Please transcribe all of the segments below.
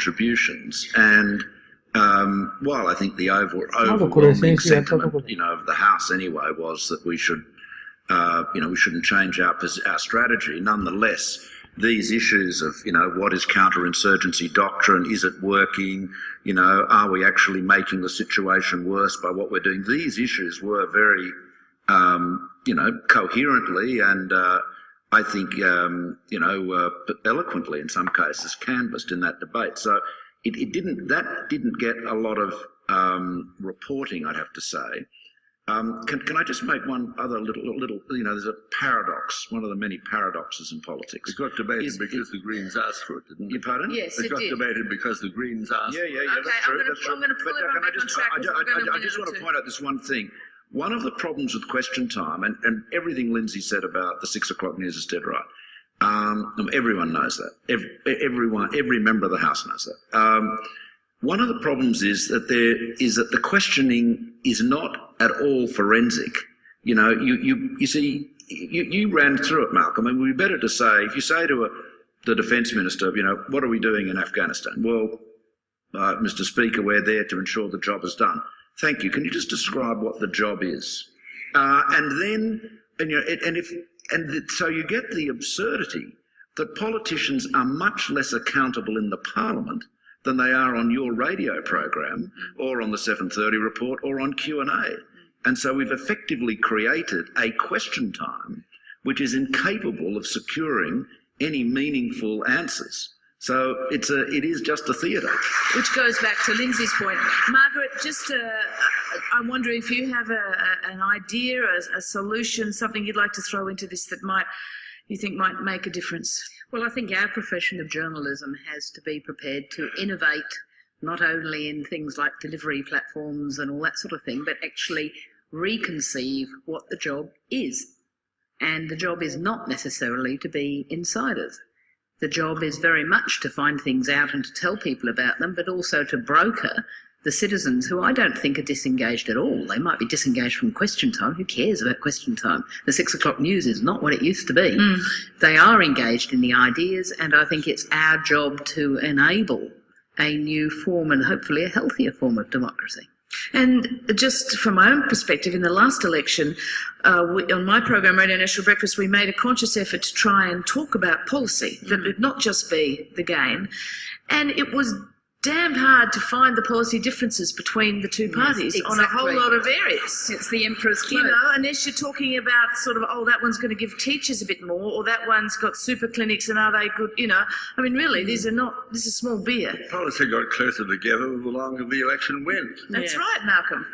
contributions. And while I think the overwhelming sentiment, of the House anyway, was that we should, we shouldn't change our strategy. Nonetheless, these issues of, what is counterinsurgency doctrine? Is it working? Are we actually making the situation worse by what we're doing? These issues were very, coherently and I think, eloquently in some cases canvassed in that debate. So it didn't get a lot of reporting, I'd have to say. Can I just make one other little, there's a paradox, one of the many paradoxes in politics. It got debated because the Greens asked for it, didn't it? You pardon? Yes, it got debated because the Greens asked for it. Yeah, that's true. I'm going to pull everyone back on track. I just want to point out this one thing. One of the problems with question time, and everything Lindsay said about the 6 o'clock news is dead right. Everyone knows that. Every member of the House knows that. One of the problems is that the questioning is not at all forensic. You see, you ran through it, Malcolm. And it would be better to say, if you say to the Defence Minister, what are we doing in Afghanistan? Well, Mr. Speaker, we're there to ensure the job is done. Thank you. Can you just describe what the job is? So you get the absurdity that politicians are much less accountable in the Parliament than they are on your radio program or on the 7:30 report or on Q&A. And so we've effectively created a question time which is incapable of securing any meaningful answers. So it is just a theatre. Which goes back to Lindsay's point. Margaret, I'm wondering if you have an idea, a solution, something you'd like to throw into this that you think might make a difference. Well, I think our profession of journalism has to be prepared to innovate, not only in things like delivery platforms and all that sort of thing, but actually reconceive what the job is. And the job is not necessarily to be insiders. The job is very much to find things out and to tell people about them, but also to broker the citizens, who I don't think are disengaged at all. They might be disengaged from question time. Who cares about question time? The 6 o'clock news is not what it used to be. They are engaged in the ideas, and I think it's our job to enable a new form and hopefully a healthier form of democracy. And just from my own perspective, in the last election, on my program, Radio National Breakfast, we made a conscious effort to try and talk about policy, that it would not just be the game. And it was damned hard to find the policy differences between the two parties on a whole lot of areas. It's the emperor's cloak. Unless you're talking about sort of, that one's going to give teachers a bit more, or that one's got super clinics and are they good, really, this is small beer. Policy got closer together the longer the election went. That's right, Malcolm.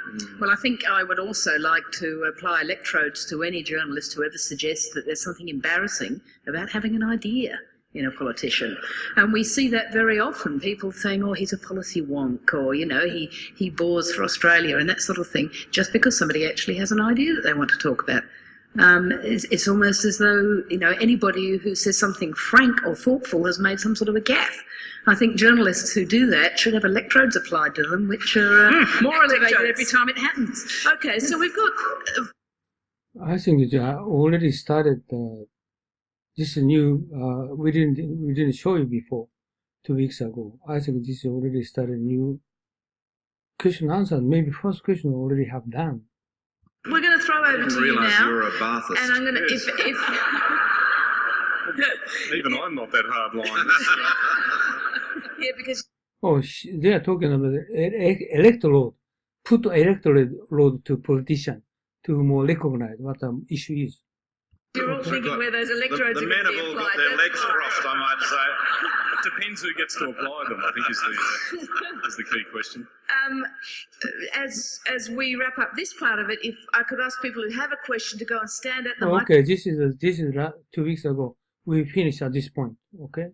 Well, I think I would also like to apply electrodes to any journalist who ever suggests that there's something embarrassing about having an idea in a politician. And we see that very often, people saying, oh, he's a policy wonk, or, he bores for Australia and that sort of thing, just because somebody actually has an idea that they want to talk about. It's almost as though, anybody who says something frank or thoughtful has made some sort of a gaffe. I think journalists who do that should have electrodes applied to them, which are more activated every time it happens. Okay, so we've got... I think it already started... This is new. We didn't show you before 2 weeks ago. I think this already started new question answer. Maybe first question already have done. We're going to throw over to you now. You're a Baathist. And I'm going to Even I'm not that hard line. Yeah, because they are talking about electoral. Put electoral to politician to more recognize what the issue is. You're all thinking where those electrodes the are men going have to be all applied. got their legs crossed, I might say. It depends who gets to apply them, I think, is the key question. As we wrap up this part of it, if I could ask people who have a question to go and stand at the mic. Okay, this is 2 weeks ago. We finished at this point. Okay.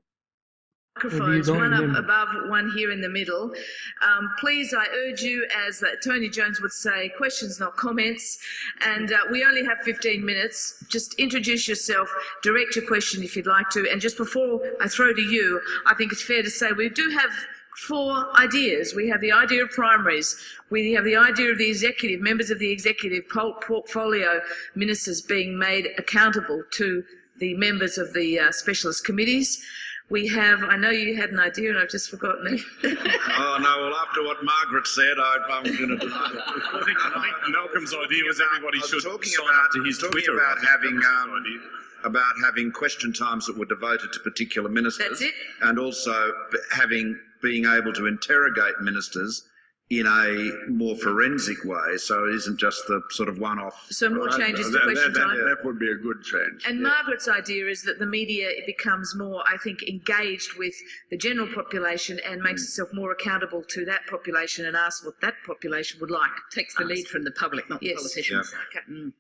Microphones, one up above, one here in the middle. Please, I urge you, as Tony Jones would say, questions, not comments. And we only have 15 minutes. Just introduce yourself, direct your question if you'd like to. And just before I throw to you, I think it's fair to say we do have 4 ideas. We have the idea of primaries. We have the idea of the executive, members of the executive portfolio ministers being made accountable to the members of the specialist committees. We have, I know you had an idea and I've just forgotten it. Oh, no, well, after what Margaret said, I'm going to deny that. I think Malcolm's idea was everybody should sign up to his Twitter. About having question times that were devoted to particular ministers. That's it. And also being able to interrogate ministers in a more forensic way, so it isn't just the sort of one-off. So more changes to question time. That would be a good change. And Margaret's idea is that the media becomes more, I think, engaged with the general population and makes itself more accountable to that population and asks what that population would like. Takes the lead from the public, not the politicians. Yeah. Okay.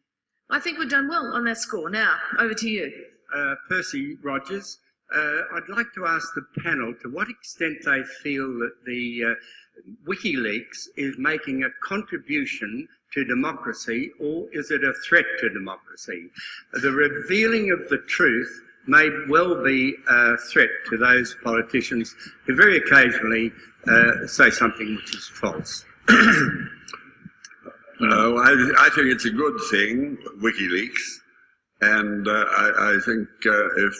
I think we've done well on that score. Now, over to you. Percy Rogers, I'd like to ask the panel to what extent they feel that the WikiLeaks is making a contribution to democracy, or is it a threat to democracy? The revealing of the truth may well be a threat to those politicians who very occasionally say something which is false. No, I think it's a good thing, WikiLeaks, and I think if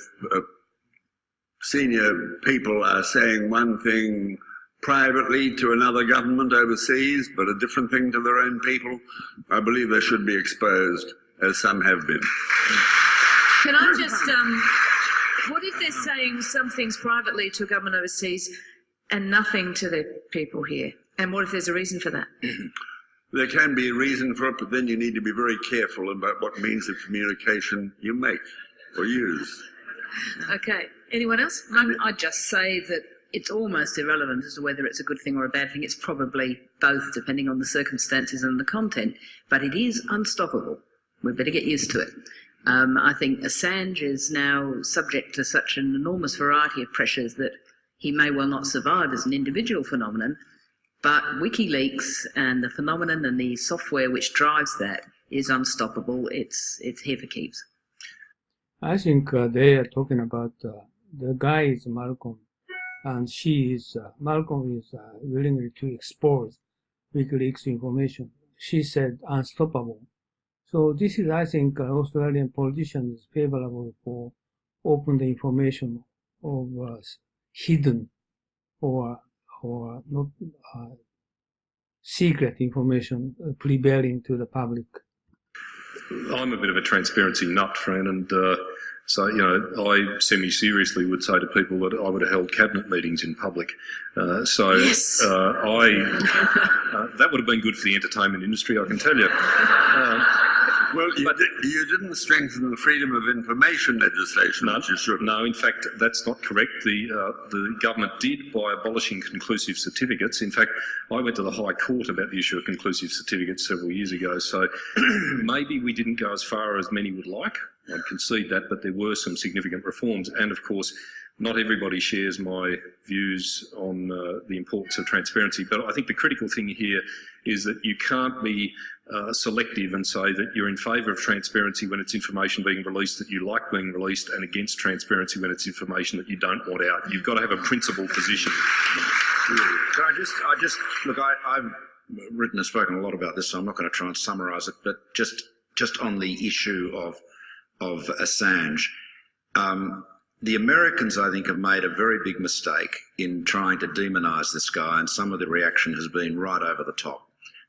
senior people are saying one thing privately to another government overseas, but a different thing to their own people, I believe they should be exposed, as some have been. Can I just, what if they're saying some things privately to a government overseas and nothing to the people here? And what if there's a reason for that? There can be a reason for it, but then you need to be very careful about what means of communication you make or use. Okay. Anyone else? I'd just say that it's almost irrelevant as to whether it's a good thing or a bad thing. It's probably both, depending on the circumstances and the content. But it is unstoppable. We better get used to it. I think Assange is now subject to such an enormous variety of pressures that he may well not survive as an individual phenomenon. But WikiLeaks and the phenomenon and the software which drives that is unstoppable. It's here for keeps. I think they are talking about the guy is Malcolm, and Malcolm is willing to expose WikiLeaks information. She said unstoppable. So this is, I think, Australian politicians is favorable for open the information of hidden or not secret information prevailing to the public. I'm a bit of a transparency nut, Fran, and so, you know, I semi-seriously would say to people that I would have held cabinet meetings in public. Yes. That would have been good for the entertainment industry, I can tell you. Well, you didn't strengthen the freedom of information legislation, which you should. No, in fact, that's not correct. The government did by abolishing conclusive certificates. In fact, I went to the High Court about the issue of conclusive certificates several years ago, so maybe we didn't go as far as many would like. I'd concede that, but there were some significant reforms. And of course, not everybody shares my views on the importance of transparency. But I think the critical thing here is that you can't be selective and say that you're in favour of transparency when it's information being released that you like being released, and against transparency when it's information that you don't want out. You've got to have a principled position. So I've written and spoken a lot about this, so I'm not going to try and summarise it, but just on the issue of Assange, the Americans, I think, have made a very big mistake in trying to demonise this guy, and some of the reaction has been right over the top.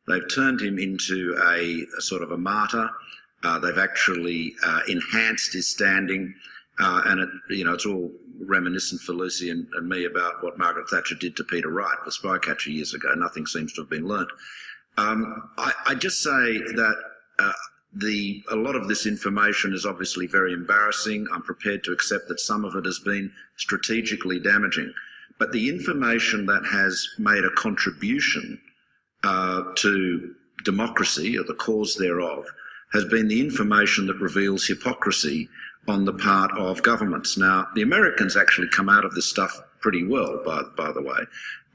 They've turned him into a sort of a martyr. They've actually enhanced his standing, and it's all reminiscent for Lucy and me about what Margaret Thatcher did to Peter Wright, the spycatcher, years ago. Nothing seems to have been learnt. I just say that a lot of this information is obviously very embarrassing. I'm prepared to accept that some of it has been strategically damaging. But the information that has made a contribution to democracy, or the cause thereof, has been the information that reveals hypocrisy on the part of governments. Now, the Americans actually come out of this stuff pretty well, by the way.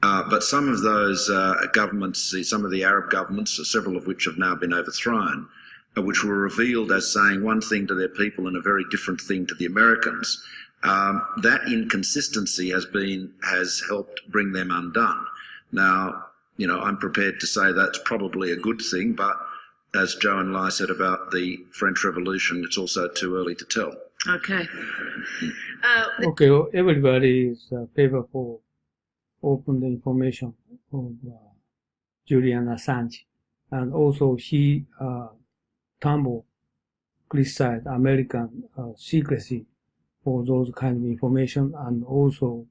But some of those governments, some of the Arab governments, several of which have now been overthrown, which were revealed as saying one thing to their people and a very different thing to the Americans, that inconsistency has helped bring them undone. Now, I'm prepared to say that's probably a good thing, but as Joe and Lai said about the French Revolution, it's also too early to tell. Okay. Okay, everybody is favor for open the information of Julian Assange, and also he Turnbull criticized American secrecy for those kind of information, and also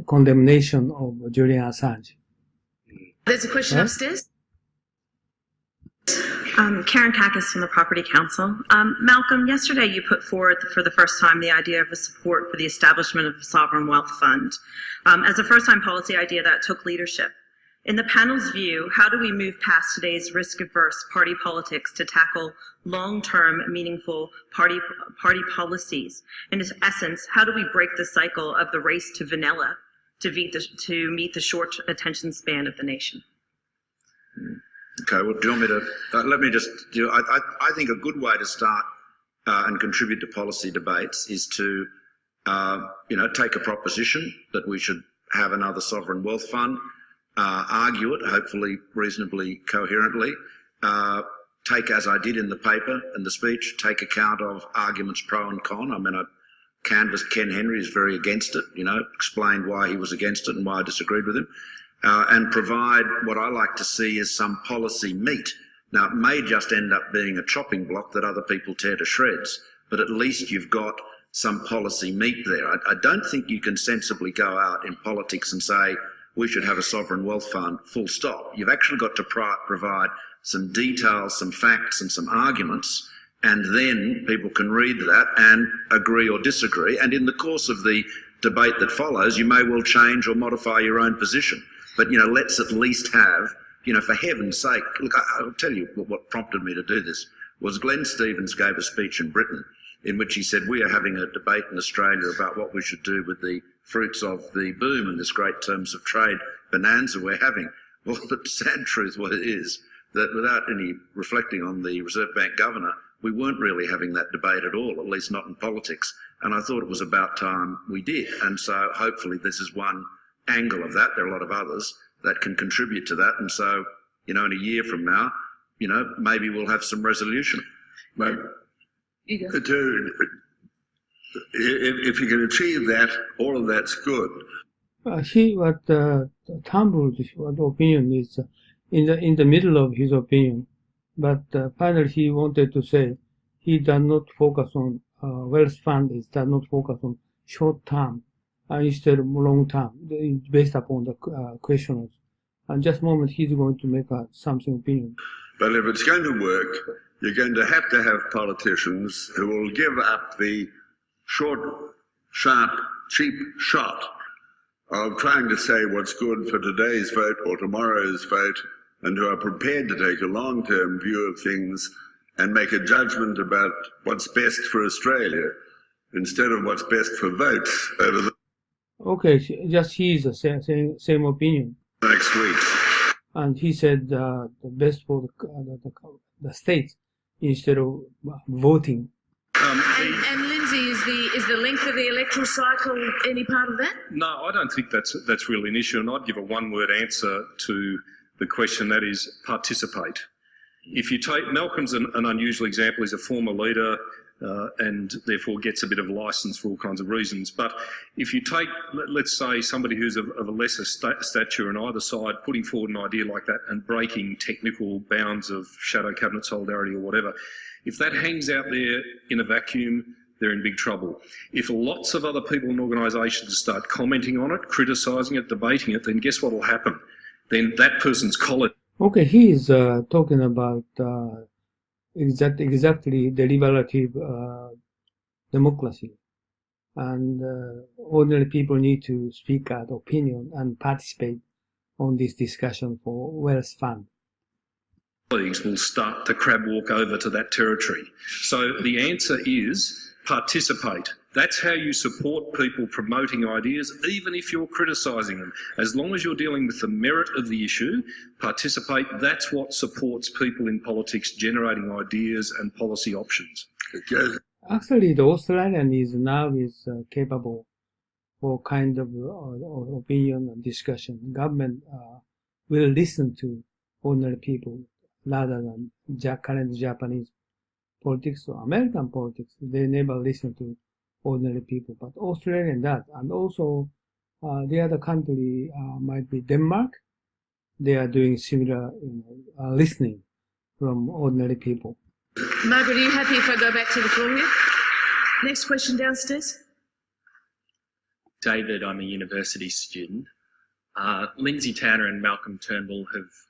condemnation of Julian Assange. There's a question upstairs. Karen Kakis from the Property Council. Malcolm, yesterday you put forward for the first time the idea of a support for the establishment of a sovereign wealth fund. As a first-time policy idea that took leadership. In the panel's view, how do we move past today's risk-averse party politics to tackle long-term, meaningful party policies? In essence, how do we break the cycle of the race to vanilla to meet the short attention span of the nation? Okay, well, do you want me to, let me just, I think a good way to start and contribute to policy debates is to, take a proposition that we should have another sovereign wealth fund, argue it, hopefully reasonably coherently, take, as I did in the paper and the speech, take account of arguments pro and con. I mean, I canvassed Ken Henry, is very against it, explained why he was against it and why I disagreed with him. And provide what I like to see as some policy meat. Now, it may just end up being a chopping block that other people tear to shreds, but at least you've got some policy meat there. I don't think you can sensibly go out in politics and say we should have a sovereign wealth fund, full stop. You've actually got to provide some details, some facts and some arguments, and then people can read that and agree or disagree. And in the course of the debate that follows, you may well change or modify your own position. But, let's at least have, for heaven's sake, look, I'll tell you what prompted me to do this was Glenn Stevens gave a speech in Britain in which he said, we are having a debate in Australia about what we should do with the fruits of the boom and this great terms of trade bonanza we're having. Well, the sad truth is that without any reflecting on the Reserve Bank governor, we weren't really having that debate at all, at least not in politics. And I thought it was about time we did. And so hopefully this is one angle of that. There are a lot of others that can contribute to that, and so in a year from now, maybe we'll have some resolution. But if you can achieve that, all of that's good. Turnbull's opinion is in the middle of his opinion, but finally he wanted to say he does not focus on wealth fund. It does not focus on short term. Instead of long term, based upon the questioners. And just a moment, he's going to make something opinion. But if it's going to work, you're going to have politicians who will give up the short, sharp, cheap shot of trying to say what's good for today's vote or tomorrow's vote, and who are prepared to take a long-term view of things and make a judgment about what's best for Australia instead of what's best for votes over the Okay, just he is the same opinion. Next week. And he said the best for the states instead of voting. And Lindsay, is the length of the electoral cycle any part of that? No, I don't think that's really an issue, and I'd give a one-word answer to the question, that is participate. If you take Malcolm's an unusual example, he's a former leader. And therefore gets a bit of license for all kinds of reasons. But if you take, let's say, somebody who's of a lesser stature on either side, putting forward an idea like that and breaking technical bounds of shadow cabinet solidarity or whatever, if that hangs out there in a vacuum, they're in big trouble. If lots of other people and organisations start commenting on it, criticising it, debating it, then guess what will happen? Then that person's collared. Okay, he is talking about exactly deliberative democracy, and ordinary people need to speak out opinion and participate on this discussion for wealth fund. Colleagues will start to crab walk over to that territory. So the answer is participate. That's how you support people promoting ideas, even if you're criticising them. As long as you're dealing with the merit of the issue, participate. That's what supports people in politics generating ideas and policy options. Actually, the Australian is now capable for kind of opinion and discussion. Government will listen to ordinary people rather than current Japanese politics or American politics, they never listen to ordinary people. But Australian does, and also the other country might be Denmark. They are doing similar listening from ordinary people. Margaret, are you happy if I go back to the floor here? Next question downstairs. David, I'm a university student. Lindsay Tanner and Malcolm Turnbull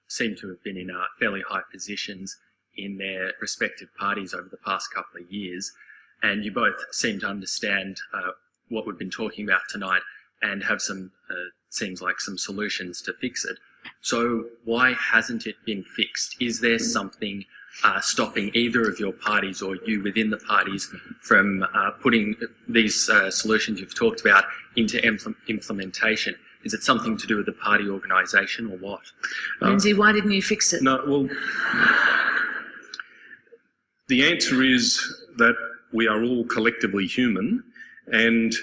seem to have been in fairly high positions in their respective parties over the past couple of years, and you both seem to understand what we've been talking about tonight and have some, seems like some solutions to fix it. So why hasn't it been fixed? Is there something stopping either of your parties or you within the parties from putting these solutions you've talked about into implementation? Is it something to do with the party organisation or what? Lindsay, why didn't you fix it? No, well, the answer is that we are all collectively human, and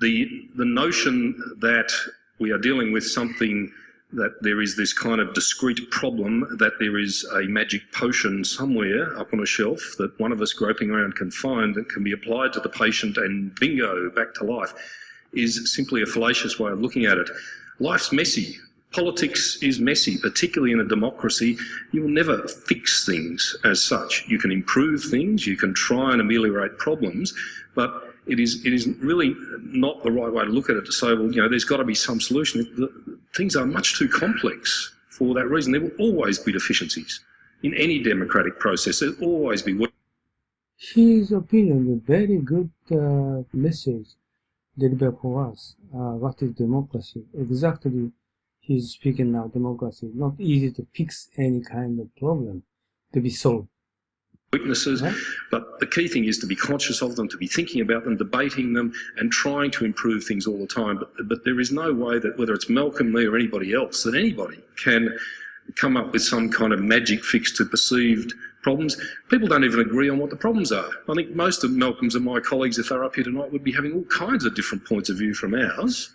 the notion that we are dealing with something, that there is this kind of discrete problem, that there is a magic potion somewhere up on a shelf that one of us groping around can find that can be applied to the patient and bingo, back to life, is simply a fallacious way of looking at it. Life's messy. Politics is messy, particularly in a democracy. You will never fix things as such. You can improve things, you can try and ameliorate problems, but it is really not the right way to look at it, to say, well, there's got to be some solution. Things are much too complex for that reason. There will always be deficiencies in any democratic process. There will always be. His opinion is a very good message delivered for us. What is democracy? Exactly, he's speaking now. Democracy is not easy to fix any kind of problem to be solved. Weaknesses, right? But the key thing is to be conscious of them, to be thinking about them, debating them, and trying to improve things all the time. But there is no way that, whether it's Malcolm, me, or anybody else, that anybody can come up with some kind of magic fix to perceived problems. People don't even agree on what the problems are. I think most of Malcolm's and my colleagues, if they're up here tonight, would be having all kinds of different points of view from ours.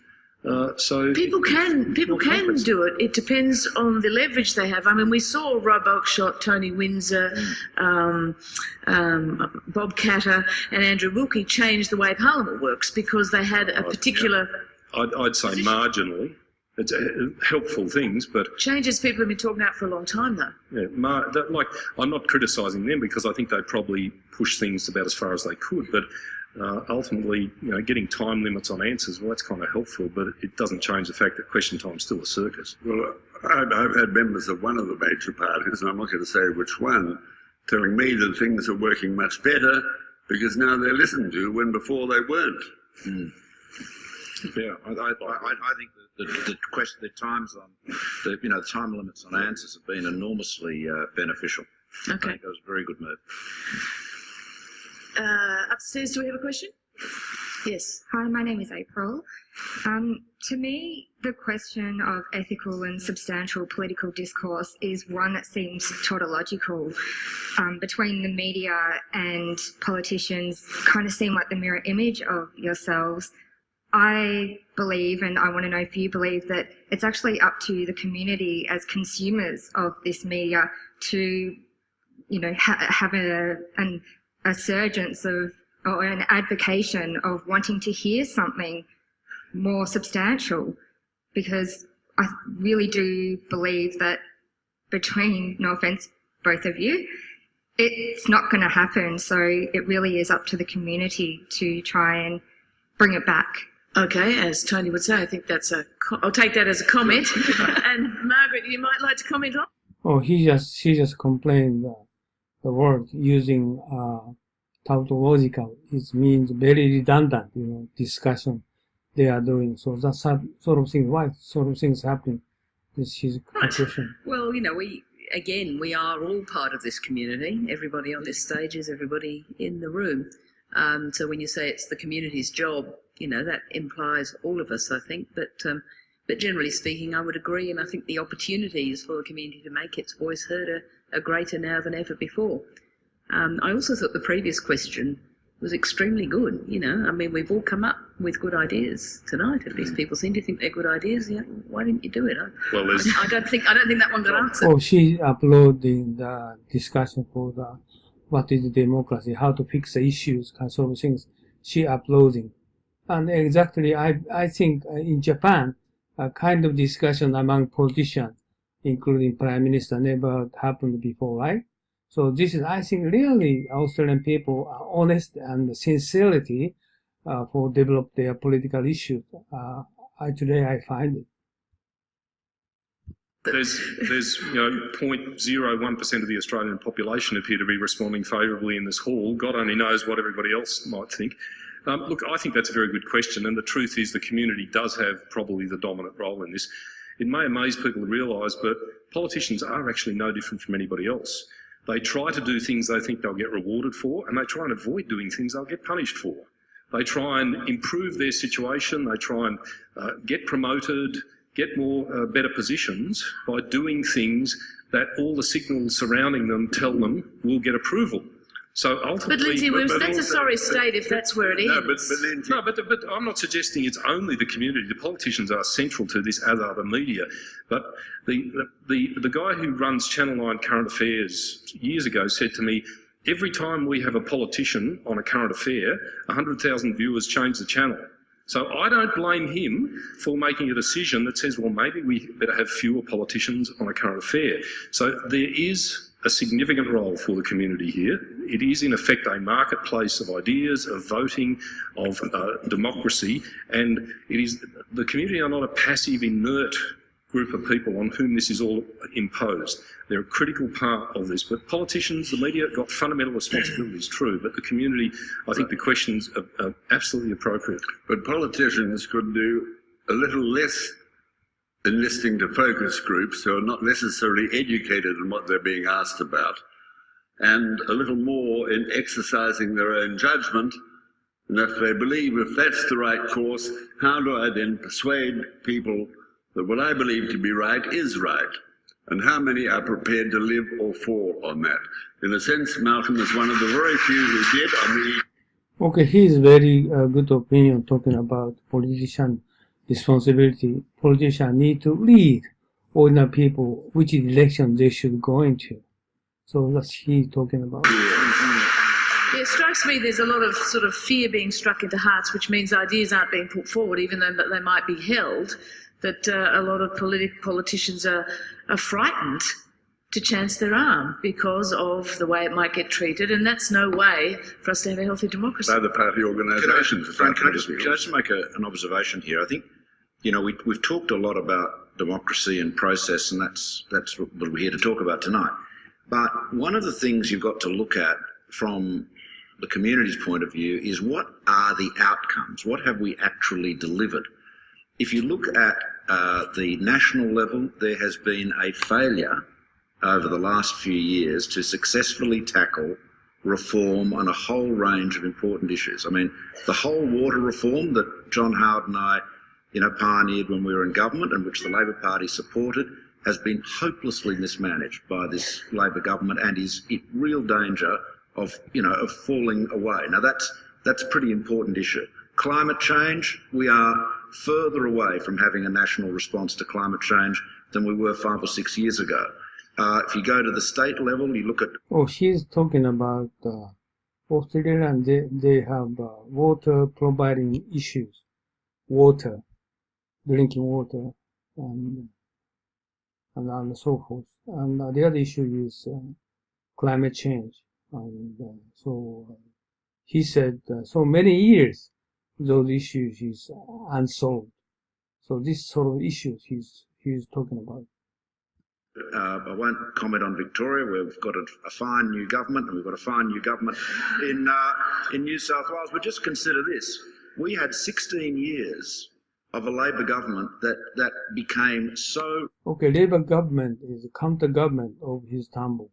So people can do it. It depends on the leverage they have. I mean, we saw Rob Oakeshott, Tony Windsor, Bob Catter and Andrew Wilkie change the way Parliament works because they had a particular... I'd say marginally. It's helpful things, but... Changes people have been talking about for a long time, though. Yeah, I'm not criticising them because I think they probably pushed things about as far as they could, but ultimately, getting time limits on answers, well, that's kind of helpful, but it doesn't change the fact that question time is still a circus. Well, I've had members of one of the major parties, and I'm not going to say which one, telling me that things are working much better because now they're listened to when before they weren't. Mm. Yeah, I think the times on the time limits on answers have been enormously beneficial. Okay, I think it was a very good move. Upstairs, do we have a question? Yes. Hi, my name is April. To me, the question of ethical and substantial political discourse is one that seems tautological. Between the media and politicians kind of seem like the mirror image of yourselves. I believe, and I want to know if you believe, that it's actually up to the community as consumers of this media to, have a surgence of, or an advocation of wanting to hear something more substantial, because I really do believe that between, no offence, both of you, it's not going to happen. So it really is up to the community to try and bring it back. Okay, as Tony would say, I think that's I'll take that as a comment. And Margaret, you might like to comment on? Oh, she just complained the word using tautological. It means very redundant, discussion they are doing. So that's sort of thing. Why sort of things happening? This is a question. Well, we are all part of this community. Everybody on this stage is everybody in the room. So when you say it's the community's job, that implies all of us, I think. But generally speaking, I would agree, and I think the opportunities for the community to make its voice heard are greater now than ever before. I also thought the previous question was extremely good. We've all come up with good ideas tonight. At least people seem to think they're good ideas. Why didn't you do it? I don't think that one got answered. Oh, she uploaded the discussion for the what is democracy, how to fix the issues, kind of sort of things she uploading. And exactly, I think in Japan, a kind of discussion among politicians, including Prime Minister, never happened before, right? So this is, I think, really Australian people are honest and sincerity for develop their political issues. Today I find it. There's 0.01% of the Australian population appear to be responding favourably in this hall. God only knows what everybody else might think. Look, I think that's a very good question, and the truth is the community does have probably the dominant role in this. It may amaze people to realise, but politicians are actually no different from anybody else. They try to do things they think they'll get rewarded for, and they try and avoid doing things they'll get punished for. They try and improve their situation, they try and get promoted, get better positions by doing things that all the signals surrounding them tell them will get approval. So ultimately, but Lindsay, that's a sorry state if that's where it ends. But I'm not suggesting it's only the community. The politicians are central to this, as are the media. But the guy who runs Channel 9 Current Affairs years ago said to me, every time we have a politician on a current affair, 100,000 viewers change the channel. So I don't blame him for making a decision that says, well, maybe we better have fewer politicians on a current affair. So there is a significant role for the community here. It is in effect a marketplace of ideas, of voting, of democracy, and it is the community are not a passive, inert group of people on whom this is all imposed. They're a critical part of this, but politicians, the media, got fundamental responsibilities, true, but the community, I think the questions are absolutely appropriate. But politicians could do a little less in listening to focus groups who are not necessarily educated in what they're being asked about, and a little more in exercising their own judgment. And if they believe if that's the right course, how do I then persuade people that what I believe to be right is right? And how many are prepared to live or fall on that? In a sense, Malcolm is one of the very few who did on the... Okay, his very good opinion talking about politician responsibility. Politicians need to lead ordinary people which election they should go into. So that's he's talking about. Yeah, it strikes me there's a lot of sort of fear being struck into hearts, which means ideas aren't being put forward, even though they might be held, that a lot of politicians are frightened to chance their arm because of the way it might get treated, and that's no way for us to have a healthy democracy. By the party organisations. Can I just make an observation here? I think, we've talked a lot about democracy and process, and that's what we're here to talk about tonight. But one of the things you've got to look at from the community's point of view is what are the outcomes? What have we actually delivered? If you look at the national level, there has been a failure over the last few years to successfully tackle reform on a whole range of important issues. I mean, the whole water reform that John Howard and I, pioneered when we were in government and which the Labor Party supported has been hopelessly mismanaged by this Labor government and is in real danger of falling away. Now that's a pretty important issue. Climate change, we are further away from having a national response to climate change than we were 5 or 6 years ago. If you go to the state level, you look at... Oh, she's talking about Australia, and they have water providing issues. Water, drinking water, and so forth. And the other issue is climate change. And so he said, so many years, those issues is unsolved. So this sort of issues he's talking about. I won't comment on Victoria. We've got a fine new government, and we've got a fine new government in New South Wales. But just consider this: we had 16 years of a Labor government that became so... Okay, Labor government is a counter government of his tumble.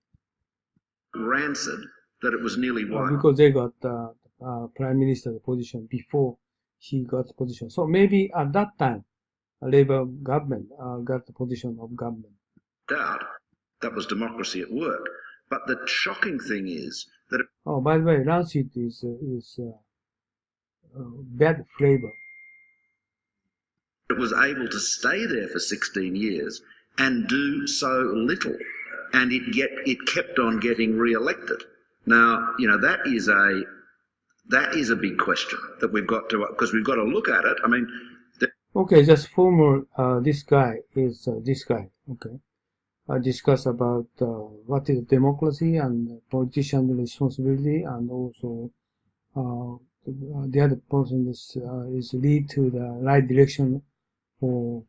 Rancid that it was nearly wiped. Because they got Prime Minister's position before he got the position. So maybe at that time, a Labor government got the position of government. Doubt that was democracy at work. But the shocking thing is that... Oh, by the way, rancid is bad flavor. It was able to stay there for 16 years and do so little, and it kept on getting re-elected. Now, that is a big question that we've got to, because we've got to look at it. I mean, okay, just former, this guy is this guy. Okay, discuss about what is democracy and politician responsibility, and also the other person is lead to the right direction for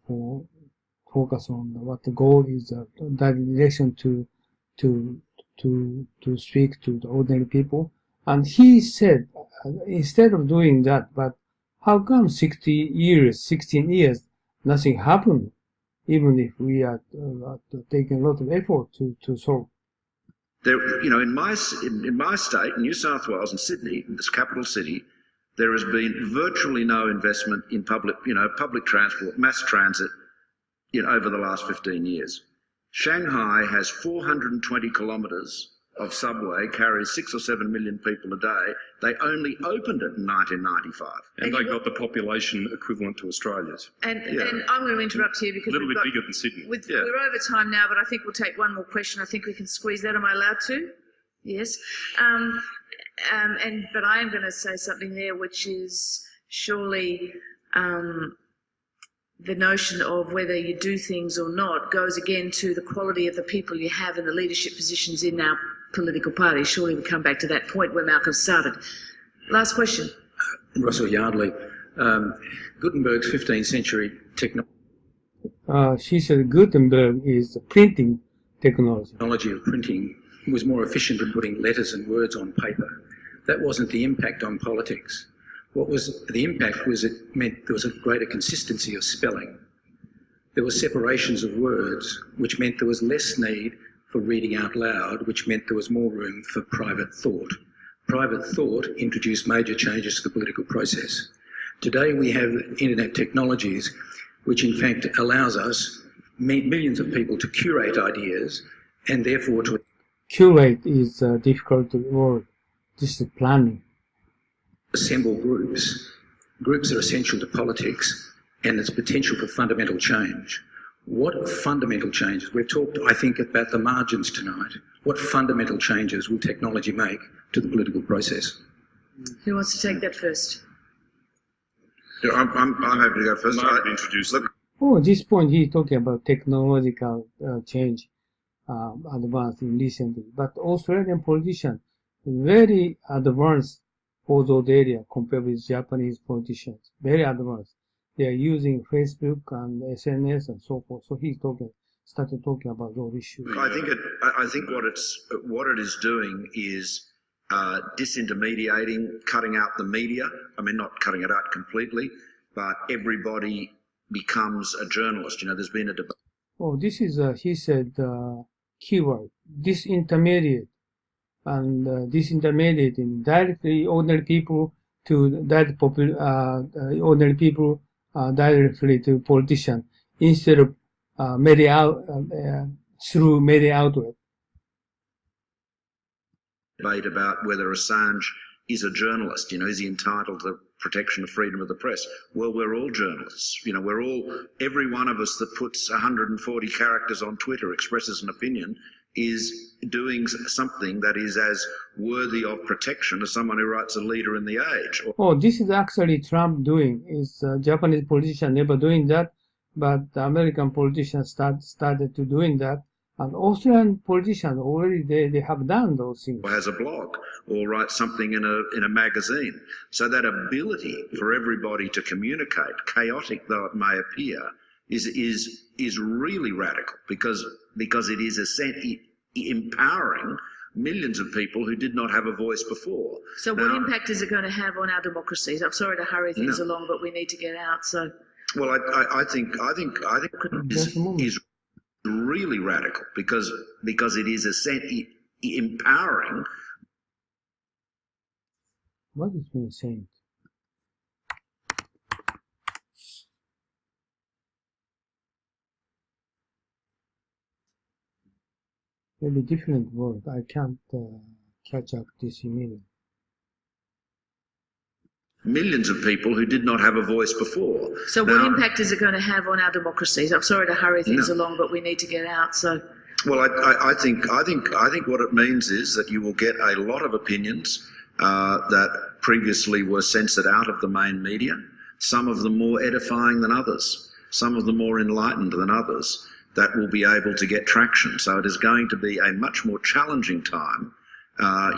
focus on what the goal is, that direction to speak to the ordinary people. And he said, instead of doing that, but how come 16 years, nothing happened, even if we are taking a lot of effort to solve? There, in my state, New South Wales and Sydney, this capital city, there has been virtually no investment in public transport, mass transit, over the last 15 years. Shanghai has 420 kilometres of subway, carries 6 or 7 million people a day. They only opened it in 1995. And they got the population equivalent to Australia's. And I'm going to interrupt here because a little bit bigger than Sydney. We're over time now, but I think we'll take one more question. I think we can squeeze that. Am I allowed to? Yes. But I am going to say something there, which is surely the notion of whether you do things or not goes again to the quality of the people you have in the leadership positions in our political parties. Surely we come back to that point where Malcolm started. Last question. Russell Yardley. Gutenberg's 15th century technology. She said Gutenberg is printing technology. Technology of printing was more efficient than putting letters and words on paper. That wasn't the impact on politics. What was the impact was it meant there was a greater consistency of spelling. There were separations of words, which meant there was less need for reading out loud, which meant there was more room for private thought. Private thought introduced major changes to the political process. Today we have internet technologies, which in fact allows us, millions of people, to curate ideas and therefore to... Curate is a difficult word. This is planning. Assemble groups. Groups are essential to politics and its potential for fundamental change. What fundamental changes? We've talked, I think, about the margins tonight. What fundamental changes will technology make to the political process? Who wants to take that first? Yeah, I'm happy to go first. I'd introduce them. Oh, at this point he's talking about technological change, advanced in recently. But Australian politicians very advanced for those areas compared with Japanese politicians. Very advanced. They are using Facebook and SNS and so forth. So he started talking about those issues. I think what it is doing is disintermediating, cutting out the media. I mean, not cutting it out completely, but everybody becomes a journalist. There's been a debate. Oh, this is he said keyword disintermediate. And disintermediating directly ordinary people to that ordinary people directly to politicians instead of through media outlet. Debate about whether Assange is a journalist. Is he entitled to protection of freedom of the press? Well, we're all journalists. Every one of us that puts 140 characters on Twitter expresses an opinion is doing something that is as worthy of protection as someone who writes a leader in The Age. Oh, this is actually Trump doing. Is Japanese politician never doing that, but the American politicians started to doing that, and Australian politicians already they have done those things. Or has a blog or writes something in a magazine. So that ability for everybody to communicate, chaotic though it may appear, is really radical because it is empowering millions of people who did not have a voice before. So what impact is it going to have on our democracies? I'm sorry to hurry things along, but we need to get out. So, well, I think is really radical because it is empowering. What is being said? Maybe different word. I can't catch up this immediately. Millions of people who did not have a voice before. So what impact is it going to have on our democracies? I'm sorry to hurry things along, but we need to get out. So, Well, I think what it means is that you will get a lot of opinions that previously were censored out of the main media, some of them more edifying than others, some of them more enlightened than others, that will be able to get traction. So it is going to be a much more challenging time.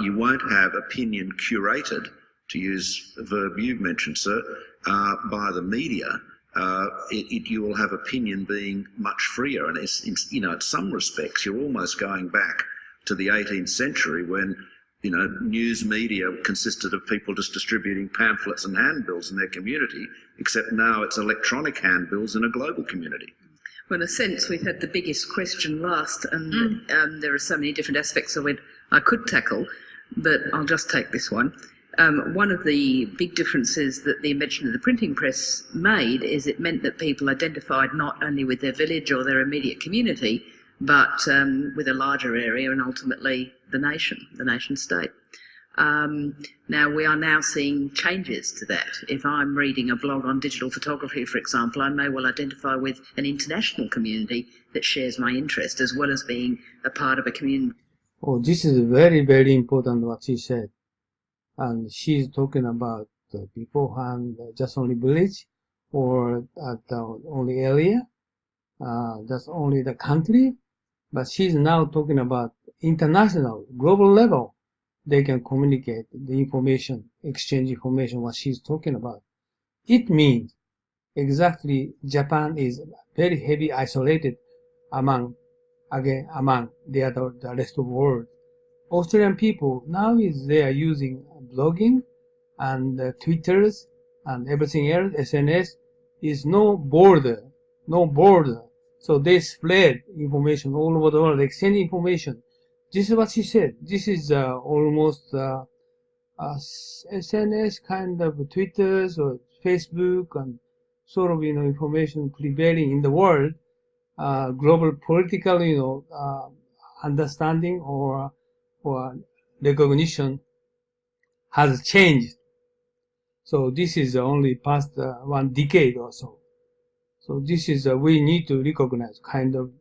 You won't have opinion curated, to use a verb you've mentioned, sir, by the media. You will have opinion being much freer, and in some respects you're almost going back to the 18th century when news media consisted of people just distributing pamphlets and handbills in their community, except now it's electronic handbills in a global community. Well, in a sense, we've had the biggest question last, and there are so many different aspects of it I could tackle, but I'll just take this one. One of the big differences that the invention of the printing press made is it meant that people identified not only with their village or their immediate community, but with a larger area and ultimately the nation state. Now, we are now seeing changes to that. If I'm reading a blog on digital photography, for example, I may well identify with an international community that shares my interest as well as being a part of a community. Oh, this is very, very important what she said. And she's talking about beforehand just only village or at the only area, just only the country. But she's now talking about international, global level. They can communicate the information, exchange information, what she's talking about. It means exactly Japan is very heavy isolated among the rest of the world. Australian people now they are using blogging and Twitters and everything else. SNS is no border. So they spread information all over the world, exchange information. This is what she said. This is almost SNS kind of Twitters or Facebook and sort of information prevailing in the world. Global political understanding or recognition has changed. So this is only past 1 decade or so. So this is we need to recognize kind of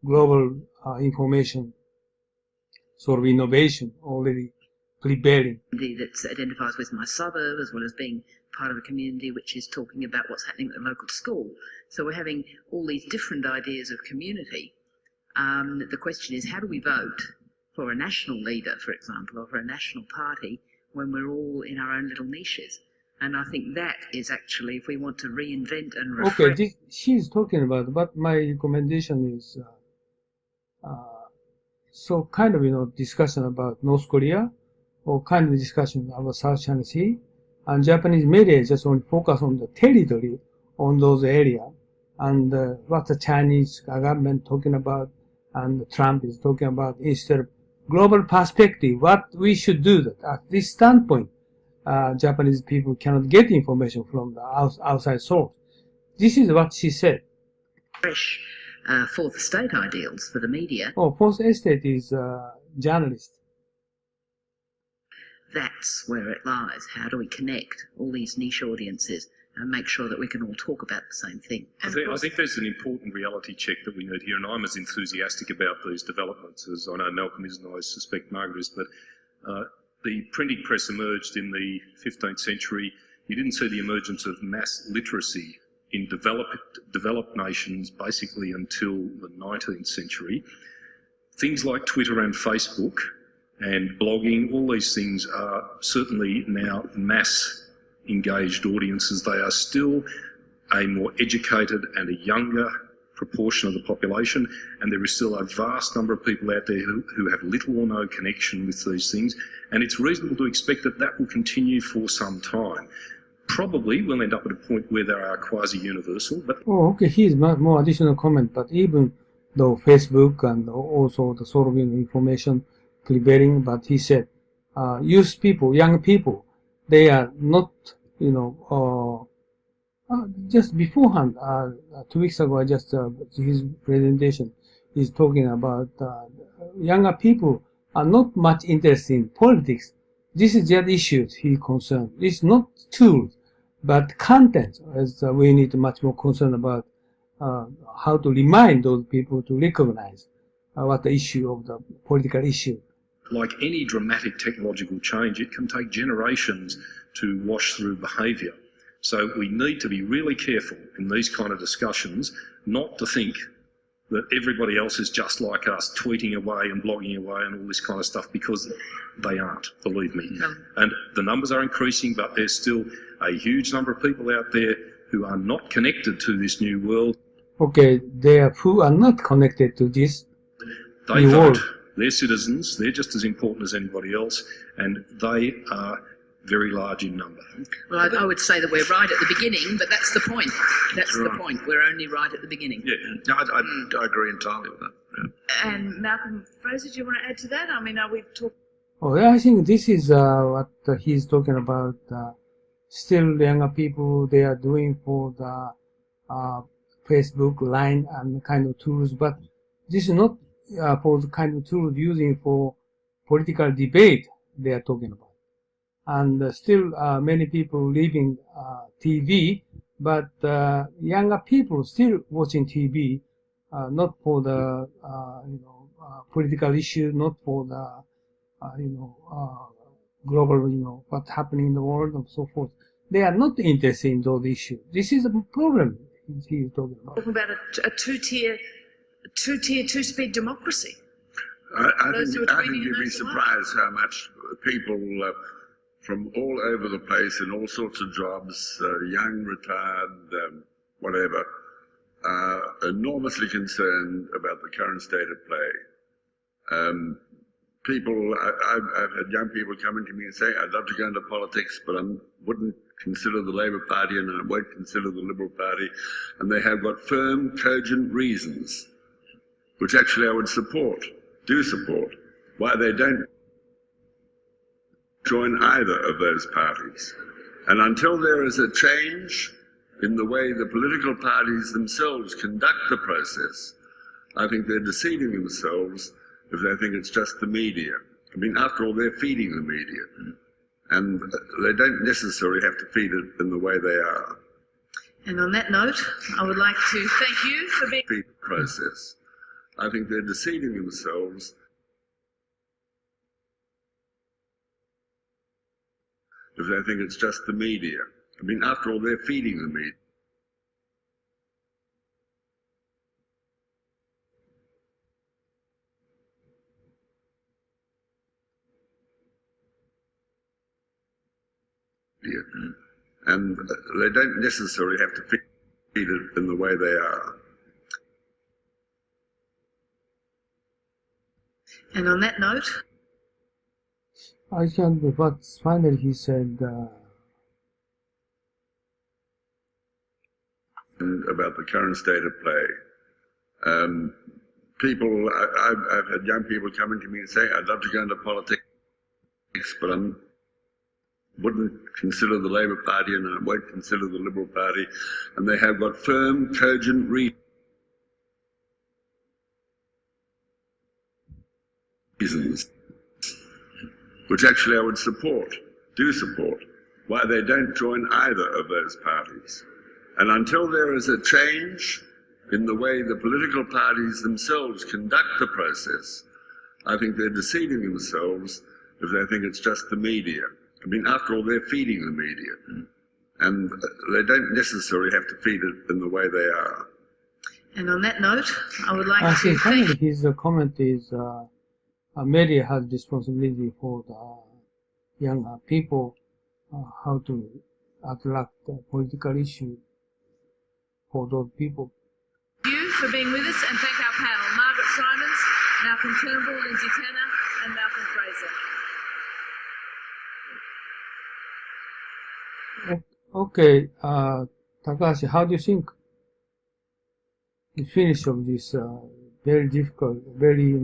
global information sort of innovation already prevailing. That identifies with my suburb as well as being part of a community which is talking about what's happening at the local school. So we're having all these different ideas of community. The question is, how do we vote for a national leader, for example, or for a national party when we're all in our own little niches? And I think that is actually, if we want to reinvent and refresh... Okay, she's talking about, but my recommendation is so kind of, discussion about North Korea or kind of discussion about South China Sea, and Japanese media just only focus on the territory on those areas and what the Chinese government talking about and Trump is talking about instead of global perspective, what we should do that at this standpoint. Japanese people cannot get information from the outside source. This is what she said. Fresh fourth estate ideals for the media. Oh, fourth estate is journalist. That's where it lies. How do we connect all these niche audiences and make sure that we can all talk about the same thing? I think there's an important reality check that we need here, and I'm as enthusiastic about these developments as I know Malcolm is, and I suspect Margaret is, but the printing press emerged in the 15th century. You didn't see the emergence of mass literacy in developed nations basically until the 19th century. Things like Twitter and Facebook and blogging, all these things are certainly now mass engaged audiences. They are still a more educated and a younger proportion of the population, and there is still a vast number of people out there who have little or no connection with these things, and it's reasonable to expect that that will continue for some time. Probably we'll end up at a point where they are quasi-universal. But okay, here's more additional comment, but even though Facebook and also the sort of information prevailing, but he said youth people, young people, they are not, just beforehand, 2 weeks ago, I just, his presentation is talking about younger people are not much interested in politics. This is their issues he concerned. It's not tools, but content, as we need much more concern about how to remind those people to recognize what the issue of the political issue. Like any dramatic technological change, it can take generations to wash through behaviour. So we need to be really careful in these kind of discussions not to think that everybody else is just like us, tweeting away and blogging away and all this kind of stuff, because they aren't, believe me. And the numbers are increasing, but there's still a huge number of people out there who are not connected to this new world. Okay, who are not connected to this They new vote. world. They're citizens. They're just as important as anybody else, and they are very large in number. Well, I would say that we're right at the beginning, but that's the point. That's the point. We're only right at the beginning. Yeah, no, I agree entirely with that. Yeah. And Malcolm Fraser, do you want to add to that? I mean, are we talking? Oh, I think this is what he's talking about. Still, younger people, they are doing for the Facebook, Line, and kind of tools, but this is not for the kind of tools using for political debate they are talking about. And still, many people leaving TV, but younger people still watching TV, not for the political issue, not for the global, what's happening in the world and so forth. They are not interested in those issues. This is a problem he's talking about. Talking about a two-tier, two-speed democracy. I think you'd be surprised how much people from all over the place in all sorts of jobs, young, retired, whatever, are enormously concerned about the current state of play. I've had young people coming to me and say, I'd love to go into politics, but I wouldn't consider the Labour Party and I won't consider the Liberal Party. And they have got firm, cogent reasons, which actually I would do support, why they don't join either of those parties. And until there is a change in the way the political parties themselves conduct the process, I think they're deceiving themselves if they think it's just the media. I mean, after all, they're feeding the media. And they don't necessarily have to feed it in the way they are. And on that note, I would like to thank you for being... Feed the process. I think they're deceiving themselves if they think it's just the media. I mean, after all, they're feeding the media. And they don't necessarily have to feed it in the way they are. And on that note, I can't. But finally, he said about the current state of play. I've had young people coming to me and say, I'd love to go into politics, but I wouldn't consider the Labour Party and I won't consider the Liberal Party. And they have got firm, cogent reasons, which actually I would do support, why they don't join either of those parties. And until there is a change in the way the political parties themselves conduct the process, I think they're deceiving themselves if they think it's just the media. I mean, after all, they're feeding the media. And they don't necessarily have to feed it in the way they are. and on that note, I would like I to think thank... finally his comment is media has responsibility for the young people, how to attract the political issue for those people. Thank you for being with us, and thank our panel, Margaret Simons, Malcolm Turnbull, Lindsay Tanner and Malcolm Fraser. Okay, Takashi, how do you think the finish of this very difficult, very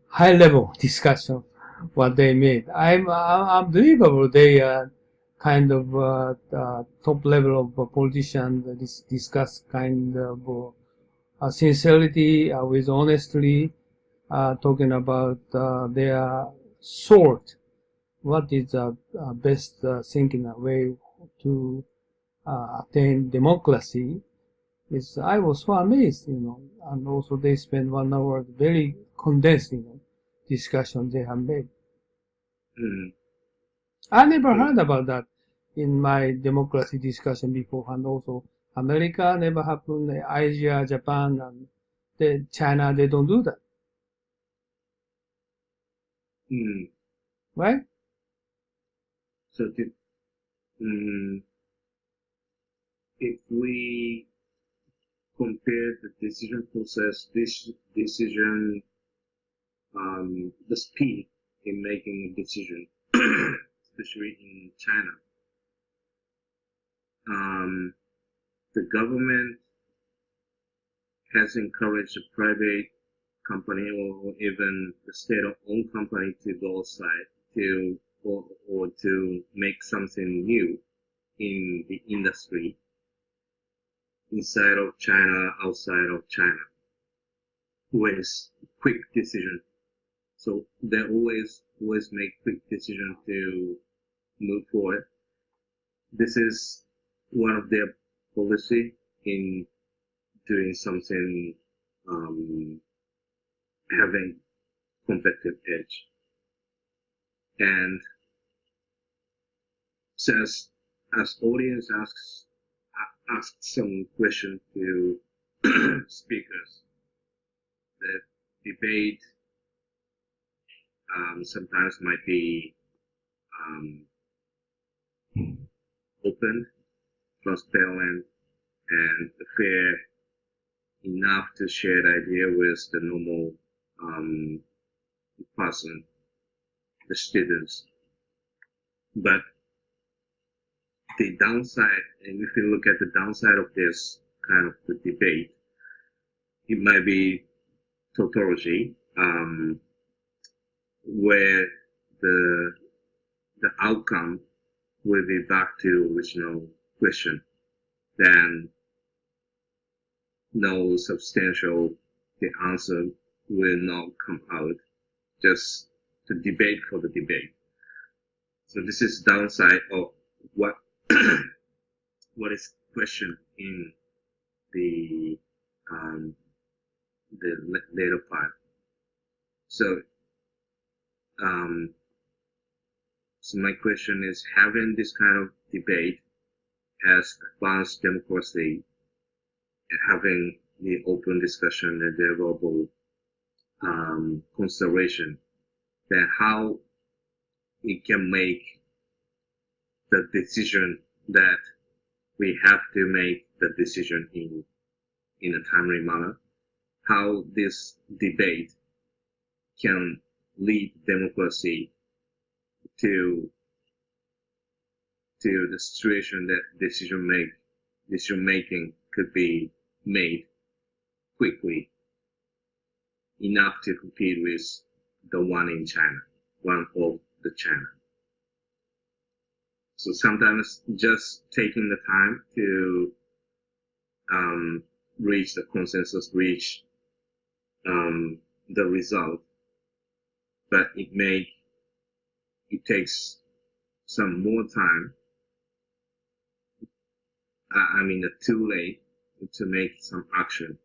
high level discussion what they made? Unbelievable. They kind of top level of politicians discuss kind of sincerity with honesty, talking about their sort. What is the best thinking way to attain democracy I was so amazed, and also they spent 1 hour very condensed, discussion they have made. I never heard about that in my democracy discussion before, and also America never happened, Asia, Japan, and China, they don't do that. Right? So if we compare the decision process, this decision, the speed in making a decision, especially in China, the government has encouraged a private company or even the state-owned company to go outside or to make something new in the industry inside of China, outside of China, with quick decision. So they always make quick decision to move forward. This is one of their policy in doing something, having competitive edge. And so as audience asks some question to speakers, the debate sometimes might be open, transparent, and fair enough to share the idea with the normal person, the students. But the downside, and if you look at the downside of this kind of the debate, it might be tautology, where the outcome will be back to original question, then no substantial, the answer will not come out, just the debate for the debate. So this is downside of what is questioned in the later part. So so my question is, having this kind of debate as advanced democracy, having the open discussion and the verbal consideration, then how it can make the decision that we have to make the decision in a timely manner, how this debate can lead democracy to the situation that decision making could be made quickly enough to compete with the one in China, one of the China. So sometimes just taking the time to reach the consensus, reach the result, but it takes some more time. Too late to make some action.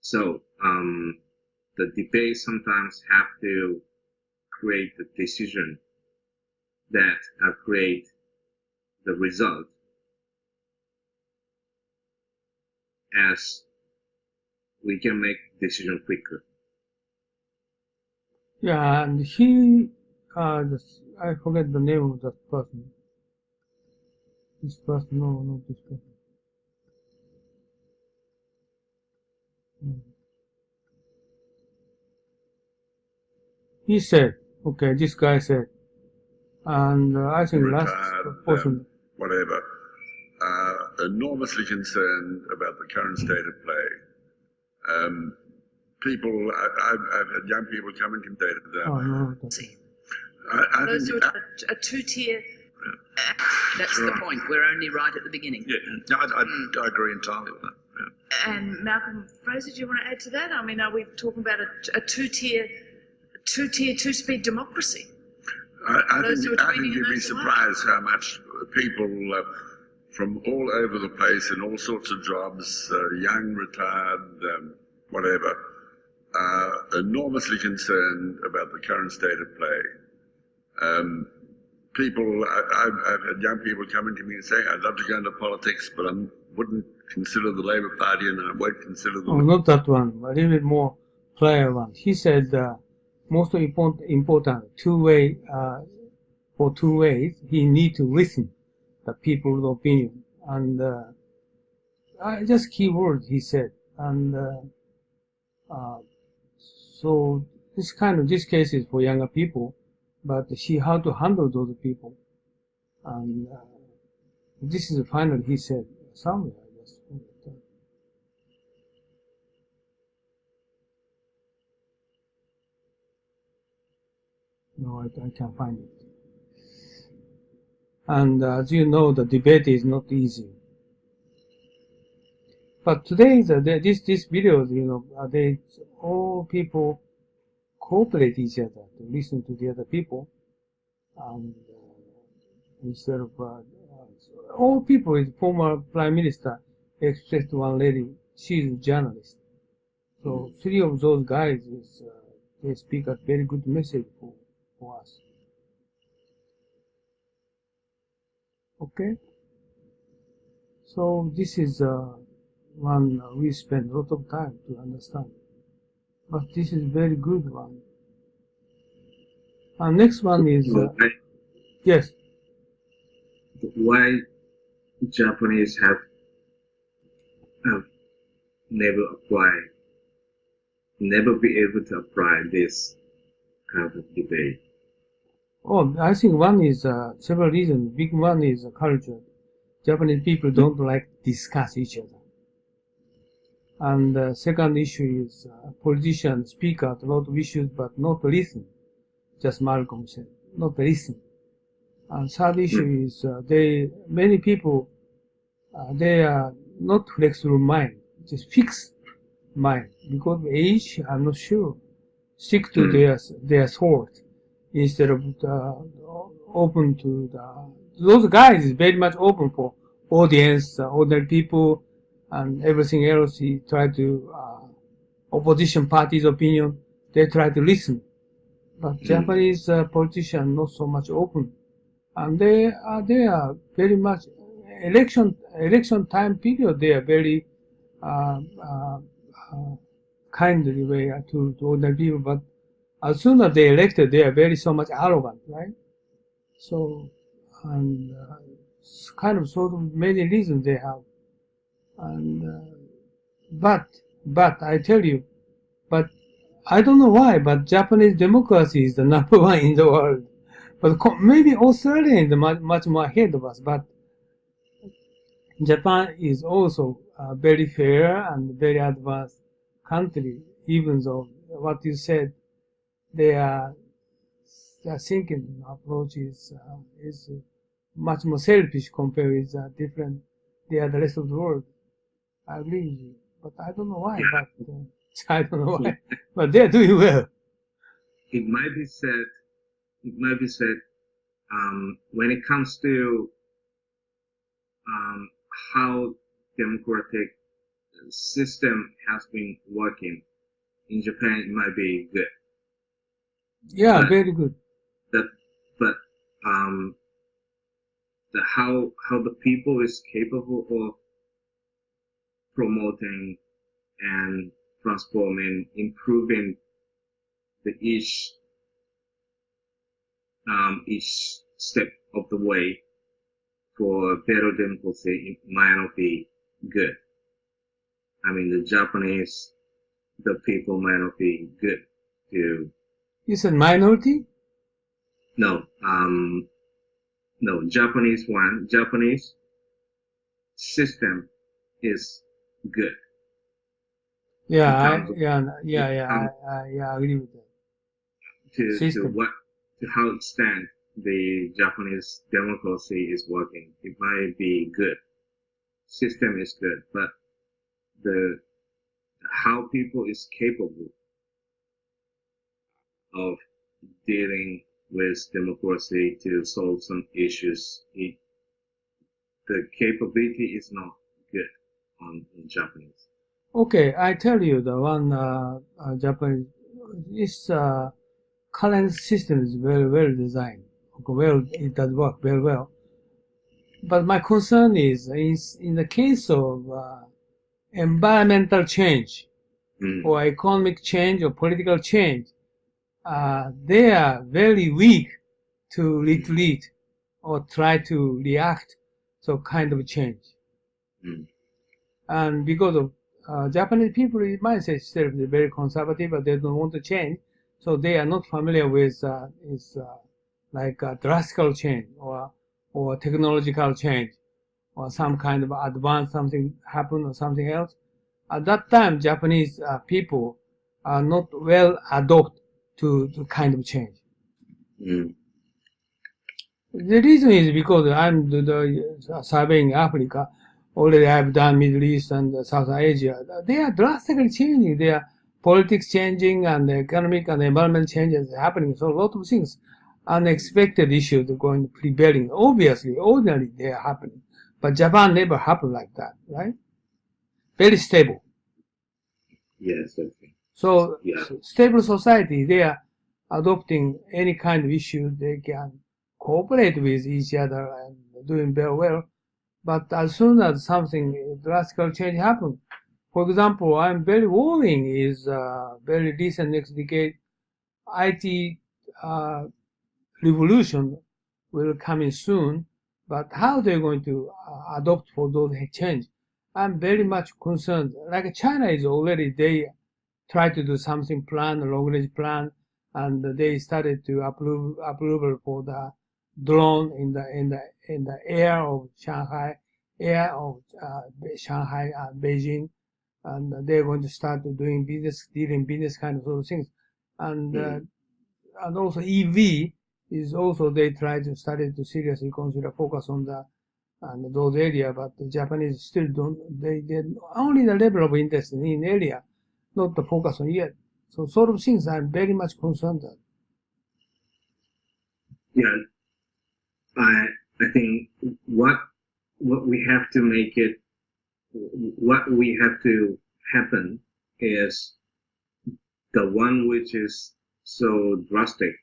So the debate sometimes have to create the decision that create the result as we can make decision quicker. Yeah, and I forget the name of that person. This person, no, not this person. He said, okay, this guy said, and I think last person. Whatever. Enormously concerned about the current state of play. People, I've had young people come and complain to that. Oh, no. Those who are a two-tier. That's the point. We're only right at the beginning. Yeah, no, I agree entirely with that. Yeah. And Malcolm Fraser, do you want to add to that? I mean, are we talking about a two-tier, two-speed democracy? I think you'd be surprised how much people from all over the place in all sorts of jobs, young, retired, whatever, enormously concerned about the current state of play. I've had young people coming to me and saying, I'd love to go into politics, but I wouldn't consider the Labour Party and I won't consider the... Oh, not that one, a little bit more clear one. He said most important two-way, for 2 ways, he need to listen the people's opinion. And just key word he said. And so this case is for younger people, but see how to handle those people. And this is the final he said somewhere, I guess. No, I can't find it. And as you know, the debate is not easy. But today, these videos, all people cooperate each other to listen to the other people, and instead of all people is former prime minister, except one lady, she's a journalist. So 3 of those guys they speak a very good message for us. Okay, so this is one we spend a lot of time to understand, but this is very good one. And next one is yes. Why Japanese have never be able to apply this kind of debate? Oh, I think one is several reasons. Big one is culture. Japanese people don't like discuss each other. And the second issue is politicians speak out a lot of issues but not listen. Just Malcolm said, not listen. And third issue is many people they are not flexible mind, just fixed mind because of age. I'm not sure. Stick to their thought. Instead of open to those guys is very much open for audience, ordinary people, and everything else. He tried to opposition party's opinion. They try to listen, but Japanese politicians not so much open, and they are very much election time period. They are very kindly way to ordinary people, but as soon as they elected, they are very so much arrogant, right? So, and kind of sort of many reasons they have, and but I tell you, but I don't know why, but Japanese democracy is the number one in the world. But maybe Australia is much more ahead of us, but Japan is also a very fair and very advanced country, even though what you said, their thinking approach is much more selfish compared with the rest of the world. I agree with you, but I don't know why. But I don't know why. But they're doing well. It might be said. When it comes to how democratic system has been working in Japan, it might be good. Yeah, very good. How the people is capable of promoting and transforming, improving each step of the way for better democracy, it might not be good. I mean, the Japanese, the people might not be good to. You said minority? No, Japanese system is good. Yeah, I agree with that. To how extent the Japanese democracy is working, it might be good. System is good, but how people is capable of dealing with democracy to solve some issues, the capability is not good in Japanese. Okay, I tell you the one Japanese. This current system is very well designed. Well, it does work very well. But my concern is in the case of environmental change or economic change or political change, they are very weak to retreat or try to react to kind of change. And because of Japanese people, it might say they're very conservative, but they don't want to change, so they are not familiar with like a drastic change or technological change or some kind of advanced something happen or something else. At that time, Japanese people are not well adapted to kind of change. The reason is because I'm surveying Africa. Already I've done Middle East and South Asia. They are drastically changing. Their politics changing and the economic and the environment changes happening. So a lot of things, unexpected issues are going to prevailing. Obviously, ordinarily they are happening. But Japan never happened like that, right? Very stable. Yes, okay. So stable society, they are adopting any kind of issue. They can cooperate with each other and doing very well. But as soon as something drastic change happens, for example, I'm very worrying is very recent next decade, IT revolution will come in soon. But how they're going to adopt for those change, I'm very much concerned. Like China is already, they try to do something plan, a long-range plan, and they started to approval for the drone in the air of Shanghai, Beijing, and they're going to start doing dealing business kind of sort of things, and also EV is also they try to study to seriously consider focus on those areas, but the Japanese still don't. They only the level of interest in area, not the focus on yet. So sort of things I'm very much concerned at. Yeah, I think what we have to make it, what we have to happen is the one which is so drastic.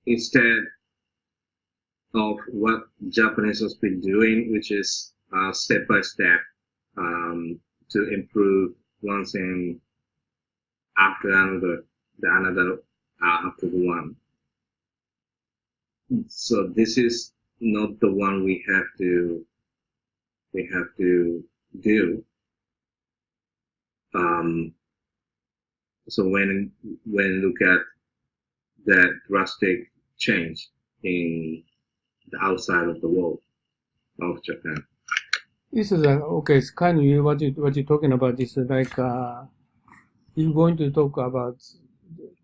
Instead of what Japanese has been doing, which is step by step to improve one thing after another, after the one. So this is not the one we have to do. So when look at that drastic change in the outside of the world of Japan. This is okay. It's kind of what you're talking about. This is like you're going to talk about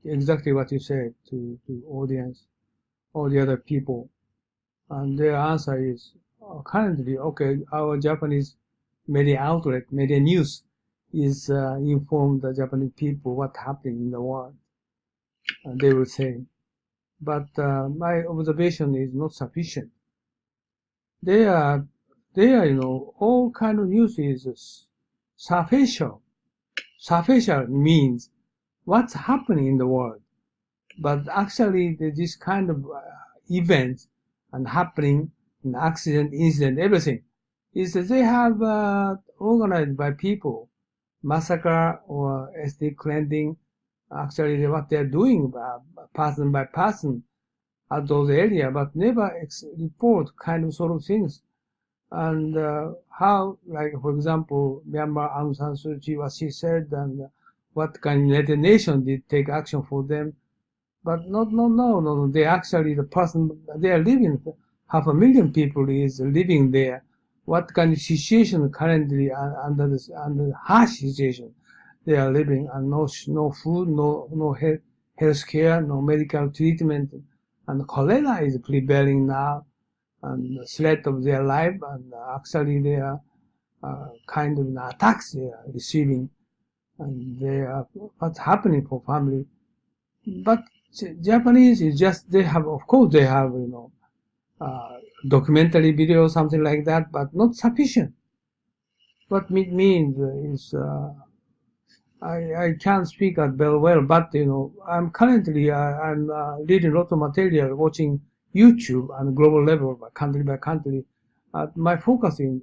exactly what you said to audience, all the other people, and their answer is currently okay. Our Japanese media outlet, media news, is inform the Japanese people what's happening in the world. And they will say, but my observation is not sufficient. They are, all kind of news is superficial. Superficial means what's happening in the world. But actually, this kind of events and happening, an accident, incident, everything, is that they have organized by people, massacre or ethnic cleansing. Actually, what they're doing, person by person, at those areas, but never report kind of sort of things. And how, like, for example, Myanmar Aung San Suu Kyi, what she said, and what kind of United Nations did take action for them. But no. They actually, the person, they are living, 500,000 people is living there. What kind of situation currently under the harsh situation they are living, and no food, no health care, no medical treatment, and cholera is prevailing now, and the threat of their life, and actually they are kind of attacks they are receiving, and they are what's happening for family. But Japanese is just, they have, of course they have, documentary video, something like that, but not sufficient. What it means is, I can't speak at very well, but I'm currently I'm reading lots of material, watching YouTube on a global level, country by country. My focus is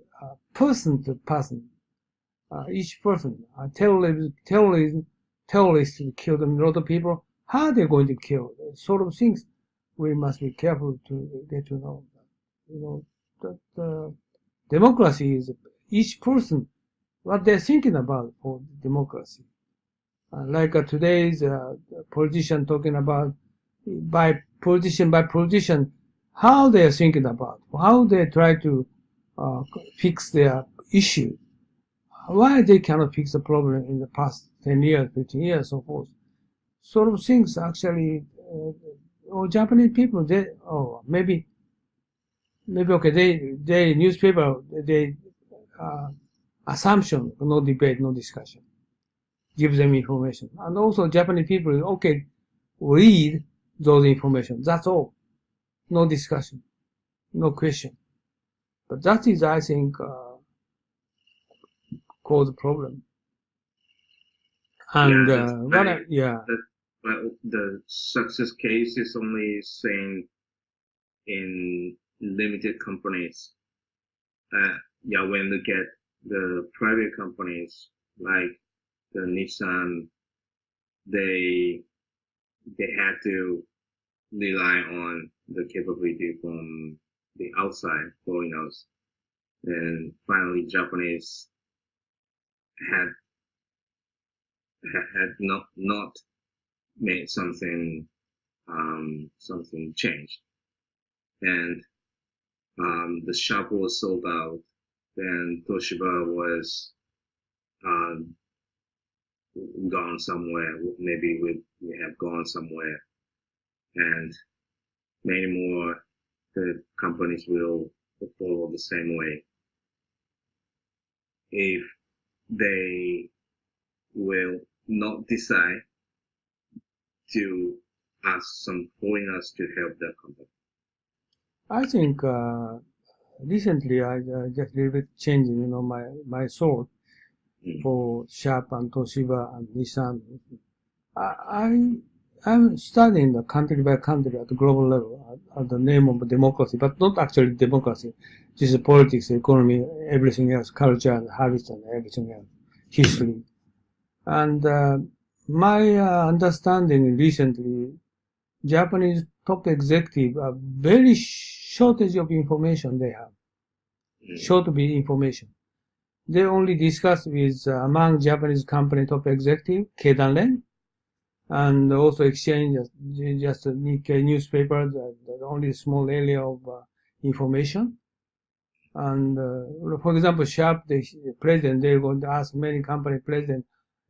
person to person, each person. Terrorists kill a lot of people. How they're going to kill? Sort of things we must be careful to get to know. That democracy is each person what they're thinking about for democracy. Like today's politician talking about by politician, how they're thinking about, how they try to fix their issue, why they cannot fix the problem in the past 10 years, 15 years, so forth. Sort of things actually, Japanese people, maybe okay, they newspaper, assumption, no debate, no discussion. Give them information. And also Japanese people, okay, read those information. That's all. No discussion. No question. But that is, I think, cause problem. And, the success case is only saying in limited companies. When we look at the private companies like the Nissan, they had to rely on the capability from the outside foreigners. And finally, Japanese had not made something change. And the shop was sold out. Then Toshiba was gone somewhere. Maybe we have gone somewhere, and many more the companies will follow the same way. If they will not decide to ask some foreigners to help their company. I think recently I just a little bit changing, my thought for Sharp and Toshiba and Nissan. I'm studying the country by country at the global level at the name of democracy, but not actually democracy. This is politics, economy, everything else, culture and habits and everything else, history. And my understanding recently, Japanese top executive are very shortage of information they have. Short of information. They only discuss with among Japanese company top executive, Keidanren, and also exchange just Nikkei newspapers, only a small area of information. And for example, Sharp, the president, they're going to ask many company president,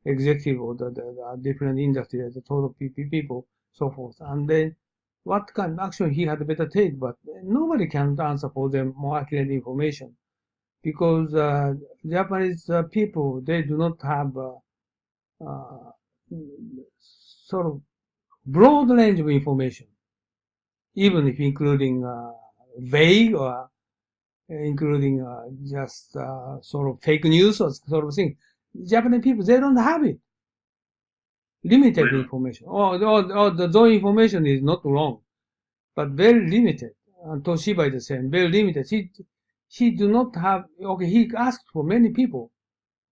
executive or the different industry, the total people, so forth. And then what kind of action he had better take, but nobody can answer for them more accurate information. Because Japanese people, they do not have sort of broad range of information, even if including vague or including just sort of fake news or sort of thing. Japanese people, they don't have it. Limited information. The information is not wrong, but very limited. And Toshiba is the same, very limited. He do not have, he asked for many people,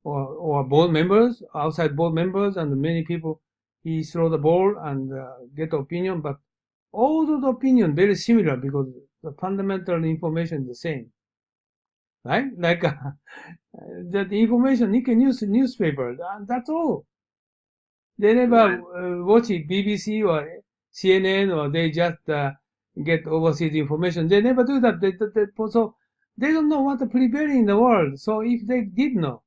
or board members, outside board members, and many people, he throw the ball and get opinion, but all those opinions very similar because the fundamental information is the same. Right? Like the information, Nikkei newspaper, that's all. They never watch it, BBC or CNN, or they just get overseas information. They never do that. So they don't know what to prepare in the world. So if they did know,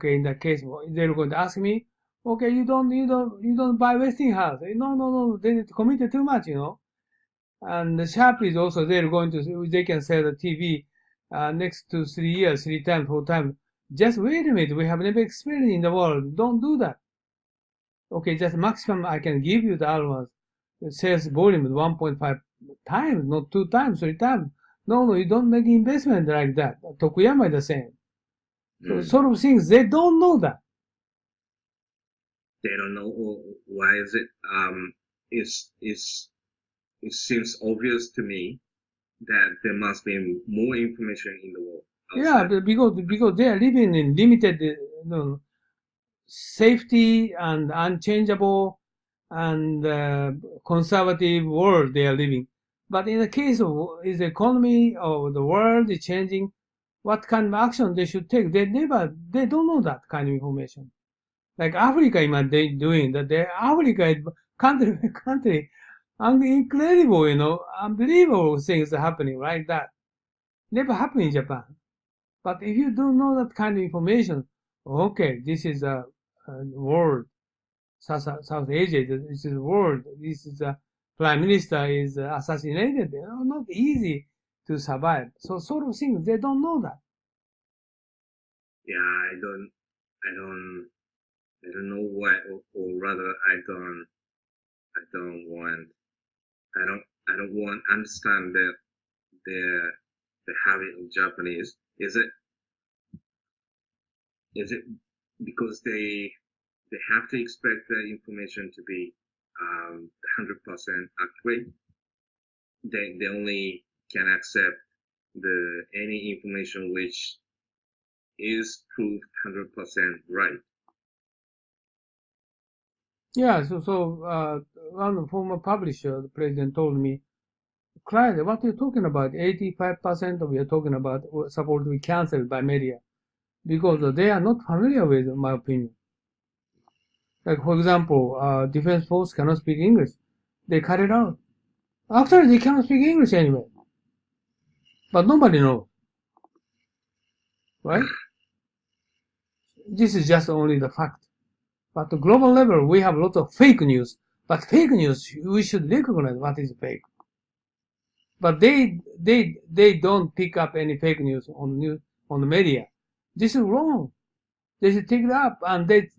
in that case, they're going to ask me, you don't buy Westinghouse. No, they committed too much, And the Sharp is also, they can sell the TV next to 3 years, 3 times, 4 times. Just wait a minute, we have never experienced in the world. Don't do that. Just maximum I can give you the allowance. The sales volume is 1.5 times, not 2 times, 3 times. No, you don't make investment like that. Tokuyama is the same. So sort of things, they don't know that. They don't know why is it. It seems obvious to me that there must be more information in the world. Yeah, because they are living in limited, safety and unchangeable and conservative world they are living. But in the case of the economy of the world is changing, what kind of action they should take, they don't know that kind of information. Like Africa, they doing that. Africa is country by country, and incredible, unbelievable things are happening like that. Never happened in Japan. But if you don't know that kind of information, okay, this is a world, South Asia, this is a world, this is a prime minister is assassinated, not easy to survive. So sort of things, they don't know that. Yeah, I don't know why, or rather, I don't want understand the habit of Japanese. Is it because they have to expect the information to be 100% accurate? They only can accept any information which is proved 100% right. Yeah, so one former publisher, the president, told me, Clyde, what are you talking about? 85% of you are talking about supposed to be cancelled by media because they are not familiar with my opinion. Like, for example, defense force cannot speak English. They cut it out. Actually, they cannot speak English anyway. But nobody knows. Right? This is just only the fact. But at the global level, we have lots of fake news. But fake news, we should recognize what is fake. But they don't pick up any fake news on the media. This is wrong. They should take it up and they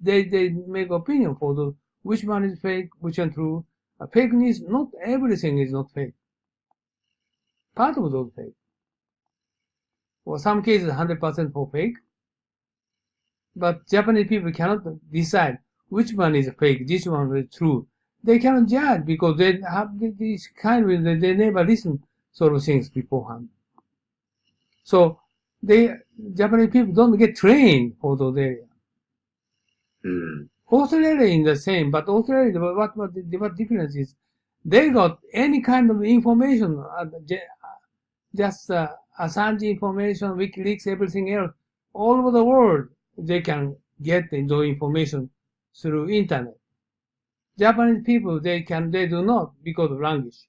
make opinion for those which one is fake, which one true. Fake news, not everything is not fake. Part of those fake. For some cases, 100% for fake. But Japanese people cannot decide which one is fake, this one is true. They cannot judge because they have this kind of, they never listen sort of things beforehand. So Japanese people don't get trained for those areas. Australia is the same, but Australia, what difference is? They got any kind of information, just Assange information, WikiLeaks, everything else, all over the world. They can get the information through internet. Japanese people, they do not because of language.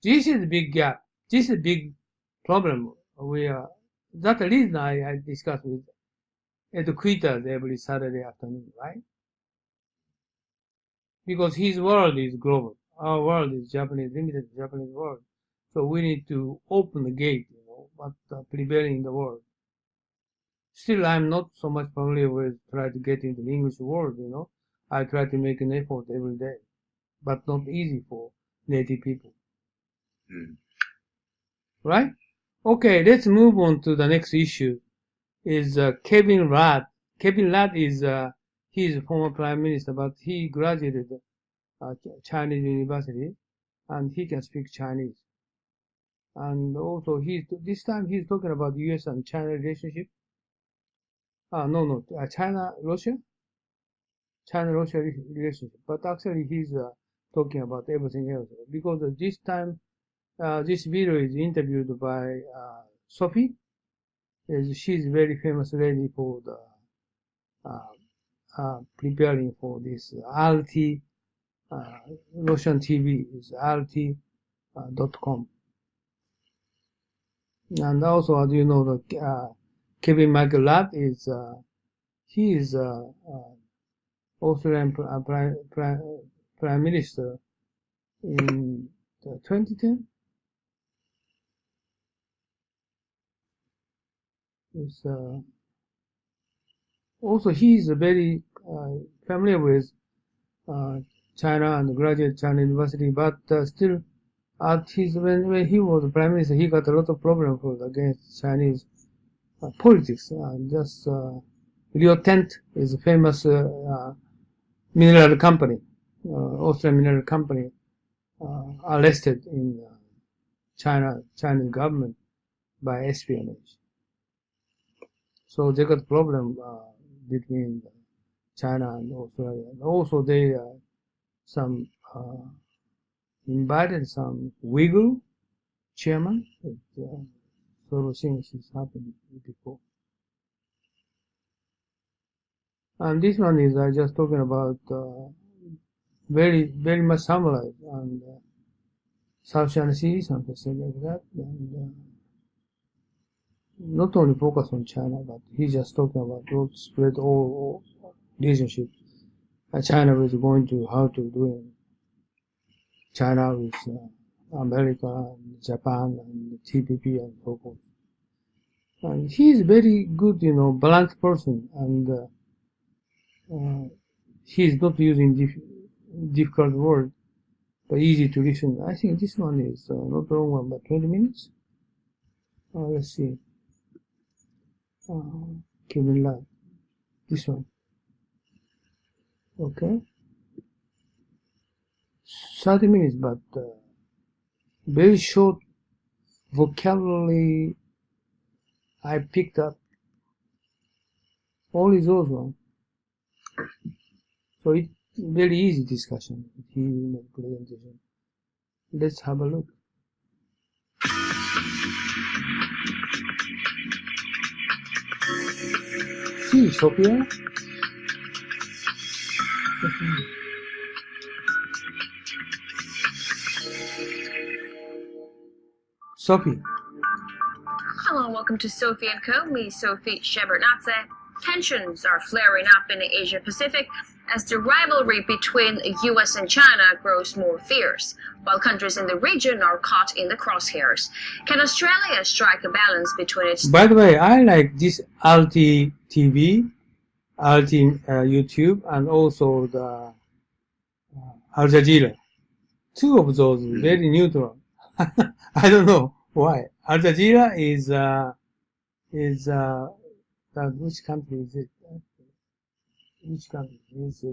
This is a big gap. This is a big problem. That's the reason I discuss with educators every Saturday afternoon, right? Because his world is global. Our world is Japanese, limited Japanese world. So we need to open the gate, what's prevailing in the world. Still, I'm not so much familiar with trying to get into the English world, I try to make an effort every day, but not easy for native people. Right? Okay, let's move on to the next issue. Is Kevin Rudd. Kevin Rudd is he's a former prime minister, but he graduated Chinese university, and he can speak Chinese. And also, this time he's talking about U.S. and China relationship. China-Russia relationship. But actually, he's talking about everything else because this time, this video is interviewed by Sophie. She's a very famous lady for the preparing for this RT Russian TV is RT.com. And also, as you know, the Kevin Michael Rudd is he is Australian prime minister in 2010. Also, he is very familiar with China and graduate China University, but still, when he was prime minister, he got a lot of problems against Chinese politics. Just Rio Tent is a famous mineral company, Austrian mineral company, arrested in Chinese government by espionage. So they got problem between China and Australia. And also they invited some Uyghur chairman. Sort of things has happened before. And this one is I just talking about very very much summarized and South China Sea, something like that. And not only focus on China, but he's just talking about what spread all relationships. China was going to how to do it. China with America and Japan and TPP and so forth. And he's very good, balanced person, and he's not using difficult words, but easy to listen. I think this one is not long one, but 20 minutes. Let's see. Kevin Live. This one. Okay. 30 minutes, but very short vocabulary I picked up. Only those ones. So it's very easy discussion. He made presentation. Let's have a look. See, Sophia. Sophie. Hello, welcome to Sophie & Co. Me, Sophie Shepard-Natze. Tensions are flaring up in the Asia-Pacific as the rivalry between the US and China grows more fierce, while countries in the region are caught in the crosshairs. Can Australia strike a balance between its... By the way, I like this RT TV, RT YouTube, and also the Al Jazeera. Two of those very neutral. I don't know why. Al Jazeera is which country is it? Which country is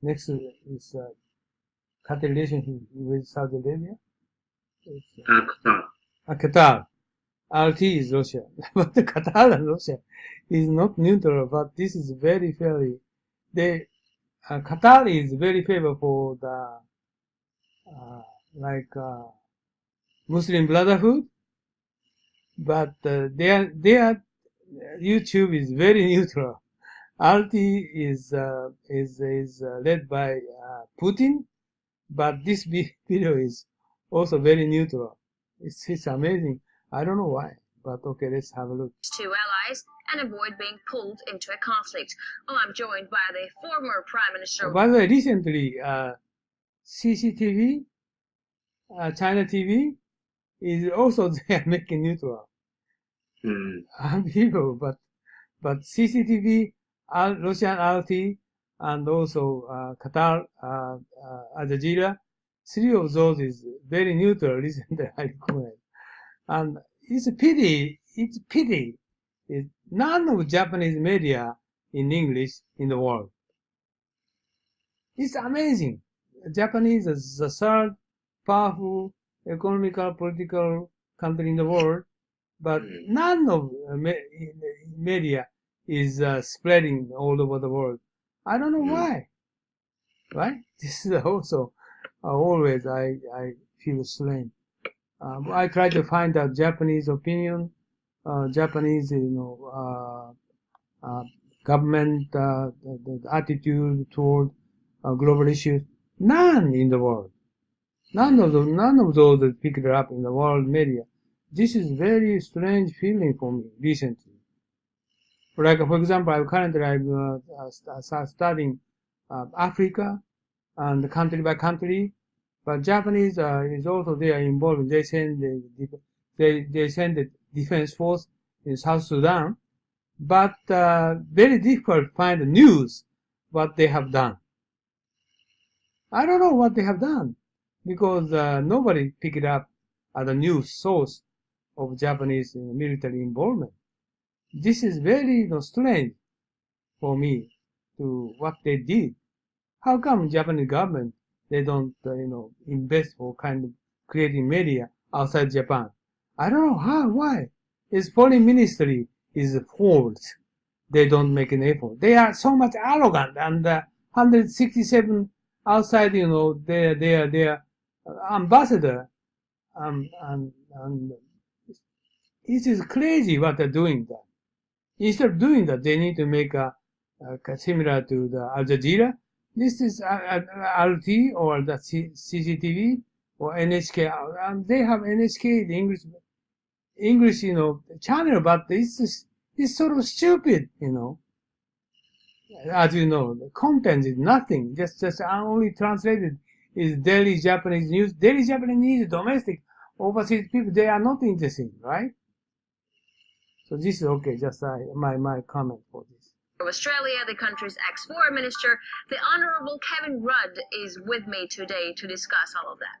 next is cut relationship with Saudi Arabia? Qatar. Qatar. RT is Russia, but the Qatar and Russia is not neutral. But this is very fairly. Qatar is very favorable for the Muslim Brotherhood, but their YouTube is very neutral. RT is led by Putin, but this video is also very neutral. It's amazing. I don't know why, but okay, let's have a look. Two allies and avoid being pulled into a conflict. Well, I'm joined by the former Prime Minister. By the way, recently, CCTV, China TV, is also they are making neutral. People, but CCTV, Russian RT, and also Qatar, Al Jazeera, three of those is very neutral. Recently, I recommend. And it's a pity. None of Japanese media in English in the world. It's amazing. Japanese is the third powerful economical, political country in the world, but none of media is spreading all over the world. I don't know why. Right? This is also always I feel strange. I try to find out Japanese opinion, Japanese, government, the attitude toward global issues. None in the world. None of those is picked up in the world media. This is very strange feeling for me recently. Like, for example, I'm studying Africa and country by country, but Japanese is also there involved. They send the defense force in South Sudan, but very difficult to find the news what they have done. I don't know what they have done because nobody picked it up as a new source of Japanese military involvement. This is very strange for me to what they did. How come Japanese government, they don't, invest for kind of creating media outside Japan? I don't know how, why. Its foreign ministry is fault. They don't make an effort. They are so much arrogant, and 167 outside, their ambassador, and it is crazy what they're doing that. Instead of doing that, they need to make a similar to the Al Jazeera. This is RT or the CCTV or NHK. They have NHK, the English, channel, but it's sort of stupid, As you know, the content is nothing. Just only translated is daily Japanese news. Daily Japanese news, domestic, overseas people, they are not interested, right? So this is okay. Just my comment for this. From Australia, the country's ex-foreign minister, the Honourable Kevin Rudd, is with me today to discuss all of that.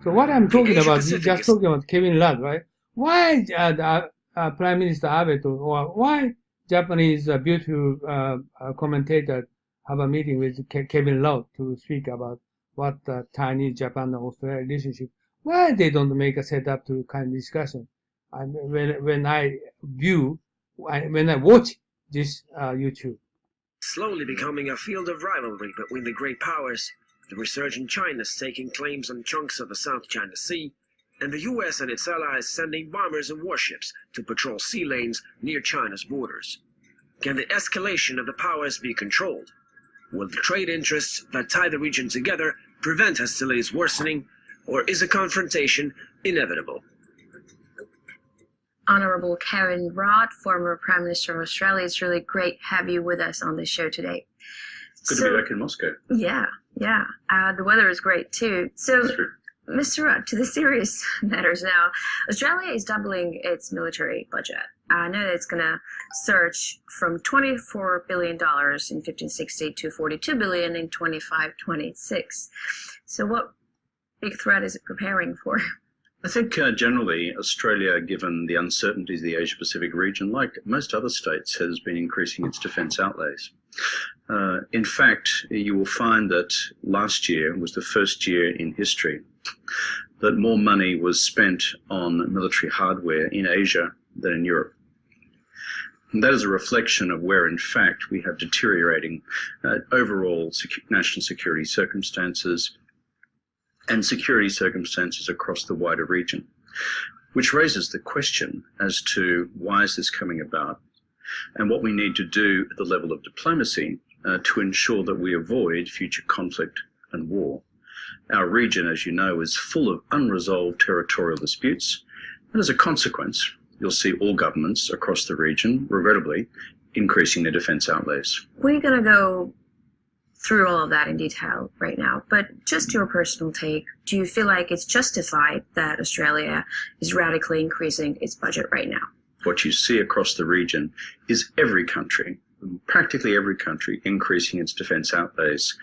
So what I'm talking about is just talking about Kevin Rudd, right? Why Prime Minister Abe or why Japanese beautiful commentator have a meeting with Kevin Rudd to speak about what Chinese, Japan, and Australia relationship? Why they don't make a setup to kind of discussion? When I watch this YouTube. Slowly becoming a field of rivalry between the great powers, the resurgent China's taking claims on chunks of the South China Sea, and the US and its allies sending bombers and warships to patrol sea lanes near China's borders. Can the escalation of the powers be controlled? Will the trade interests that tie the region together prevent hostilities worsening, or is a confrontation inevitable? Honourable Kevin Rudd, former Prime Minister of Australia, it's really great to have you with us on the show today. Good to be back in Moscow. Yeah. The weather is great too. So, Mr. Rudd, to the serious matters now. Australia is doubling its military budget. I know that it's going to surge from $24 billion in 1560 to $42 billion in 25-26. So what big threat is it preparing for? I think generally Australia, given the uncertainties of the Asia-Pacific region, like most other states, has been increasing its defence outlays. In fact, you will find that last year was the first year in history that more money was spent on military hardware in Asia than in Europe. And that is a reflection of where, in fact, we have deteriorating overall national security circumstances and security circumstances across the wider region, which raises the question as to why is this coming about and what we need to do at the level of diplomacy to ensure that we avoid future conflict and war. Our region, as you know, is full of unresolved territorial disputes, and as a consequence, you'll see all governments across the region, regrettably, increasing their defence outlays. We're going to go through all of that in detail right now, but just your personal take, do you feel like it's justified that Australia is radically increasing its budget right now? What you see across the region is every country, practically every country, increasing its defence outlays,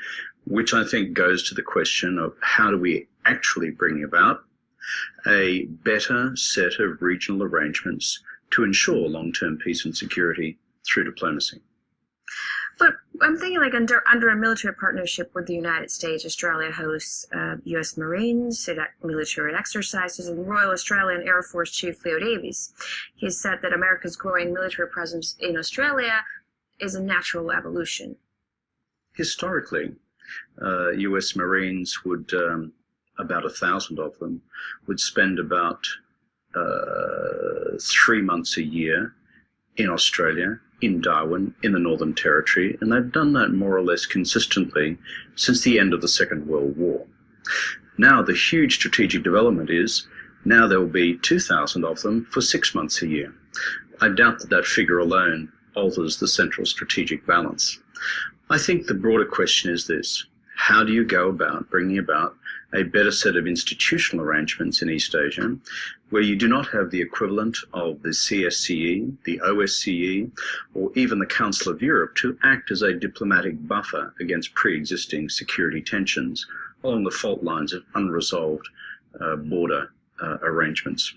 which I think goes to the question of how do we actually bring about a better set of regional arrangements to ensure long-term peace and security through diplomacy. But I'm thinking like under a military partnership with the United States, Australia hosts U.S. Marines, military exercises, and Royal Australian Air Force Chief Leo Davies. He said that America's growing military presence in Australia is a natural evolution. Historically, U.S. Marines would, about 1,000 of them, would spend about 3 months a year in Australia, in Darwin, in the Northern Territory, and they've done that more or less consistently since the end of the Second World War. Now the huge strategic development is now there will be 2,000 of them for 6 months a year. I doubt that that figure alone alters the central strategic balance. I think the broader question is this: how do you go about bringing about a better set of institutional arrangements in East Asia, where you do not have the equivalent of the CSCE, the OSCE, or even the Council of Europe to act as a diplomatic buffer against pre-existing security tensions along the fault lines of unresolved border arrangements.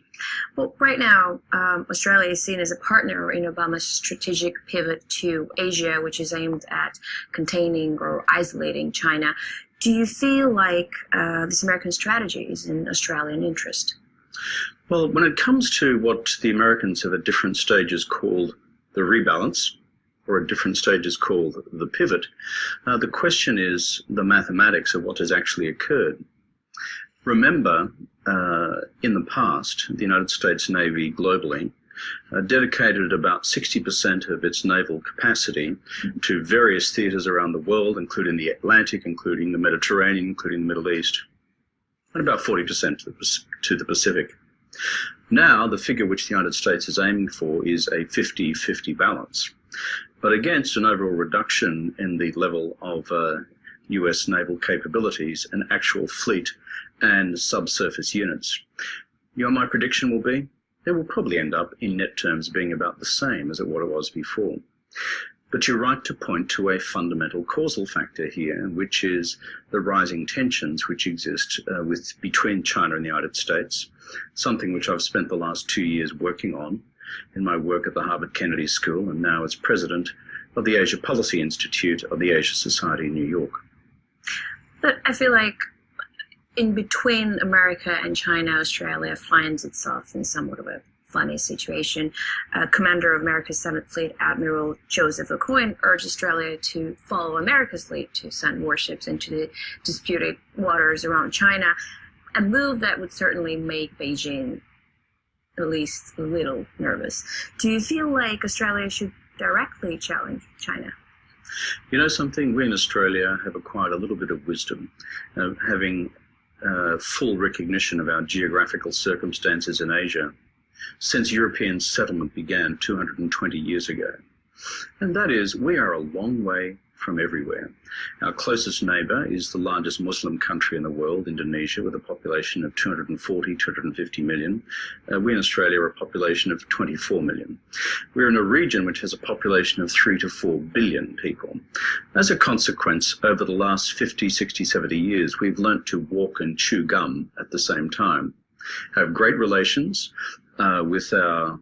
Well, right now, Australia is seen as a partner in Obama's strategic pivot to Asia, which is aimed at containing or isolating China. Do you feel like this American strategy is in Australian interest? Well, when it comes to what the Americans have at different stages called the rebalance, or at different stages called the pivot, the question is the mathematics of what has actually occurred. Remember, in the past, the United States Navy globally dedicated about 60% of its naval capacity to various theatres around the world, including the Atlantic, including the Mediterranean, including the Middle East, and about 40% to the Pacific. Now, the figure which the United States is aiming for is a 50-50 balance, but against an overall reduction in the level of US naval capabilities and actual fleet and subsurface units. You know, my prediction will be they will probably end up in net terms being about the same as what it was before. But you're right to point to a fundamental causal factor here, which is the rising tensions which exist between China and the United States, something which I've spent the last 2 years working on in my work at the Harvard Kennedy School and now as president of the Asia Policy Institute of the Asia Society in New York. But I feel like in between America and China, Australia finds itself in somewhat of a funny situation. Commander of America's 7th Fleet, Admiral Joseph Aucoin, urged Australia to follow America's lead to send warships into the disputed waters around China, a move that would certainly make Beijing at least a little nervous. Do you feel like Australia should directly challenge China? You know something? We in Australia have acquired a little bit of wisdom, having full recognition of our geographical circumstances in Asia since European settlement began 220 years ago. And that is, we are a long way from everywhere. Our closest neighbour is the largest Muslim country in the world, Indonesia, with a population of 250 million. We in Australia are a population of 24 million. We're in a region which has a population of 3 to 4 billion people. As a consequence, over the last 50, 60, 70 years, we've learnt to walk and chew gum at the same time, have great relations with our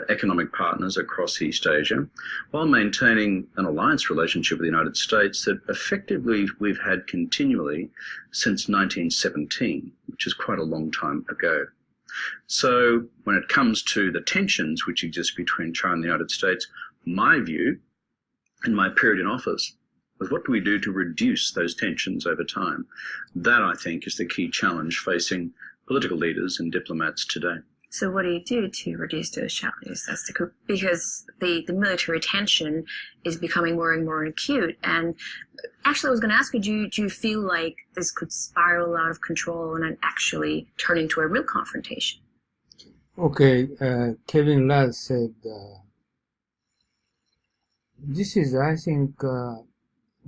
economic partners across East Asia, while maintaining an alliance relationship with the United States that effectively we've had continually since 1917, which is quite a long time ago. So when it comes to the tensions which exist between China and the United States, my view in my period in office was what do we do to reduce those tensions over time? That, I think, is the key challenge facing political leaders and diplomats today. So what do you do to reduce those challenges? Because the military tension is becoming more and more acute. And actually, I was going to ask you, do you feel like this could spiral out of control and then actually turn into a real confrontation? Okay, Kevin Ladd said, this is, I think,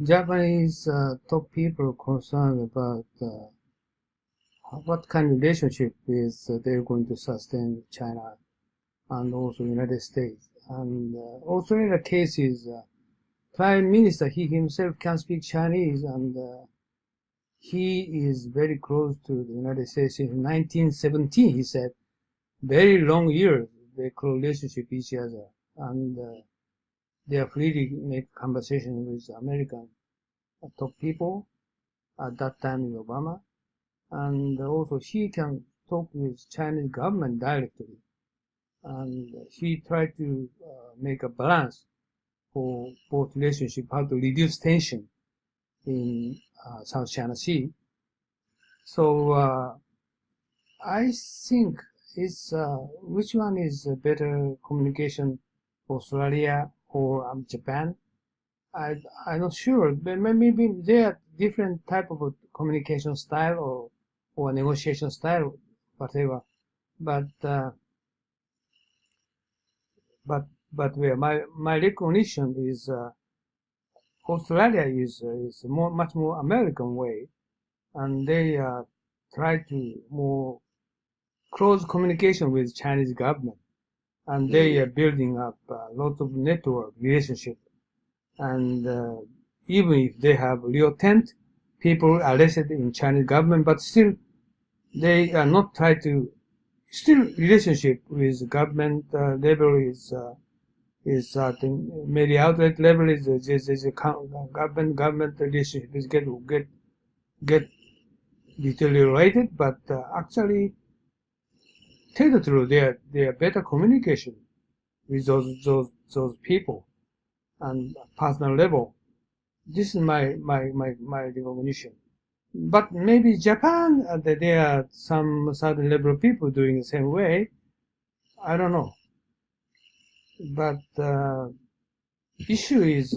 Japanese top people concerned about what kind of relationship is they're going to sustain with China and also United States. And also in the case is Prime Minister, he himself can speak Chinese, and he is very close to the United States. Since 1917, he said, very long years, they close relationship with each other, and they are free to make conversation with American top people at that time in Obama. And also he can talk with Chinese government directly, and he tried to make a balance for both relationship, how to reduce tension in South China Sea. So I think it's which one is a better communication, Australia or Japan? I'm not sure, but maybe they are different type of communication style or negotiation style, whatever. But where my recognition is Australia is much more American way, and they try to more close communication with Chinese government, and they are building up lots of network relationship. And even if they have real tent, people arrested in Chinese government, but still they are not try to. Still, relationship with government level is certain. Media outlet level is a government relationship is get deteriorated, but actually, tell the truth, they are better communication with those people and personal level. This is my recognition. But maybe Japan, there are some certain level of people doing the same way. I don't know. But issue is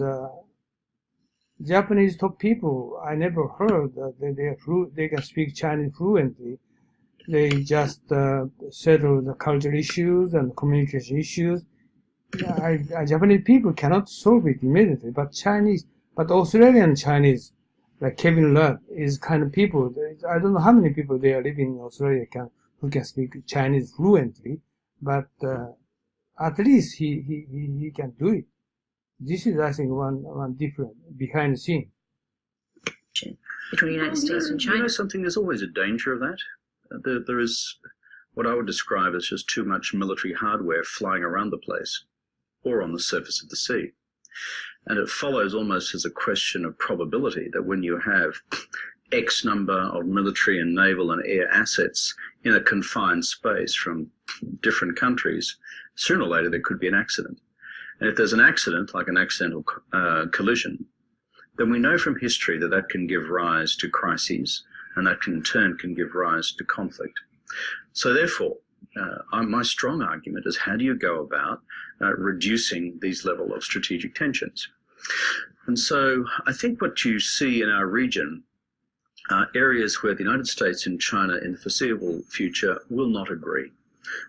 Japanese top people. I never heard that they can speak Chinese fluently. They just settle the cultural issues and communication issues. Japanese people cannot solve it immediately, but Australian Chinese, like Kevin Love, is kind of people. I don't know how many people they are living in Australia who can speak Chinese fluently, but at least he can do it. This is, I think, one different behind the scene. Between the United States and China. You know something, there's always a danger of that. There is what I would describe as just too much military hardware flying around the place or on the surface of the sea. And it follows almost as a question of probability that when you have X number of military and naval and air assets in a confined space from different countries, sooner or later there could be an accident. And if there's an accident, like an accidental collision, then we know from history that that can give rise to crises, and that in turn can give rise to conflict. So therefore, my strong argument is, how do you go about reducing these level of strategic tensions? And so I think what you see in our region are areas where the United States and China in the foreseeable future will not agree,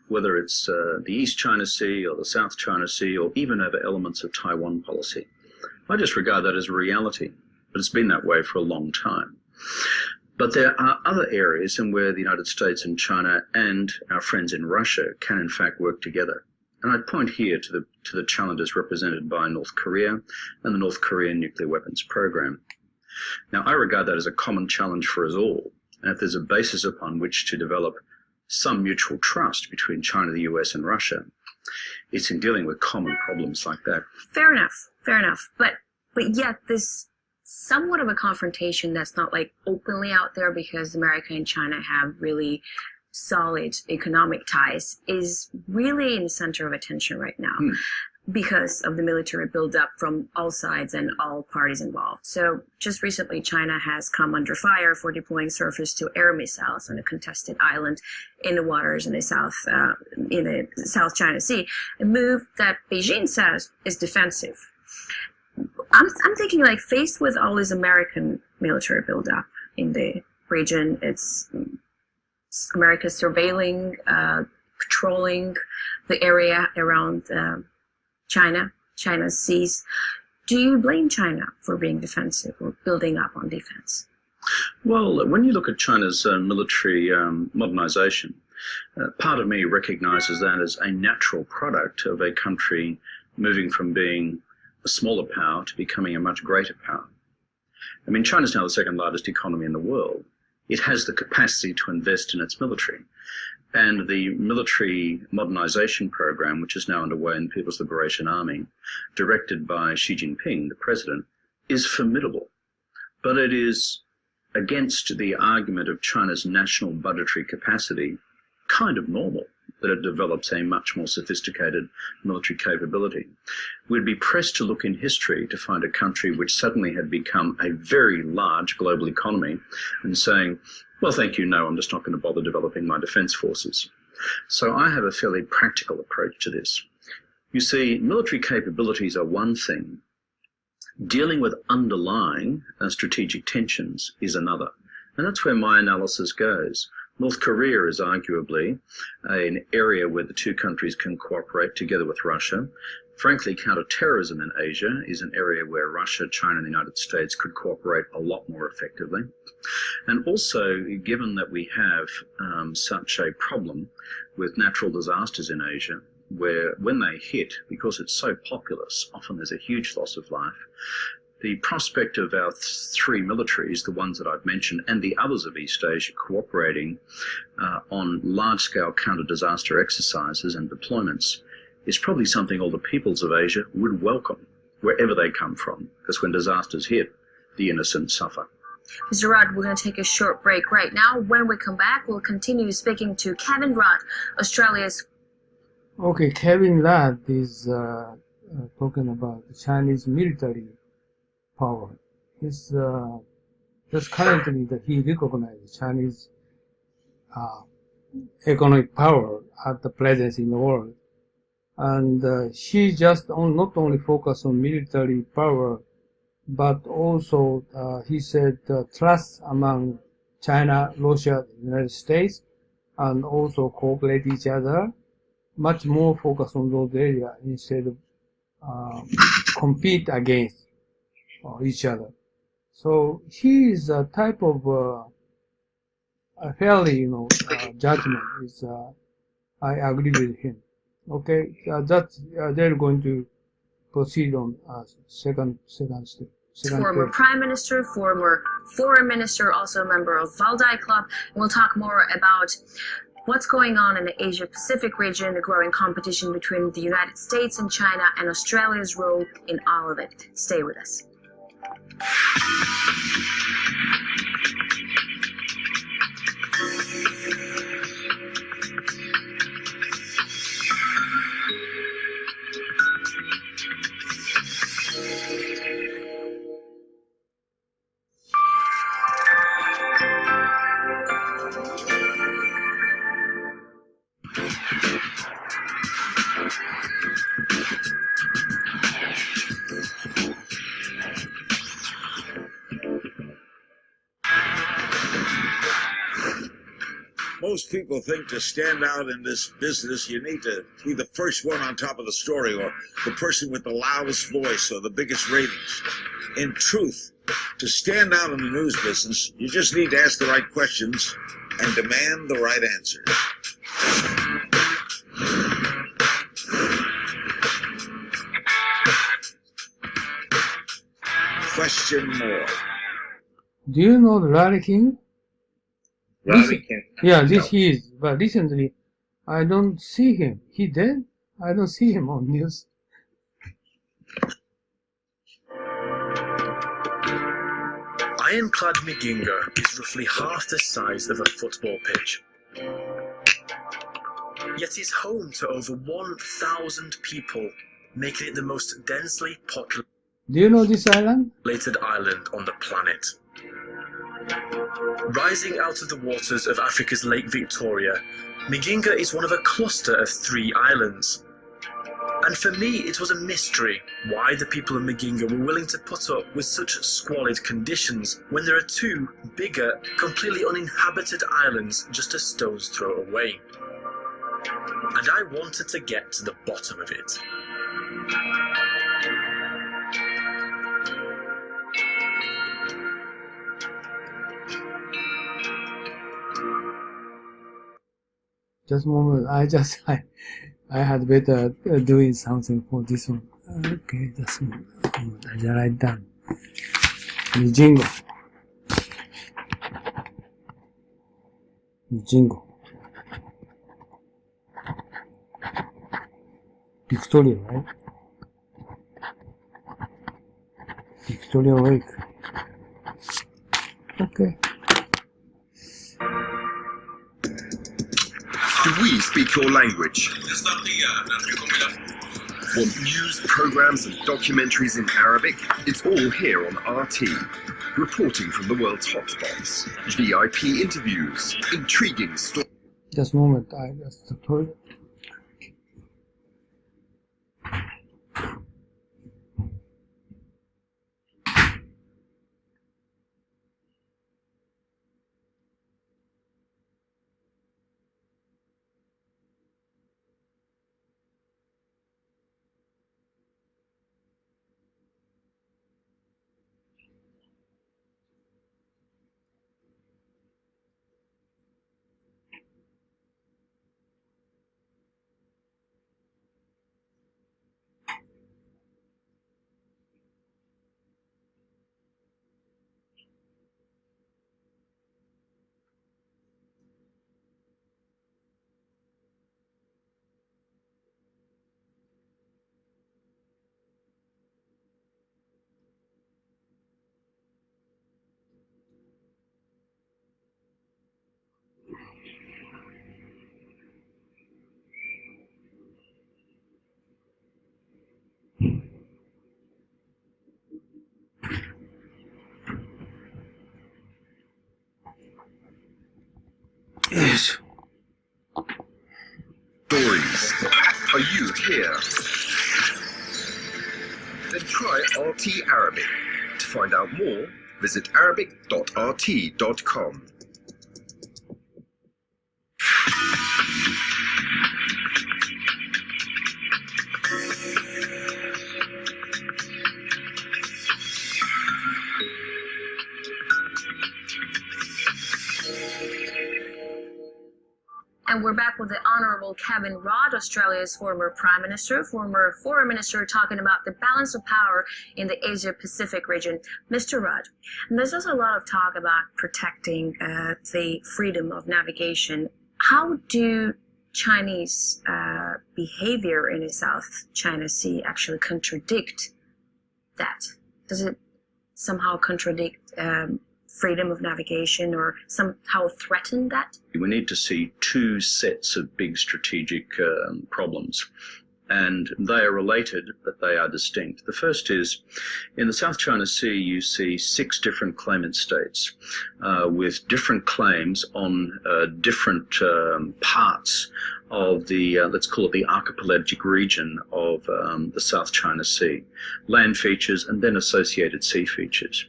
whether it's the East China Sea or the South China Sea, or even over elements of Taiwan policy. I just regard that as a reality, but it's been that way for a long time. But there are other areas in where the United States and China and our friends in Russia can in fact work together. And I'd point here to the challenges represented by North Korea and the North Korean nuclear weapons program. Now, I regard that as a common challenge for us all. And if there's a basis upon which to develop some mutual trust between China, the US, and Russia, it's in dealing with common problems like that. Fair enough. But yet this somewhat of a confrontation that's not like openly out there, because America and China have really solid economic ties, is really in the center of attention right now because of the military buildup from all sides and all parties involved. So just recently, China has come under fire for deploying surface-to-air missiles on a contested island in the waters in the South China Sea, a move that Beijing says is defensive. I'm thinking, like, faced with all this American military buildup in the region, it's America surveilling, patrolling the area around China's seas. Do you blame China for being defensive or building up on defense? Well, when you look at China's military modernization, part of me recognizes that as a natural product of a country moving from being a smaller power to becoming a much greater power. I mean, China's now the second largest economy in the world. It has the capacity to invest in its military. And the military modernization program, which is now underway in the People's Liberation Army, directed by Xi Jinping, the president, is formidable. But it is against the argument of China's national budgetary capacity kind of normal that it develops a much more sophisticated military capability. We'd be pressed to look in history to find a country which suddenly had become a very large global economy and saying, well, thank you, no, I'm just not going to bother developing my defense forces. So I have a fairly practical approach to this. You see, military capabilities are one thing. Dealing with underlying strategic tensions is another. And that's where my analysis goes. North Korea is arguably an area where the two countries can cooperate together with Russia. Frankly, counterterrorism in Asia is an area where Russia, China, and the United States could cooperate a lot more effectively. And also, given that we have such a problem with natural disasters in Asia, where when they hit, because it's so populous, often there's a huge loss of life, the prospect of our three militaries, the ones that I've mentioned, and the others of East Asia cooperating on large-scale counter-disaster exercises and deployments is probably something all the peoples of Asia would welcome, wherever they come from, because when disasters hit, the innocent suffer. Mr. Rudd, we're going to take a short break right now. When we come back, we'll continue speaking to Kevin Rudd, Australia's... Okay, Kevin Rudd is talking about the Chinese military power. It's just currently that he recognizes Chinese economic power at the presence in the world. And she just not only focused on military power, but also he said trust among China, Russia, the United States, and also cooperate each other, much more focus on those areas instead of compete against each other. So he is a type of a fairly, judgment. Is I agree with him. Okay, they're going to proceed on second step. Former Prime Minister, former Foreign Minister, also a member of Valdai Club. And we'll talk more about what's going on in the Asia-Pacific region, the growing competition between the United States and China, and Australia's role in all of it. Stay with us. Most people think to stand out in this business, you need to be the first one on top of the story, or the person with the loudest voice, or the biggest ratings. In truth, to stand out in the news business, you just need to ask the right questions and demand the right answers. Question more. Do you know Larry King? Larry King? Yeah, this he is. But recently, I don't see him. He dead? I don't see him on news. Ironclad Miginga is roughly half the size of a football pitch. Yet it's home to over 1,000 people, making it the most densely populated Do you know this island? island on the planet. Rising out of the waters of Africa's Lake Victoria, Miginga is one of a cluster of 3 islands. And for me, it was a mystery why the people of Miginga were willing to put up with such squalid conditions when there are 2 bigger, completely uninhabited islands just a stone's throw away. And I wanted to get to the bottom of it. Just a moment. I had better doing something for this one. Okay, just a moment. I just write down. Mijingo. Victoria, right? Victoria Lake. Okay. Do we speak your language? Want news, programs and documentaries in Arabic? It's all here on RT. Reporting from the world's hotspots. VIP interviews. Intriguing stories. Just a moment. I just the toilet. Yes. Stories. Are you here? Then try RT Arabic. To find out more, visit arabic.rt.com. And we're back with the Honourable Kevin Rudd, Australia's former Prime Minister, former Foreign Minister, talking about the balance of power in the Asia-Pacific region. Mr. Rudd, there's also a lot of talk about protecting the freedom of navigation. How do Chinese behavior in the South China Sea actually contradict that? Does it somehow contradict freedom of navigation or somehow threaten that? We need to see two sets of big strategic problems, and they are related, but they are distinct. The first is, in the South China Sea, you see 6 different claimant states with different claims on different parts of the, let's call it the archipelagic region of the South China Sea. Land features and then associated sea features.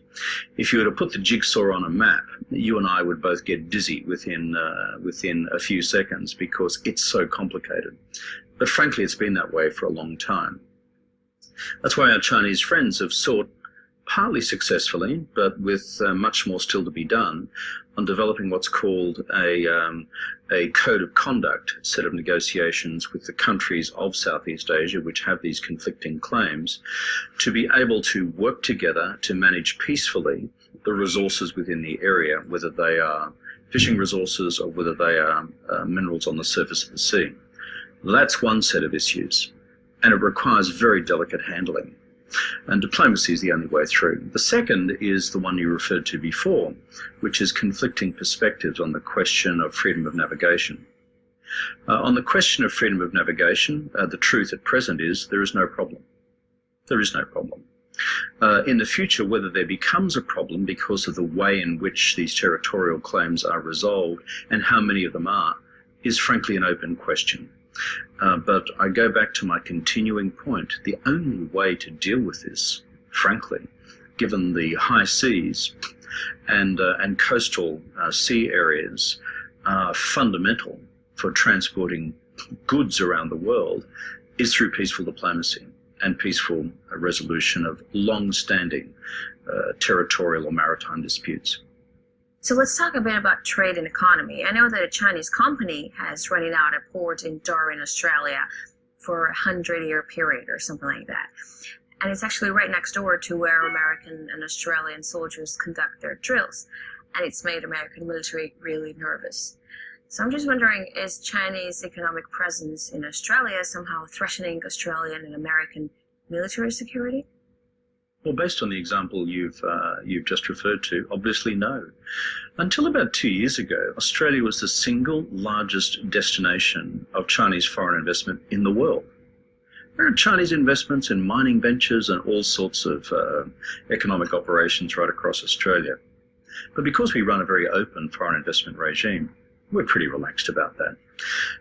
If you were to put the jigsaw on a map, you and I would both get dizzy within a few seconds because it's so complicated. But frankly, it's been that way for a long time. That's why our Chinese friends have sought, partly successfully, but with much more still to be done, on developing what's called a code of conduct, a set of negotiations with the countries of Southeast Asia which have these conflicting claims, to be able to work together to manage peacefully the resources within the area, whether they are fishing resources or whether they are minerals on the surface of the sea. That's one set of issues, and it requires very delicate handling. And diplomacy is the only way through. The second is the one you referred to before, which is conflicting perspectives on the question of freedom of navigation. On the question of freedom of navigation, the truth at present is there is no problem. There is no problem. In the future, whether there becomes a problem because of the way in which these territorial claims are resolved and how many of them are, is frankly an open question. But I go back to my continuing point. The only way to deal with this, frankly, given the high seas and coastal sea areas are fundamental for transporting goods around the world, is through peaceful diplomacy and peaceful resolution of long-standing territorial or maritime disputes. So let's talk a bit about trade and economy. I know that a Chinese company has rented out a port in Darwin, Australia for a 100-year period or something like that. And it's actually right next door to where American and Australian soldiers conduct their drills. And it's made American military really nervous. So I'm just wondering, is Chinese economic presence in Australia somehow threatening Australian and American military security? Well, based on the example you've just referred to, obviously no. Until about 2 years ago, Australia was the single largest destination of Chinese foreign investment in the world. There are Chinese investments in mining ventures and all sorts of economic operations right across Australia. But because we run a very open foreign investment regime, we're pretty relaxed about that.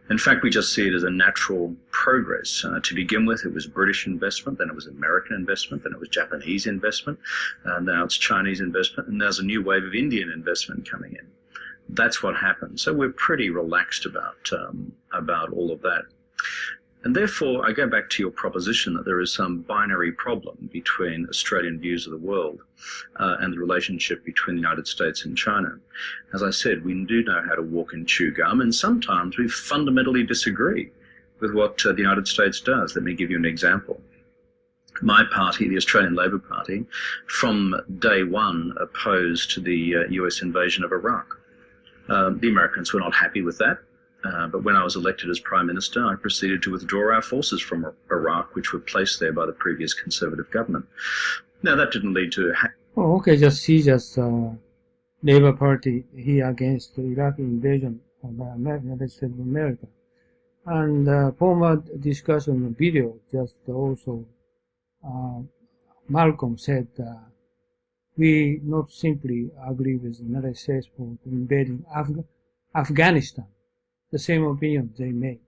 In fact, we just see it as a natural progress. To begin with, it was British investment, then it was American investment, then it was Japanese investment, now it's Chinese investment, and there's a new wave of Indian investment coming in. That's what happened. So we're pretty relaxed about all of that. And therefore, I go back to your proposition that there is some binary problem between Australian views of the world and the relationship between the United States and China. As I said, we do know how to walk and chew gum, and sometimes we fundamentally disagree with what the United States does. Let me give you an example. My party, the Australian Labor Party, from day one opposed the US invasion of Iraq. The Americans were not happy with that. But when I was elected as Prime Minister, I proceeded to withdraw our forces from Iraq, which were placed there by the previous Conservative government. Now, that didn't lead to... Oh, okay, just Labour Party here against the Iraq invasion by United States of America. And former discussion video, just also Malcolm said we not simply agree with the United States for invading Afghanistan. The same opinion they made.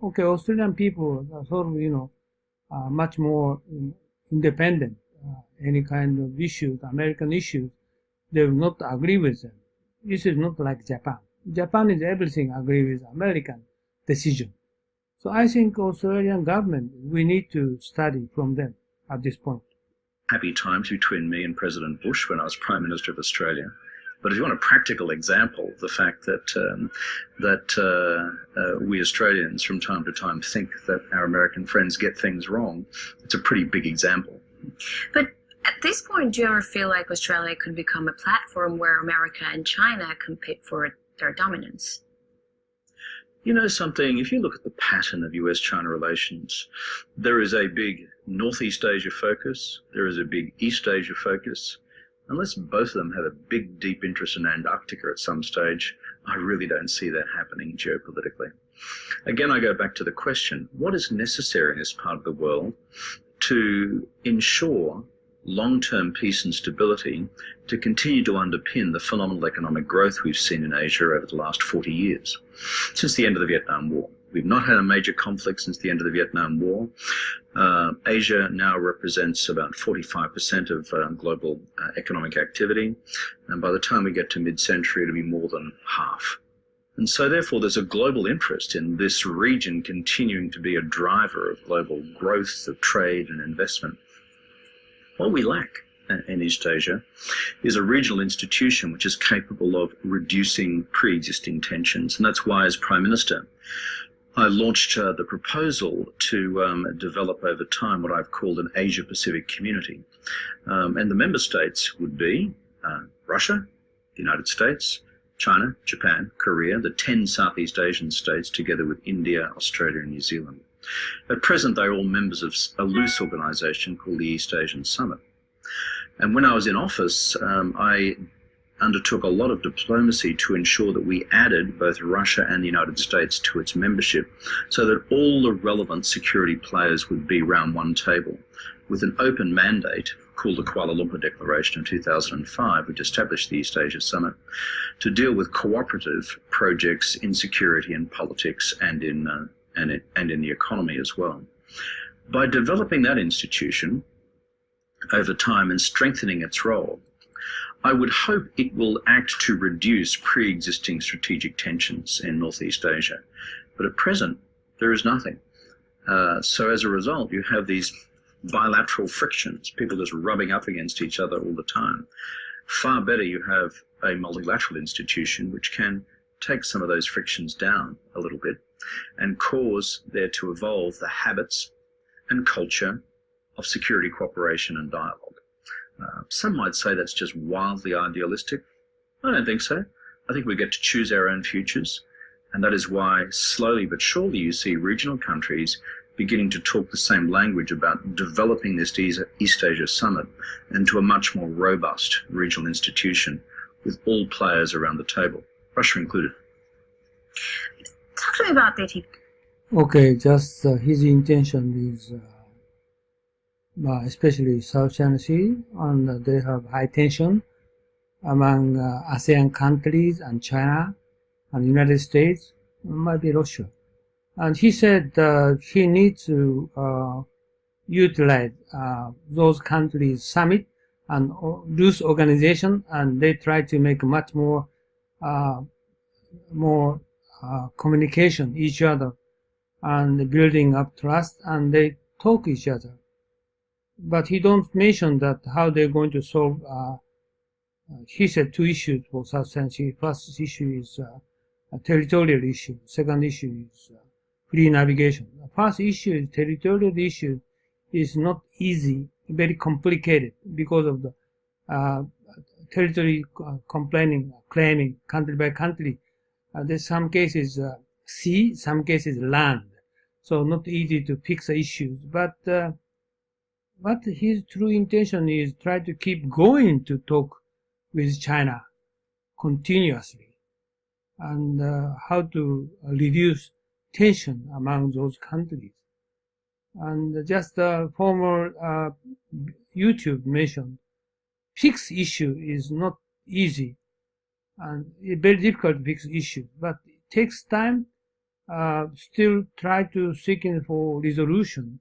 Okay, Australian people are sort of, much more independent. Any kind of issues, American issues, they will not agree with them. This is not like Japan. Japan is everything agree with American decision. So I think Australian government, we need to study from them at this point. Happy times between me and President Bush when I was Prime Minister of Australia. But if you want a practical example, the fact that we Australians from time to time think that our American friends get things wrong, it's a pretty big example. But at this point, do you ever feel like Australia could become a platform where America and China compete for their dominance? You know something, if you look at the pattern of US-China relations, there is a big Northeast Asia focus, there is a big East Asia focus. Unless both of them have a big, deep interest in Antarctica at some stage, I really don't see that happening geopolitically. Again, I go back to the question, what is necessary in this part of the world to ensure long-term peace and stability to continue to underpin the phenomenal economic growth we've seen in Asia over the last 40 years, since the end of the Vietnam War? We've not had a major conflict since the end of the Vietnam War. Asia now represents about 45% of global economic activity, and by the time we get to mid-century, it'll be more than half. And so therefore there's a global interest in this region continuing to be a driver of global growth, of trade and investment. What we lack in East Asia is a regional institution which is capable of reducing pre-existing tensions, and that's why as Prime Minister I launched the proposal to develop over time what I've called an Asia-Pacific community. And the member states would be Russia, the United States, China, Japan, Korea, the 10 Southeast Asian states together with India, Australia and New Zealand. At present, they're all members of a loose organisation called the East Asian Summit. And when I was in office, I undertook a lot of diplomacy to ensure that we added both Russia and the United States to its membership so that all the relevant security players would be round one table with an open mandate called the Kuala Lumpur Declaration of 2005, which established the East Asia Summit, to deal with cooperative projects in security and politics and in the economy as well. By developing that institution over time and strengthening its role, I would hope it will act to reduce pre-existing strategic tensions in Northeast Asia. But at present, there is nothing. So as a result, you have these bilateral frictions, people just rubbing up against each other all the time. Far better you have a multilateral institution which can take some of those frictions down a little bit and cause there to evolve the habits and culture of security cooperation and dialogue. Some might say that's just wildly idealistic. I don't think so. I think we get to choose our own futures, and that is why slowly but surely you see regional countries beginning to talk the same language about developing this East Asia Summit into a much more robust regional institution with all players around the table, Russia included. Talk to me about that. Okay, just his intention is especially South China Sea, and they have high tension among ASEAN countries and China and United States, might be Russia. And he said he needs to utilize those countries' summit and loose organization, and they try to make much more communication each other and building up trust, and they talk each other. But he don't mention that how they're going to solve. He said two issues for South China Sea. First issue is a territorial issue. Second issue is free navigation. The first issue is territorial issue is not easy, very complicated because of the territory claiming country by country. There's some cases sea, some cases land. So not easy to fix the issues. But his true intention is try to keep going to talk with China continuously and how to reduce tension among those countries. And just former YouTube mentioned, fix issue is not easy. and it's very difficult to fix issues, but it takes time. Still try to seeking for resolution,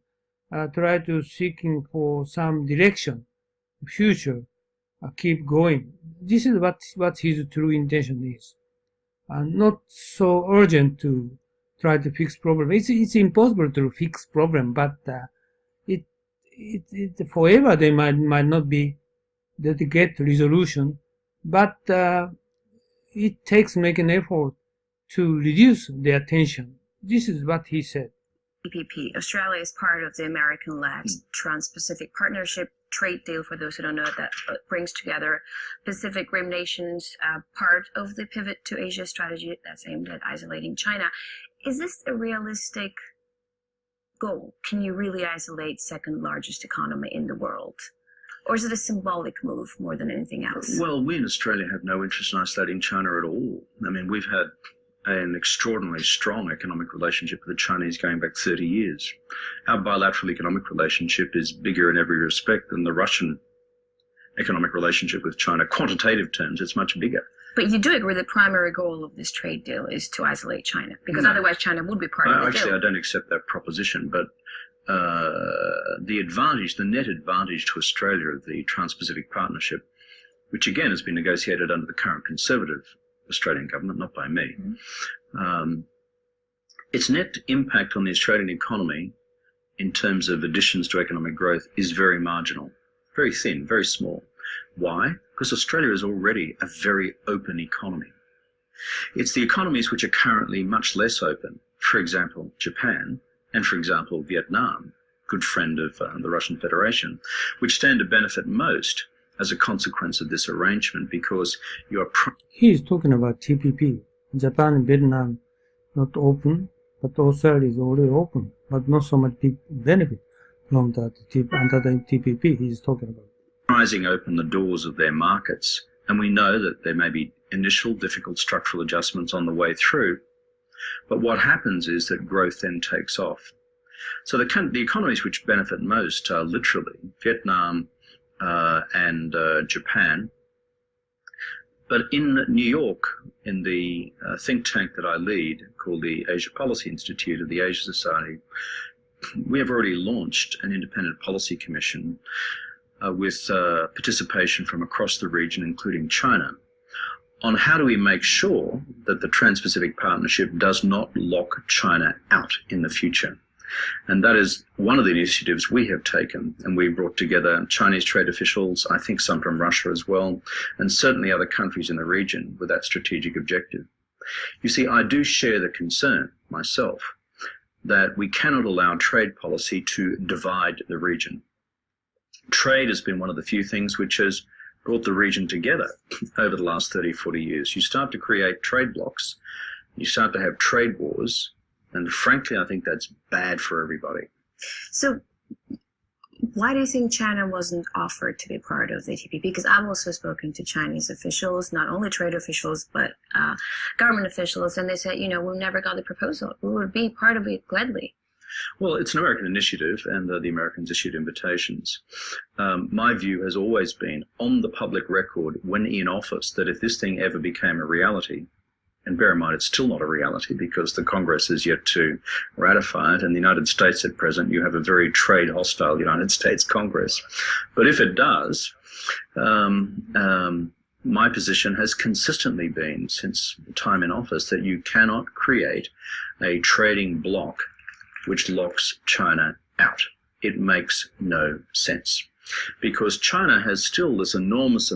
try to seeking for some direction, future, keep going. This is what his true intention is, and not so urgent to try to fix problem. It's impossible to fix problem, but it forever they might not be that get resolution, but it takes making effort to reduce their tension. This is what he said. TPP. Australia is part of the American-led Trans-Pacific Partnership trade deal, for those who don't know, that brings together Pacific Rim nations, part of the pivot to Asia strategy that's aimed at isolating China. Is this a realistic goal? Can you really isolate second largest economy in the world? Or is it a symbolic move more than anything else? Well, we in Australia have no interest in isolating China at all. I mean, we've had an extraordinarily strong economic relationship with the Chinese going back 30 years. Our bilateral economic relationship is bigger in every respect than the Russian economic relationship with China. Quantitative terms, it's much bigger. But you do agree the primary goal of this trade deal is to isolate China, because otherwise China would be part of the Actually, deal. I don't accept that proposition, but the net advantage to Australia of the Trans-Pacific Partnership, which again has been negotiated under the current Conservative Australian government, not by me, its net impact on the Australian economy in terms of additions to economic growth is very marginal, very thin, very small. Why? Because Australia is already a very open economy. It's the economies which are currently much less open, for example, Japan, and for example, Vietnam, good friend of the Russian Federation, which stand to benefit most as a consequence of this arrangement, because you are... He is talking about TPP. Japan and Vietnam not open, but Australia is already open, but not so much big benefit from that under the TPP he is talking about. Prizing open the doors of their markets, and we know that there may be initial difficult structural adjustments on the way through, but what happens is that growth then takes off. So the economies which benefit most are literally Vietnam and Japan. But in New York, in the think tank that I lead, called the Asia Policy Institute of the Asia Society, we have already launched an independent policy commission with participation from across the region, including China, on how do we make sure that the Trans-Pacific Partnership does not lock China out in the future. And that is one of the initiatives we have taken, and we brought together Chinese trade officials, I think some from Russia as well, and certainly other countries in the region with that strategic objective. You see, I do share the concern myself that we cannot allow trade policy to divide the region. Trade has been one of the few things which has brought the region together over the last 30, 40 years. You start to create trade blocs, you start to have trade wars, and frankly, I think that's bad for everybody. So why do you think China wasn't offered to be part of the TPP? Because I've also spoken to Chinese officials, not only trade officials, but government officials, and they said, you know, we never got the proposal. We would be part of it gladly. Well, it's an American initiative, and the Americans issued invitations. My view has always been, on the public record, when in office, that if this thing ever became a reality, and bear in mind it's still not a reality because the Congress is yet to ratify it, and the United States at present, you have a very trade-hostile United States Congress. But if it does, my position has consistently been, since time in office, that you cannot create a trading bloc which locks China out. It makes no sense, because China has still this enormous...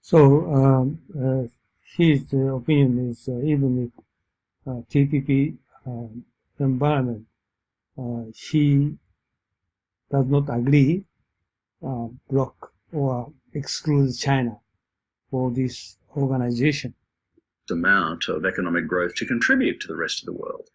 So his opinion is even if TPP environment, he does not agree block or exclude China for this organization. Amount of economic growth to contribute to the rest of the world.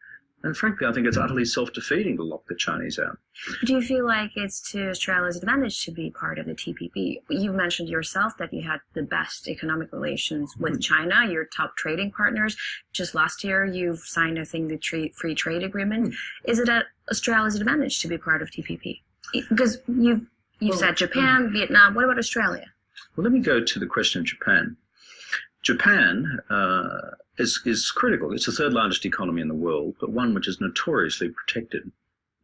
And frankly, I think it's utterly self-defeating to lock the Chinese out. Do you feel like it's to Australia's advantage to be part of the TPP? You mentioned yourself that you had the best economic relations with China, your top trading partners. Just last year, you've signed, I think, the free trade agreement. Is it at Australia's advantage to be part of TPP? Because you've said Japan, Vietnam. What about Australia? Well, let me go to the question of Japan. Japan is critical. It's the third largest economy in the world, but one which is notoriously protected.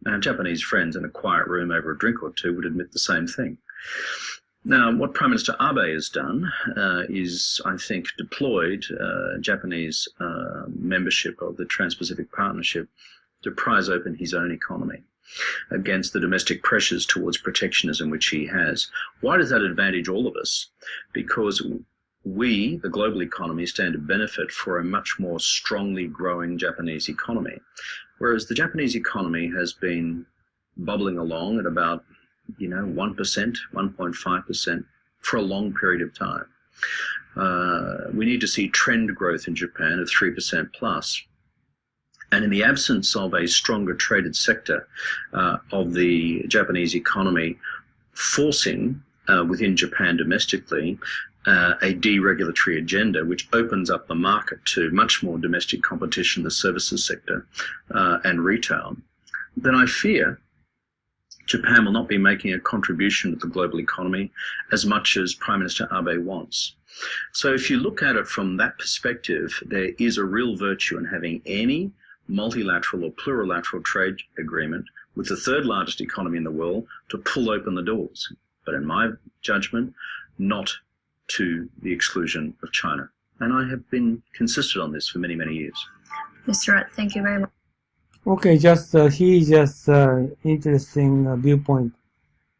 Our Japanese friends in a quiet room over a drink or two would admit the same thing. Now, what Prime Minister Abe has done is, I think, deployed Japanese membership of the Trans-Pacific Partnership to prise open his own economy against the domestic pressures towards protectionism which he has. Why does that advantage all of us? Because we, the global economy, stand to benefit for a much more strongly growing Japanese economy, whereas the Japanese economy has been bubbling along at about 1%, 1.5% for a long period of time. We need to see trend growth in Japan of 3% plus. And in the absence of a stronger traded sector of the Japanese economy forcing within Japan domestically a deregulatory agenda which opens up the market to much more domestic competition in the services sector and retail, then I fear Japan will not be making a contribution to the global economy as much as Prime Minister Abe wants. So if you look at it from that perspective, there is a real virtue in having any multilateral or plurilateral trade agreement with the third largest economy in the world to pull open the doors. But in my judgment, not to the exclusion of China. And I have been consistent on this for many, many years. Mr. Rudd, thank you very much. Okay, interesting viewpoint.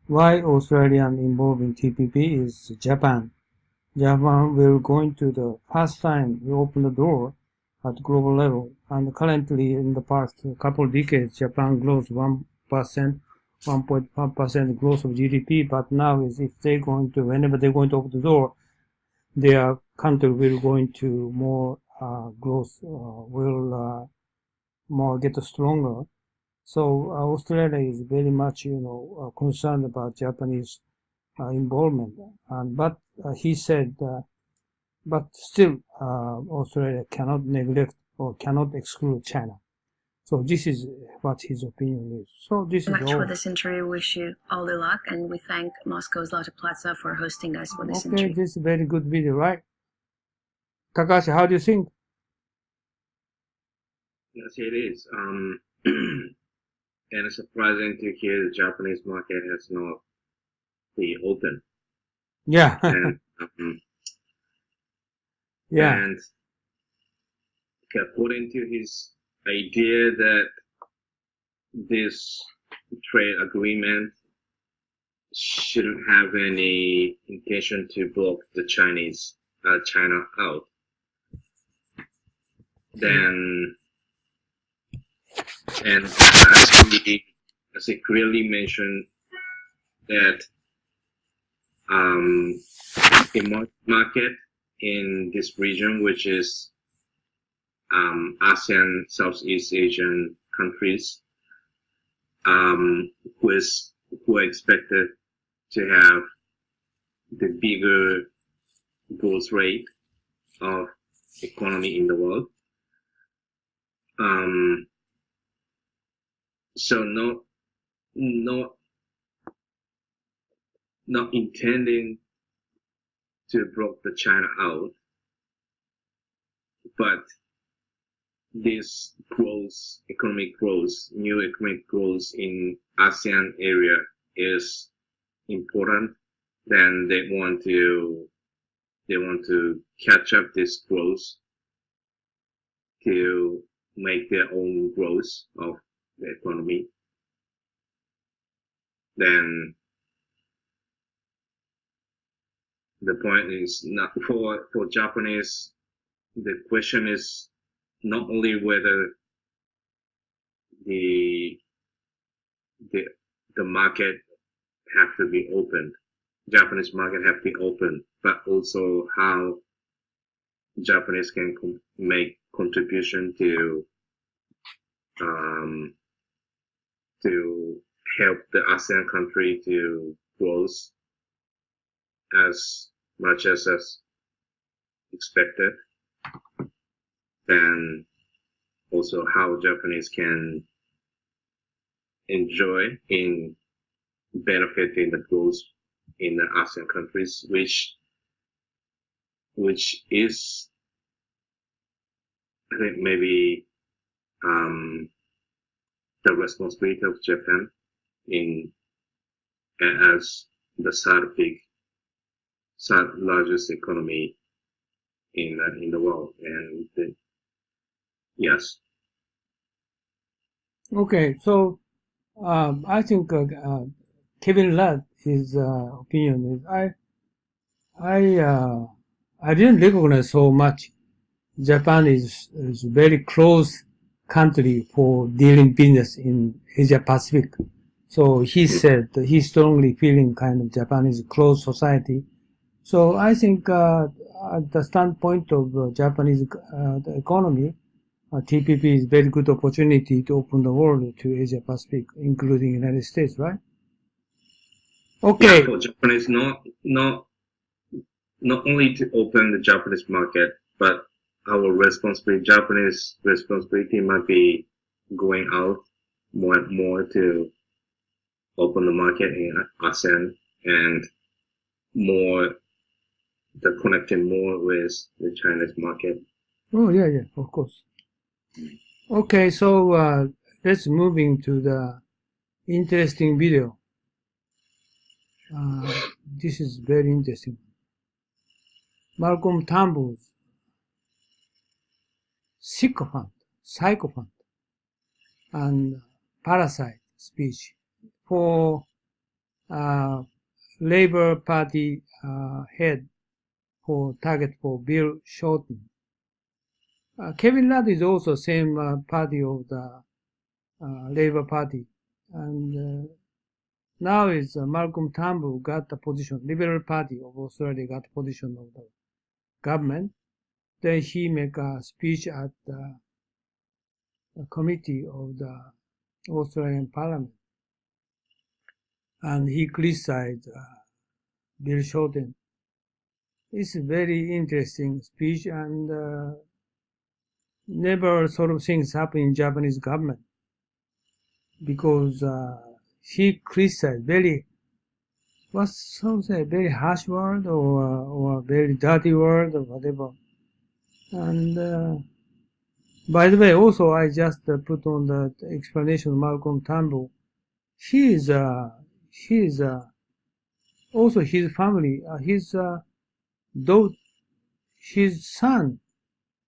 Why Australian involved in TPP is Japan. Japan will going to the first time we open the door at global level. And currently in the past couple of decades, Japan grows 1%, 1.5% growth of GDP. But now is if they're going to, whenever they're going to open the door, their country will going to more growth, will more get stronger. So Australia is very much, concerned about Japanese involvement. But he said, but still, Australia cannot neglect or cannot exclude China. So this is what his opinion is. So this is Thank you all. for this interview. Wish you all the luck, and we thank Moscow's Lotte Plaza for hosting us for this Okay, interview. this is a very good video, right? Takashi, how do you think? Yes, it is. And it's surprising to hear the Japanese market has not been open. Yeah. And, yeah. And according to his idea that this trade agreement shouldn't have any intention to block the China out, then, and as he clearly mentioned that the market in this region, which is ASEAN, Southeast Asian countries, who are expected to have the bigger growth rate of economy in the world. So not intending to block the China out, but this growth, economic growth, new economic growth in ASEAN area is important. Then they want to catch up this growth to make their own growth of the economy. Then the point is not for Japanese. The question is not only whether the market have to be opened, Japanese market have to be open, but also how Japanese can make contribution to help the ASEAN country to grow as much as expected. Then also how Japanese can enjoy in benefiting the growth in the ASEAN countries, which which is, I think, maybe the responsibility of Japan as the third largest economy in the world, and yes. Okay, so I think Kevin Ladd, his opinion is I didn't recognize so much. Japan is very close country for dealing business in Asia Pacific. So he said that he strongly feeling kind of Japan is a closed society. So I think at the standpoint of Japanese the economy, TPP is very good opportunity to open the world to Asia Pacific, including United States, right? Okay. Yeah, for Japanese, not only to open the Japanese market, but Japanese responsibility might be going out more and more to open the market in ASEAN and connecting more with the Chinese market. Oh, yeah, of course. Okay, so let's move into the interesting video. This is very interesting. Malcolm Turnbull's psychophant, and parasite speech for Labour Party head for target for Bill Shorten. Kevin Rudd is also same party of the Labour Party, and now is Malcolm Turnbull got the position. Liberal Party of Australia got the position of the government. Then he make a speech at the committee of the Australian Parliament, and he criticized Bill Shorten. It's a very interesting speech, and never sort of things happen in Japanese government, because he criticized very very harsh word or very dirty word or whatever. And by the way, also I just put on the explanation of Malcolm Turnbull. He is also his family, his son,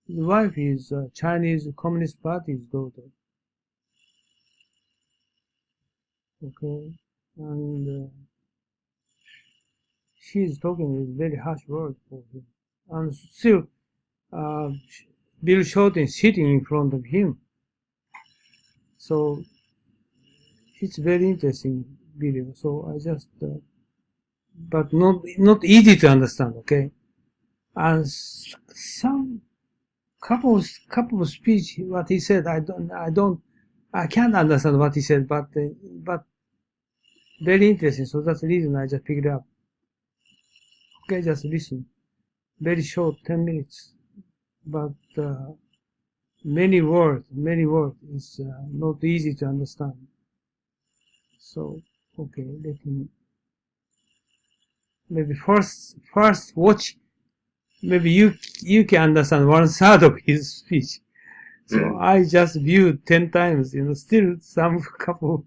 his wife is Chinese Communist Party's daughter. Okay, and she's talking with very harsh words for him, and still Bill Shorten sitting in front of him. So it's very interesting video. So I just, but not easy to understand. Okay, and some couple of speech what he said. I can't understand what he said, but very interesting. So that's the reason I just picked it up. Okay, just listen. Very short, 10 minutes, but many words. It's not easy to understand. So okay, let me maybe first watch. Maybe you can understand 1/3 of his speech. So I just viewed 10 times. Still some couple.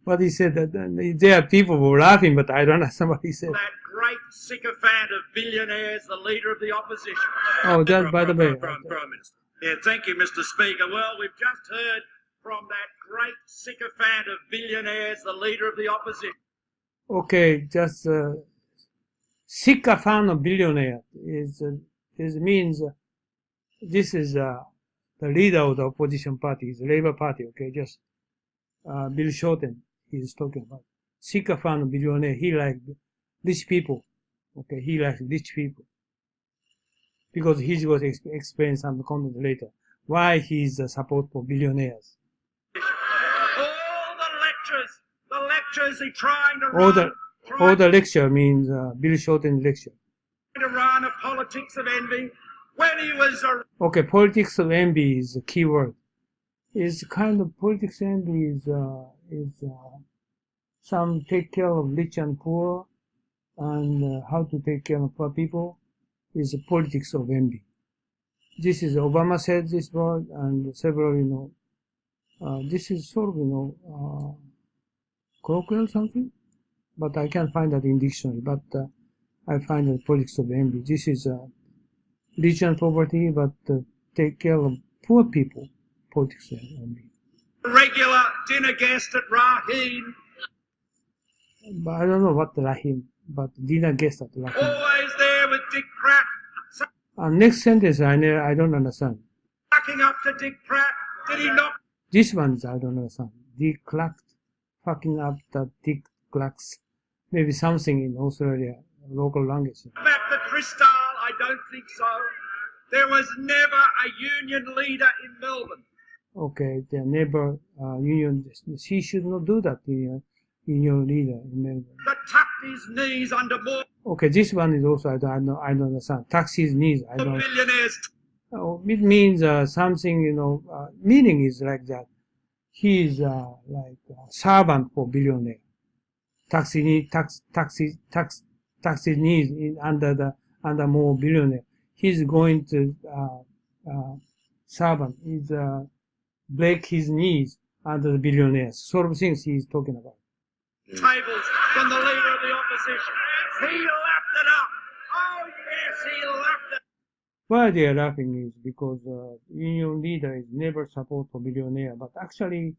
What he said, that there are people who were laughing, but I don't understand what he said. That great sycophant of billionaires, the leader of the opposition. Oh, that by the way. Prime Minister. Yeah, thank you, Mr. Speaker. Well, we've just heard from that great sycophant of billionaires, the leader of the opposition. Okay, just sycophant of billionaire is means this is the leader of the opposition party, is the Labour Party. Okay, just Bill Shorten. He's talking about sycophant billionaire. He likes rich people. Okay, he likes rich people because he's going to explain some content later why he's a support for billionaires. All the lectures he's trying to run. All the lecture means Bill Shorten lecture. To run a politics of envy when he was Okay, politics of envy is the key word. Is kind of politics of envy is some take care of rich and poor, and how to take care of poor people, is politics of envy. This is Obama said this word, and several, this is sort of, colloquial something, but I can't find that in dictionary. But I find that politics of envy. This is rich and poverty, but take care of poor people. Politics of envy. Regular dinner guest at Raheen. But I don't know what Rahim, but dinner guest at Rahim. Always there with Dick Pratt. Next sentence I don't understand. Sucking up to Dick Pratt. Did he not? This one I don't understand. Dick clacked, fucking up the Dick clacks. Maybe something in Australia, local language. Back the Crystal, I don't think so. There was never a union leader in Melbourne. Okay, the neighbor union, she should not do that, the union leader in Melbourne. That tucked his knees under more. Okay, this one is also, I don't understand. Tucks his knees, I don't. Billionaires. It means something, meaning is like that. He is like a servant for billionaire. Tucks his knees under more billionaire. He's going to servant. He's break his knees under the billionaires. Sort of things he's talking about. Tables from the leader of the opposition. He lapped it up. Oh yes, he lapped it. Why they are laughing is because union leader is never support for billionaire, but actually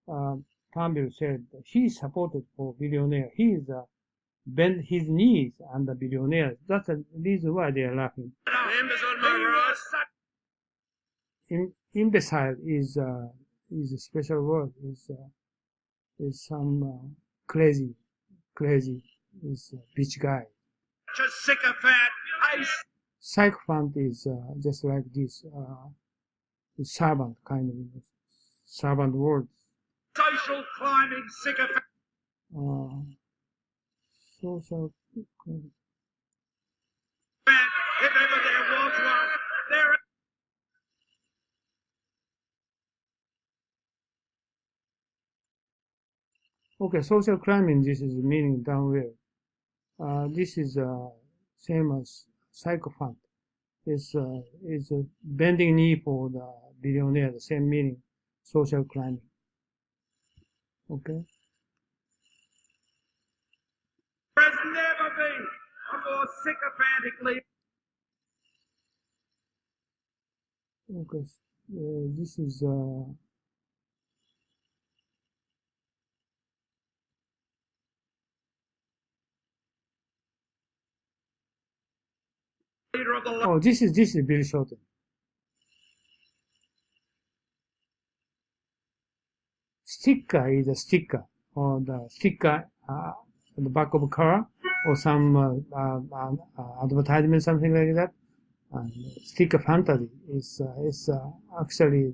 Turnbull said he supported for billionaire. He is bend his knees under billionaires. That's the reason why they are laughing. Members on my right. Imbecile is a special word. Is some crazy is a bitch guy. Just sycophant. Sycophant is just like this servant kind of servant word. Social climbing sycophant. Social. If ever there was one, there. Okay, social climbing. This is meaning downward. This is same as sycophant. It's a bending knee for the billionaire. The same meaning. Social climbing. Okay. There's never been a more sycophantic leader. Okay, this is leader of the. Oh, this is Bill Shorten. Sticker is a sticker, or the sticker on the back of a car, or some advertisement, something like that. And sticker fantasy is actually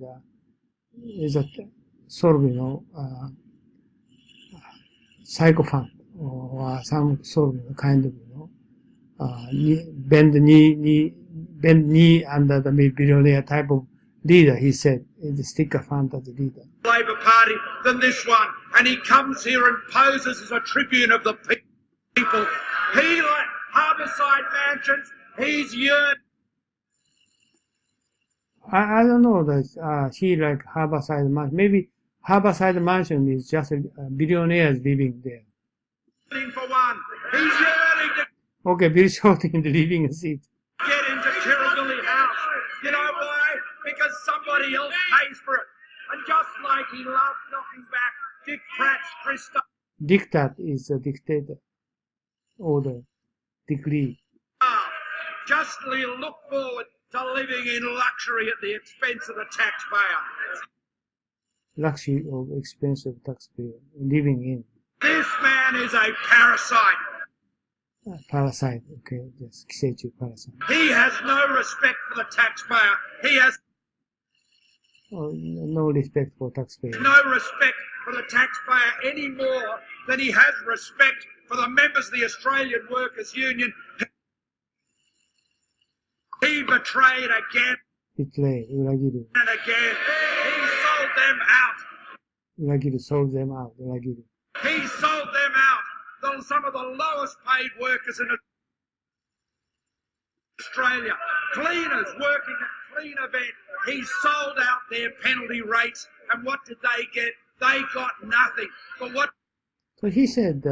is a sort of sycophant or some sort of kind of bend knee under the billionaire type of leader. He said is a sticker fantasy leader. Labor Party than this one, and he comes here and poses as a tribune of the people. He like Harbourside Mansions. He's yearned. I don't know that he like Harbourside Mansion. Maybe Harbourside Mansion is just billionaires living there. For one, he's yearning to. Okay, Bill Shorten in the living seat. Get into Kirribilli House. You know why? Because somebody else pays for it. And just like he loved knocking back Dick Pratt's Christo. Diktat is a dictator. Order. Decree. Justly look forward to living in luxury at the expense of the taxpayer. Luxury of expense of taxpayer. Living in. This man is a parasite. Parasite. Okay, yes. Kisechu parasite. He has no respect for the taxpayer. He has no respect for taxpayer. No respect for the taxpayer any more than he has respect for the members of the Australian Workers' Union. He betrayed again. Betray. Uragiru. And again. He sold them out. Uragiru. Sold them out. Uragiru. He sold them out. Some of the lowest paid workers in Australia. Cleaners working at Clean Event. He sold out their penalty rates, and what did they get? They got nothing. But what? So he said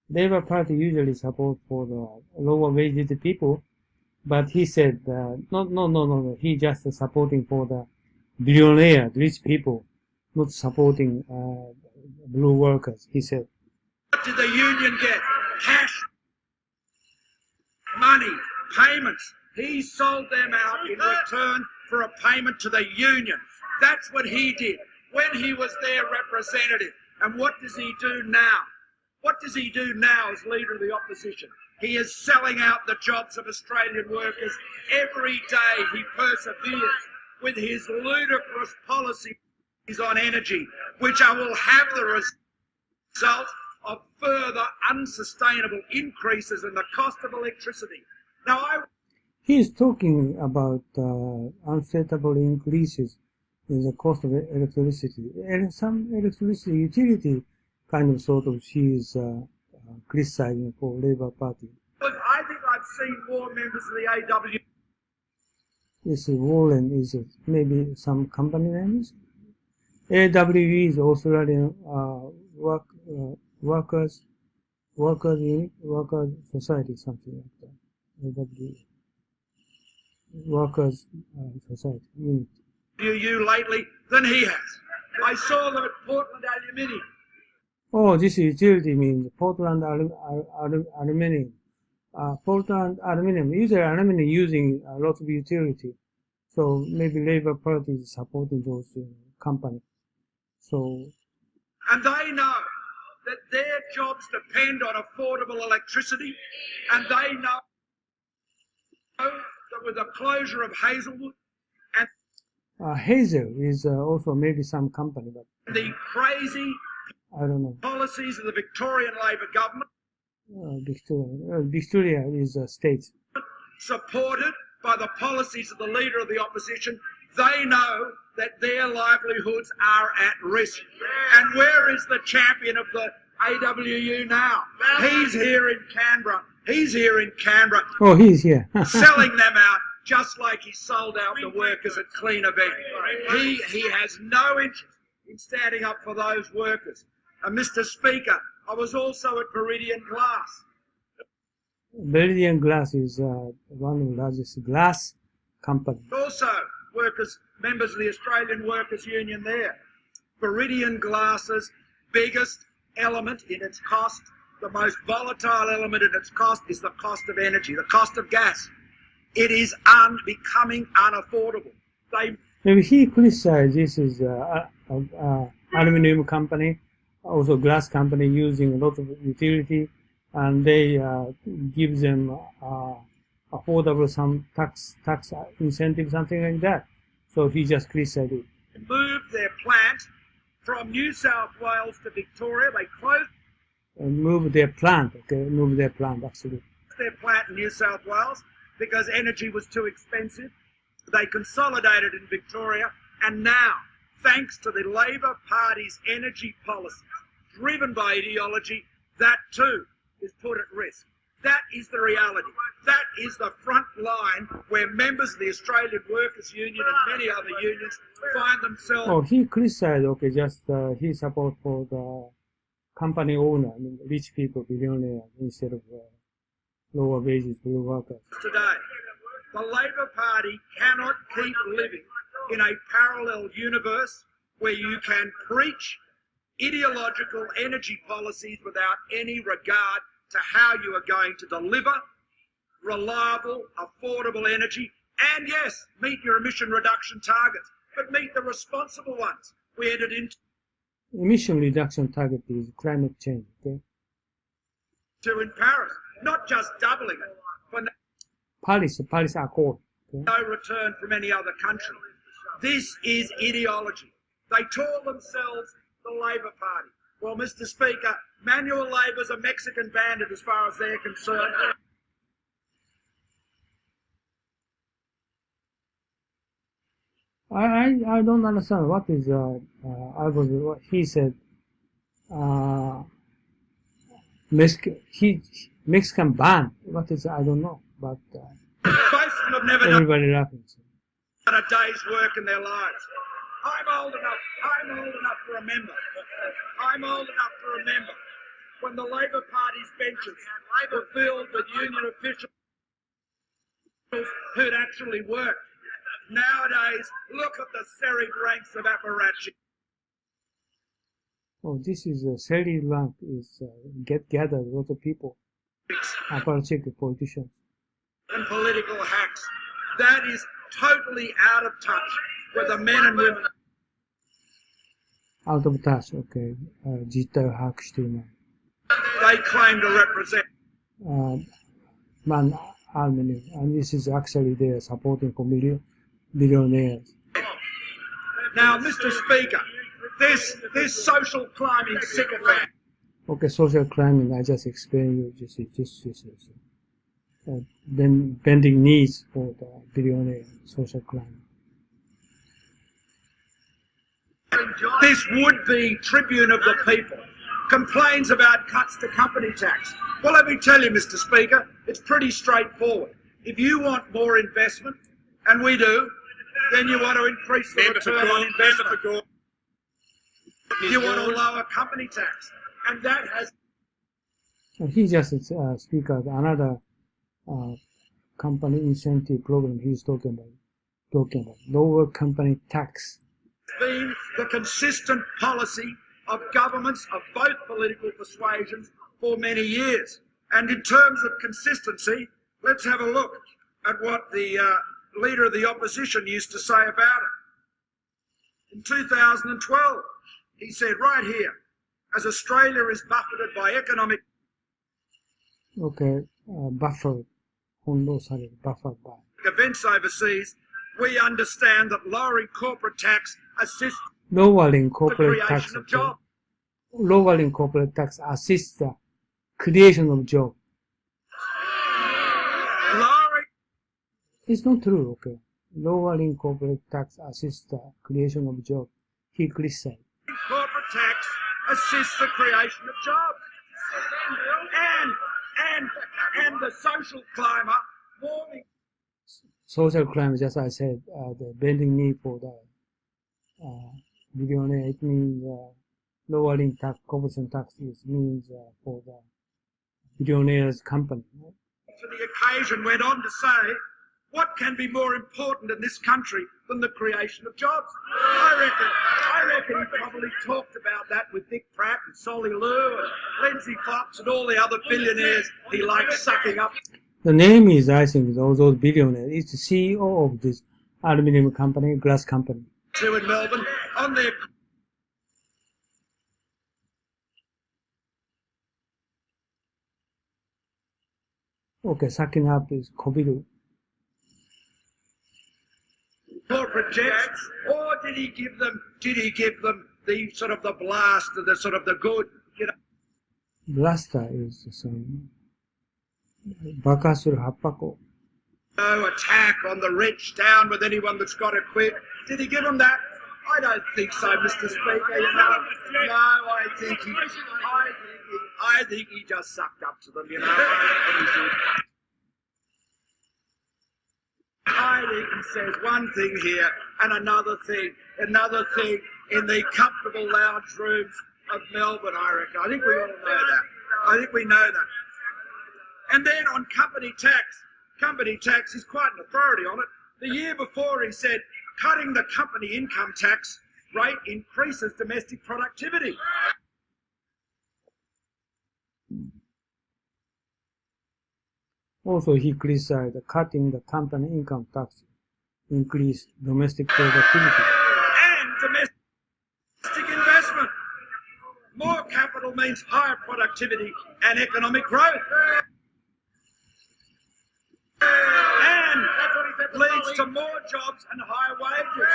Labour Party usually support for the lower wages people, but he said no. He just supporting for the billionaire, rich people, not supporting blue workers. He said. What did the union get? Cash, money, payments. He sold them out in return for a payment to the union. That's what he did when he was their representative. And what does he do now? What does he do now as leader of the opposition? He is selling out the jobs of Australian workers. Every day he perseveres with his ludicrous policies on energy, which will have the result of further unsustainable increases in the cost of electricity. Now, he is talking about unsustainable increases in the cost of electricity, and some electricity utility kind of sort of she is criticizing for Labour Party. I think I've seen more members of the AW. This is Warren is maybe some company names. AWE is Australian workers unit, workers society, something like that. AWE. Workers society unit. You lately than he has. I saw them at Portland Aluminium. Oh, this utility means Portland Aluminium. Portland Aluminium. Usually aluminium using a lot of utility. So maybe Labour Party is supporting those companies. So. And they know that their jobs depend on affordable electricity, and they know that with the closure of Hazelwood and Hazel is also maybe some company, but the crazy I don't know. Policies of the Victorian Labor government. Victoria is a state. Supported by the policies of the leader of the opposition, they know that their livelihoods are at risk. And where is the champion of the AWU now? He's here in Canberra. Oh, he's here. Selling them out just like he sold out the workers at Clean Event. He has no interest in standing up for those workers. And Mr. Speaker, I was also at Viridian Glass. Viridian Glass is one of the largest glass companies. Also, members of the Australian Workers' Union there. Viridian Glass's biggest element in its cost, the most volatile element in its cost, is the cost of energy, the cost of gas. It is becoming unaffordable. Maybe he criticized this is aluminium company, also glass company using a lot of utility, and they give them affordable some tax incentive, something like that. So he just criticized it. Moved their plant from New South Wales to Victoria. They closed. Move their plant. Okay, move their plant actually. Their plant in New South Wales because energy was too expensive. They consolidated in Victoria, and now, thanks to the Labor Party's energy policies, driven by ideology, that too is put at risk. That is the reality. That is the front line where members of the Australian Workers' Union and many other unions find themselves. Oh, he criticized, okay, just he support for the company owner, I mean, rich people, billionaires, instead of lower wages for workers. Today, the Labor Party cannot keep living in a parallel universe where you can preach ideological energy policies without any regard to how you are going to deliver reliable, affordable energy, and yes, meet your emission reduction targets, but meet the responsible ones we entered into. Emission reduction target is climate change, okay? In Paris, not just doubling it, for Paris Accord. Okay? No return from any other country. This is ideology. They call themselves the Labor Party. Well, Mr. Speaker, manual labour's a Mexican bandit as far as they're concerned. I don't understand what is what he said. Mexican band. What is I don't know, but everybody laughing. A day's work in their lives. I'm old enough to remember. I'm old enough to remember when the Labor Party's benches were filled with union officials who'd actually worked. Nowadays, look at the serried ranks of apparatchiks. Oh, this is a serried rank is gathered lots of people, apparatchik politicians. And political hacks. That is totally out of touch with the men and women. Out of touch, okay. 実態を把握していない。They claim to represent. Man, Armenia, and this is actually they are supporting for billionaires. Now, Mr. Speaker, this social climbing sycophant. Okay, social climbing. I just explained you. Just bending knees for the billionaire social climbing. This would-be tribune of the people complains about cuts to company tax. Well, let me tell you, Mr. Speaker, it's pretty straightforward. If you want more investment, and we do, then you want to increase the return on investment. You want to lower company tax, and that has. He just speak of another company incentive program. He's talking about lower company tax. Been the consistent policy of governments of both political persuasions for many years. And in terms of consistency, let's have a look at what the Leader of the Opposition used to say about it. In 2012, he said right here, as Australia is buffeted by economic... Okay, buffered by... events overseas, we understand that lowering corporate tax assists lowering corporate tax. Okay. Lowering corporate tax assists the creation of jobs. Lowering. It's not true. Okay. Lowering corporate tax assists the creation of jobs. He criticized. Corporate tax assists the creation of jobs. And the social climber warming. Social crime, just as I said, the bending knee for the billionaire, it means lowering tax, corporation taxes means for the billionaire's company. To the occasion went on to say, what can be more important in this country than the creation of jobs? I reckon he probably talked about that with Dick Pratt and Solly Lew and Lindsay Fox and all the other billionaires he likes sucking up. The name is, I think, those billionaires. It's the CEO of this aluminium company, glass company. Two in Melbourne, on their... Okay, sucking up is COVID. Corporate jets, or did he give them the sort of the blast, the sort of the good, you know? Blaster is some... No attack on the rich, down with anyone that's got to quit. Did he give them that? I don't think so, Mr. Speaker. You know, no, I think he just sucked up to them. You know, I think he says one thing here and another thing in the comfortable lounge rooms of Melbourne. I reckon. I think we all know that. I think we know that. And then on company tax, he's quite an authority on it. The year before he said, cutting the company income tax rate increases domestic productivity. Also, he criticized cutting the company income tax increase domestic productivity. And domestic investment. More capital means higher productivity and economic growth. And that leads to more jobs and higher wages.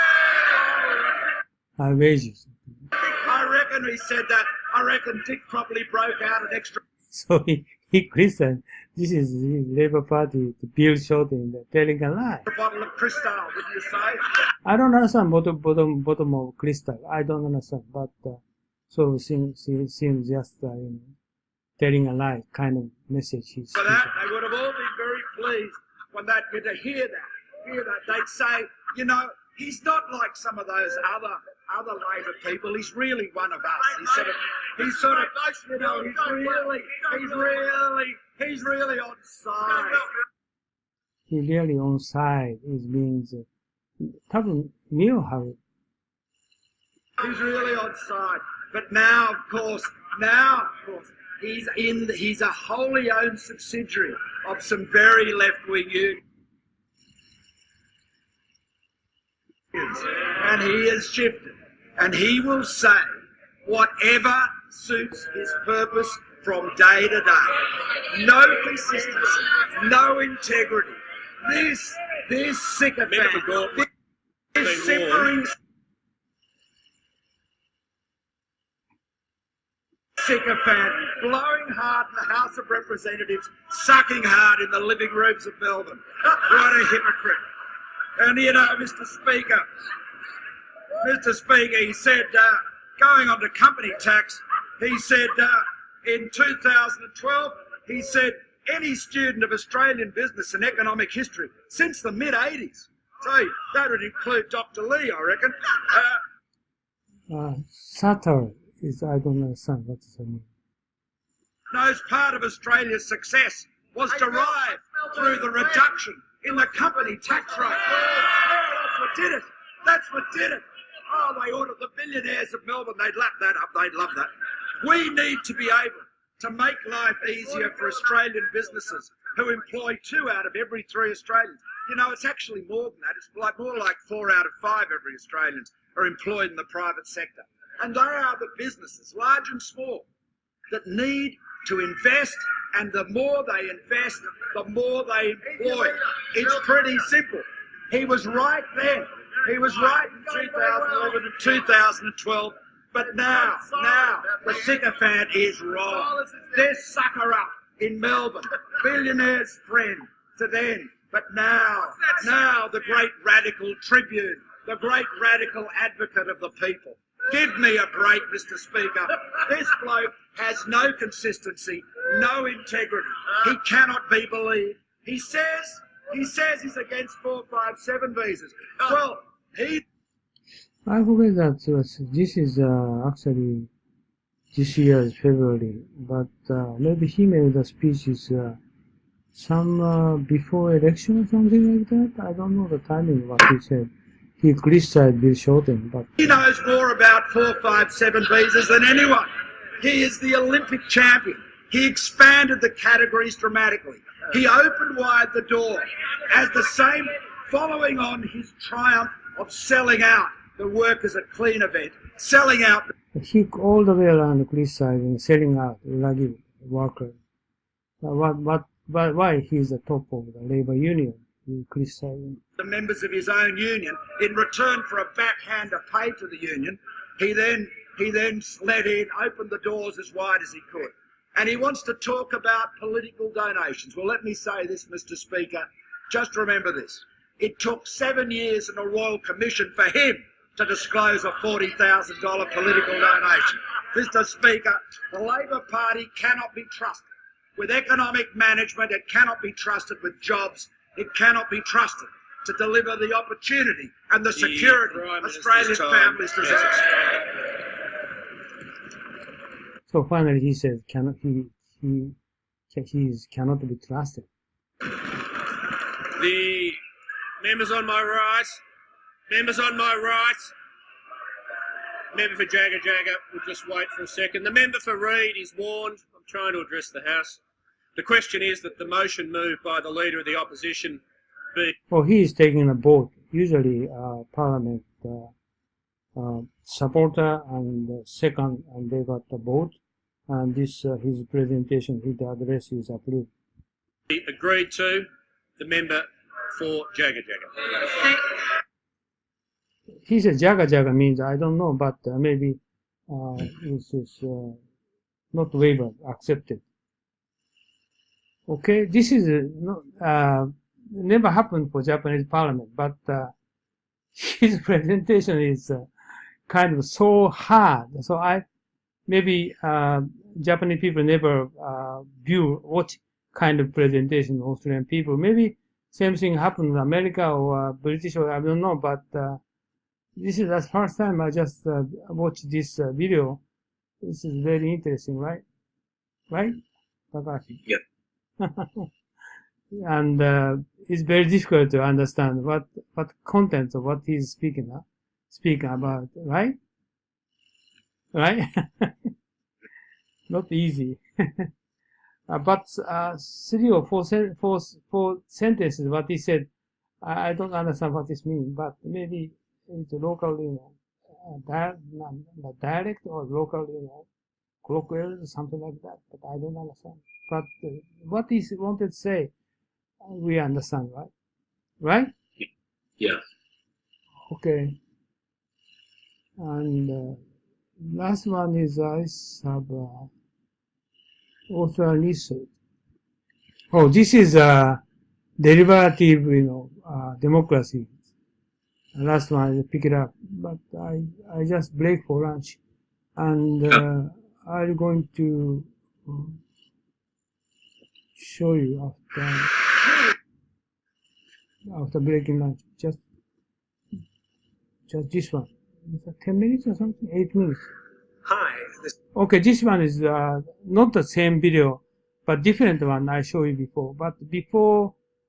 High wages. I reckon he said that. I reckon Dick probably broke out an extra. So he criticized. This is the Labour Party, the Bill Shorten, telling a lie. A bottle of Crystal, would you say? I don't understand bottom of crystal. I don't understand, but sort of seems just telling a lie kind of message. For that, they would have all been very pleased when they'd get to hear that. They'd say, you know, he's not like some of those other Labor people. He's really one of us. He's sort of, you know, he's really on side. He really on side. It means, probably knew how. He's really on side. But now, of course, he's a wholly owned subsidiary of some very left-wing unions. And he has shifted. And he will say whatever suits his purpose from day to day. No consistency, no integrity. This sycophant, this simpering sycophant, blowing hard in the House of Representatives, sucking hard in the living rooms of Melbourne. What a hypocrite. And you know, Mr. Speaker, he said, going on to company tax, he said in 2012, he said, any student of Australian business and economic history since the mid-80s, so that would include Dr. Lee, I reckon. Satter is, I don't understand what does it mean. Knows part of Australia's success was derived through the reduction in the company tax rate. That's what did it. That's what did it. Oh, they ordered the billionaires of Melbourne. They'd lap that up. They'd love that. We need to be able to make life easier for Australian businesses who employ 2 out of every 3 Australians. You know, it's actually more than that. It's more like 4 out of 5 every Australians are employed in the private sector. And they are the businesses, large and small, that need to invest, and the more they invest, the more they employ. It's pretty simple. He was right then. He was right in 2011 and 2012. But now, the sycophant is wrong. This sucker up in Melbourne, billionaire's friend to them. But now the great radical tribune, the great radical advocate of the people. Give me a break, Mr. Speaker. This bloke has no consistency, no integrity. He cannot be believed. He says he's against 457 visas. Well, I forget that this is actually this year's February, but maybe he made the speeches some before election or something like that. I don't know the timing what he said. He criticized Bill Shorten, but he knows more about 457 visas than anyone. He is the Olympic champion. He expanded the categories dramatically. He opened wide the door as the same, following on his triumph of selling out the Workers at Clean event, selling out. He all the way around criticizing, selling out lucky workers. Why he's the top of the labor union? He criticizing the members of his own union in return for a backhander pay to the union. He then let in, opened the doors as wide as he could. And he wants to talk about political donations. Well, let me say this, Mr. Speaker. Just remember this. It took 7 years in a Royal Commission for him to disclose a $40,000 political donation. Mr. Speaker, the Labor Party cannot be trusted with economic management. It cannot be trusted with jobs. It cannot be trusted to deliver the opportunity and the security Australian families deserve. So finally, he says, cannot be trusted. The members on my right, member for Jagga will just wait for a second. The member for Reid is warned. I'm trying to address the House. The question is that the motion moved by the Leader of the Opposition be... Well, he is taking a vote. Usually, Parliament supporter and second, and they got the vote. And this, his presentation, his address is approved. Agreed to. The member for Jagga. He said Jagga means, I don't know, but maybe this is not waiver, accepted. Okay, this is never happened for Japanese Parliament, but his presentation is kind of so hard. So maybe Japanese people never watch kind of presentation Australian people. Maybe same thing happened in America or British, or I don't know, but this is the first time I just watched this video. This is very interesting, right? Right, Takashi? Yeah. And it's very difficult to understand what content of what he's speaking about, right? Right? Not easy. But 3 or 4 sentences what he said, I don't understand what this means, but maybe it's local, dialect or local, colloquial, something like that, but I don't understand. But what he wanted to say, we understand, right? Right? Yeah. Okay. And last one is I have also a research. Oh, this is deliberative, democracy. Last one I pick it up, but I just break for lunch, and I'm going to show you after breaking lunch. Just this one. Is it 10 minutes or something? 8 minutes. Hi. Okay, this one is not the same video, but different one I showed you before. But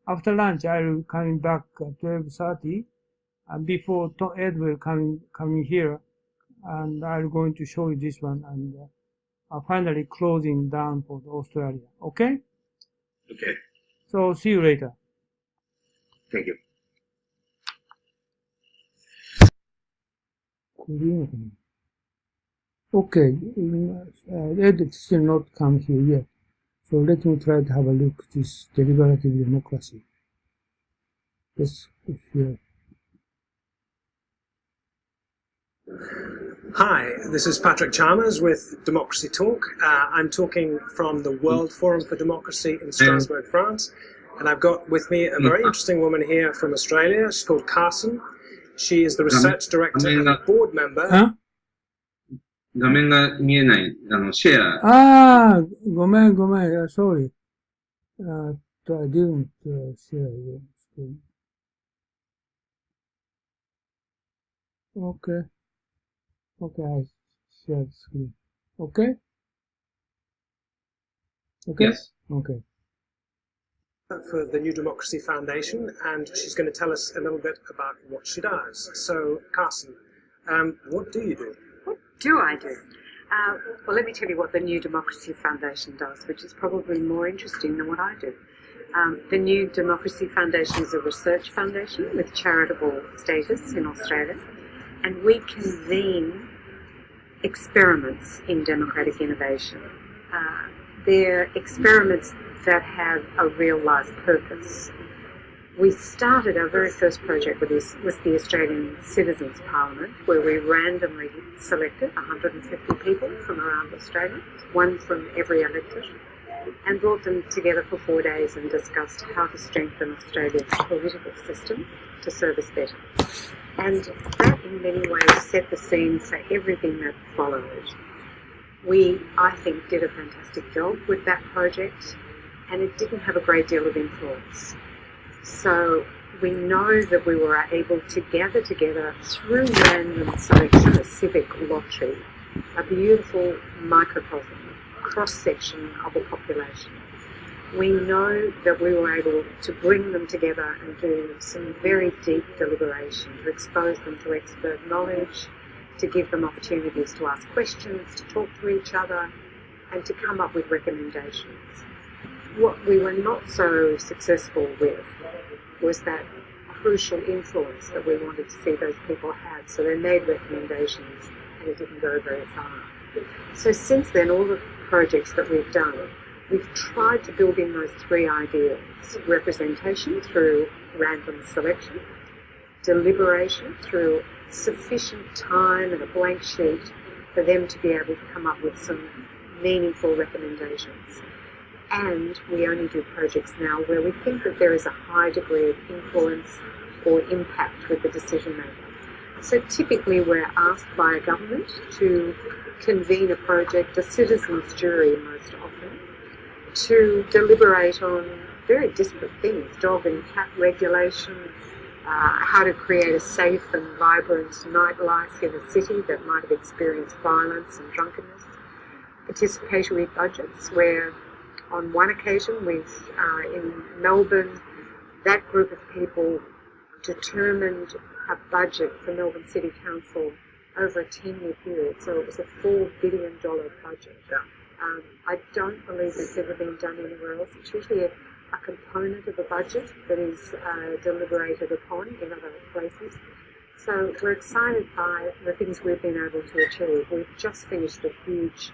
after lunch, I will coming back at 12:30, and before Ed will coming here, and I'm going to show you this one, and finally closing down for Australia. Okay? Okay. So see you later. Thank you. Okay, Ed still not come here yet. So let me try to have a look at this deliberative democracy. Let's here. Hi, this is Patrick Chalmers with Democracy Talk. I'm talking from the World Forum for Democracy in Strasbourg, France. And I've got with me a very interesting woman here from Australia. She's called Carson. She is the research director and a board member. Huh? 画面が見えない、シェア。ああ、ごめん、sorry. I didn't share your screen. Okay, I shared screen. Okay? Yes. Okay. For the New Democracy Foundation, and she's going to tell us a little bit about what she does. So, Carson, what do you do? What do I do? Well, let me tell you what the New Democracy Foundation does, which is probably more interesting than what I do. The New Democracy Foundation is a research foundation with charitable status in Australia, and we convene experiments in democratic innovation. They're experiments that have a real life purpose. We started our very first project with the Australian Citizens Parliament, where we randomly selected 150 people from around Australia, one from every electorate, and brought them together for 4 days and discussed how to strengthen Australia's political system to serve us better. And that in many ways set the scene for everything that followed. We, I think, did a fantastic job with that project, and it didn't have a great deal of influence. So we know that we were able to gather together through random selection, a civic lottery, a beautiful microcosm, cross-section of a population. We know that we were able to bring them together and do some very deep deliberation, to expose them to expert knowledge, to give them opportunities to ask questions, to talk to each other, and to come up with recommendations. What we were not so successful with was that crucial influence that we wanted to see those people have. So they made recommendations and it didn't go very far. So since then, all the projects that we've done, we've tried to build in those 3 ideas: representation through random selection, deliberation through sufficient time and a blank sheet for them to be able to come up with some meaningful recommendations. And we only do projects now where we think that there is a high degree of influence or impact with the decision maker. So typically we're asked by a government to convene a project, a citizens' jury most often, to deliberate on very disparate things, dog and cat regulation, how to create a safe and vibrant nightlife in a city that might have experienced violence and drunkenness, participatory budgets, where on one occasion in Melbourne, that group of people determined a budget for Melbourne City Council over a 10-year period, so it was a $4 billion budget. Yeah. I don't believe it's ever been done anywhere else. It's usually a component of a budget that is deliberated upon in other places. So we're excited by the things we've been able to achieve. We've just finished a huge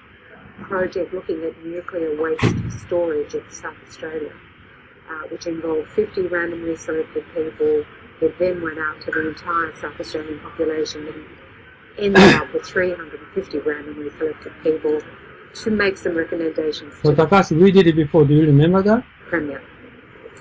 project looking at nuclear waste storage in South Australia, which involved 50 randomly selected people. It then went out to the entire South Australian population and ended up with 350 randomly selected people to make some recommendations. So Takashi, we did it before. Do you remember that? Premier.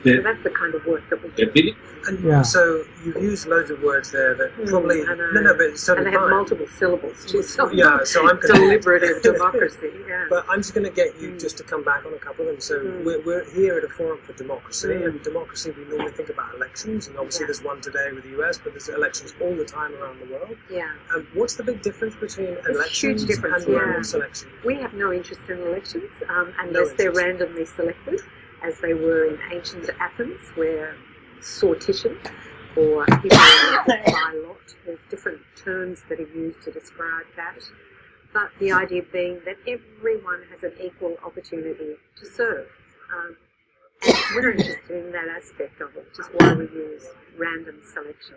So that's the kind of work that we do. And Yeah. so you've used loads of words there that probably I know. no, but it's totally and they have fine. multiple syllables too. So Yeah, so I'm gonna, deliberative democracy. Yeah. But I'm just going to get you just to come back on a couple of them. So we're here at a forum for democracy, and democracy we normally think about elections, and obviously there's one today with the US, but there's elections all the time around the world. Yeah. What's the big difference between There's a elections huge difference, and random selection? We have no interest in elections unless they're randomly selected, as they were in ancient Athens, where sortition or people elected by lot. There's different terms that are used to describe that. But the idea being that everyone has an equal opportunity to serve. And we're interested in that aspect of it, which is why we use random selection.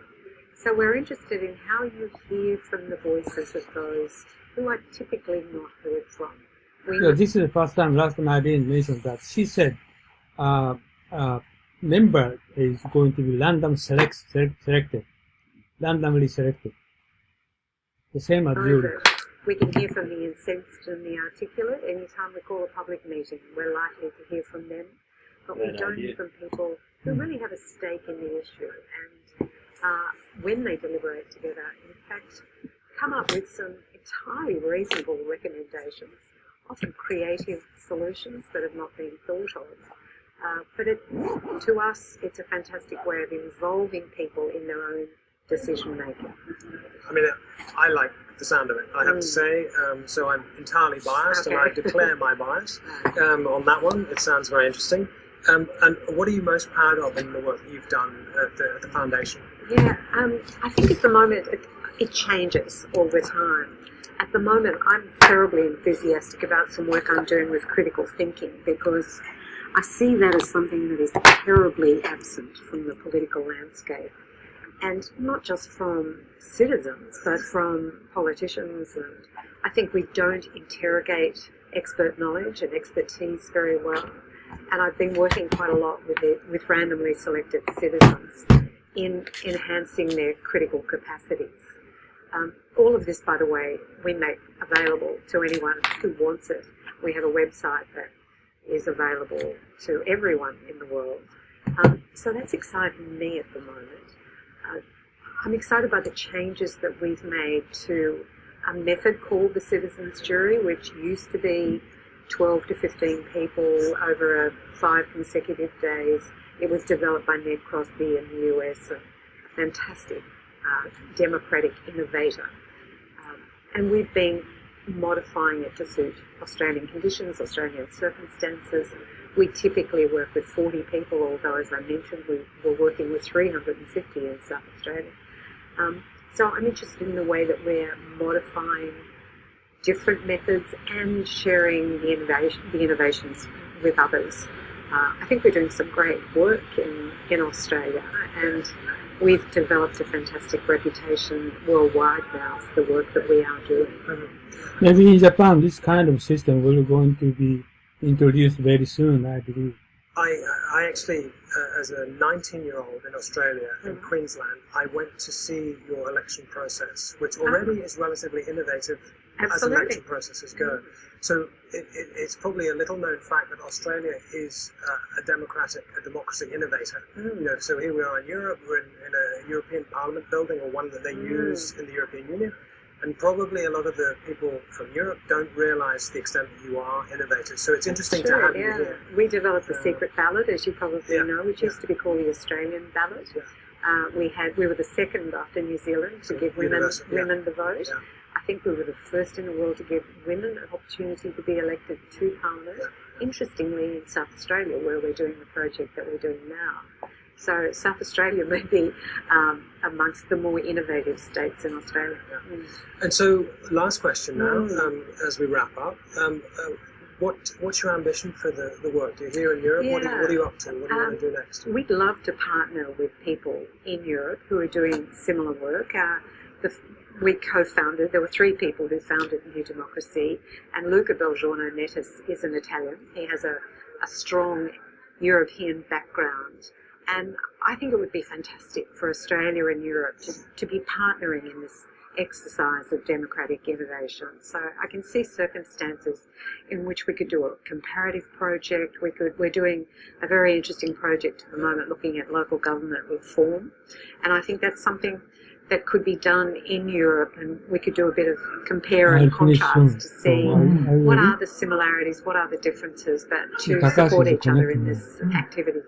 So we're interested in how you hear from the voices of those who are typically not heard from. Yeah, this is the first time. Last time I didn't mention that. She said member is going to be selected, randomly selected. The same as you. We can hear from the incensed and the articulate. Anytime we call a public meeting, we're likely to hear from them. But we don't hear from people who really have a stake in the issue and when they deliberate together, in fact, come up with some entirely reasonable recommendations, often creative solutions that have not been thought of. But to us, it's a fantastic way of involving people in their own decision making. I mean, I like the sound of it, I have to say. So I'm entirely biased, and I declare my bias on that one. It sounds very interesting. And what are you most proud of in the work that you've done at the foundation? Yeah, I think at the moment it changes all the time. At the moment, I'm terribly enthusiastic about some work I'm doing with critical thinking, because I see that as something that is terribly absent from the political landscape. And not just from citizens, but from politicians. And I think we don't interrogate expert knowledge and expertise very well. And I've been working quite a lot with randomly selected citizens in enhancing their critical capacities. All of this, by the way, we make available to anyone who wants it. We have a website that is available to everyone in the world. So that's exciting me at the moment. I'm excited by the changes that we've made to a method called the Citizens Jury, which used to be 12 to 15 people over 5 consecutive days. It was developed by Ned Crosby in the US, a fantastic democratic innovator. And we've been modifying it to suit Australian conditions, Australian circumstances. We typically work with 40 people, although, as I mentioned, we were working with 350 in South Australia. So I'm interested in the way that we're modifying different methods and sharing the innovations with others. I think we're doing some great work in Australia, and we've developed a fantastic reputation worldwide now for the work that we are doing. Maybe in Japan, this kind of system will going to be introduced very soon, I believe. I actually, as a 19-year-old in Australia, in Queensland, I went to see your election process, which already is relatively innovative as election processes go. So it's probably a little-known fact that Australia is a democracy innovator. You know, so here we are in Europe, we're in a European Parliament building, or one that they use in the European Union. and probably a lot of the people from Europe don't realise the extent that you are innovators. So it's interesting to have you here. We developed the secret ballot, as you probably know, which used to be called the Australian ballot. We were the second after New Zealand to give women the vote. I think we were the first in the world to give women an opportunity to be elected to Parliament. Interestingly, in South Australia, where we're doing the project that we're doing now. So South Australia may be amongst the more innovative states in Australia. And so, last question now, as we wrap up. What's your ambition for the work? You're here in Europe. What are you up to? What do you want to do next? We'd love to partner with people in Europe who are doing similar work. We co-founded, there were 3 people who founded New Democracy, and Luca Belgiorno Nettis is an Italian. He has a strong European background. And I think it would be fantastic for Australia and Europe to be partnering in this exercise of democratic innovation. So I can see circumstances in which we could do a comparative project. We're doing a very interesting project at the moment looking at local government reform. And I think that's something that could be done in Europe, and we could do a bit of compare and contrast to see what are the similarities, what are the differences, but to support each other in this activity.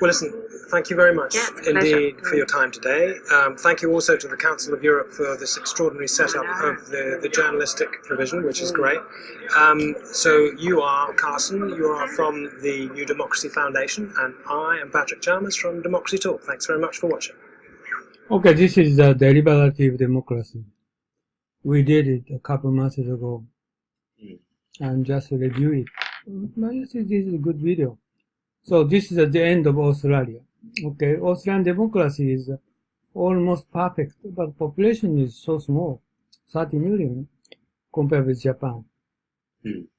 Well, listen, thank you very much indeed for your time today. Thank you also to the Council of Europe for this extraordinary setup of the journalistic provision, which is great. So you are Carson, you are from the New Democracy Foundation, and I am Patrick Chalmers from Democracy Talk. Thanks very much for watching. Okay, this is the deliberative democracy. We did it a couple months ago, and just review it. This is a good video. So this is at the end of Australia. Okay, Australian democracy is almost perfect, but population is so small, 30 million, compared with Japan.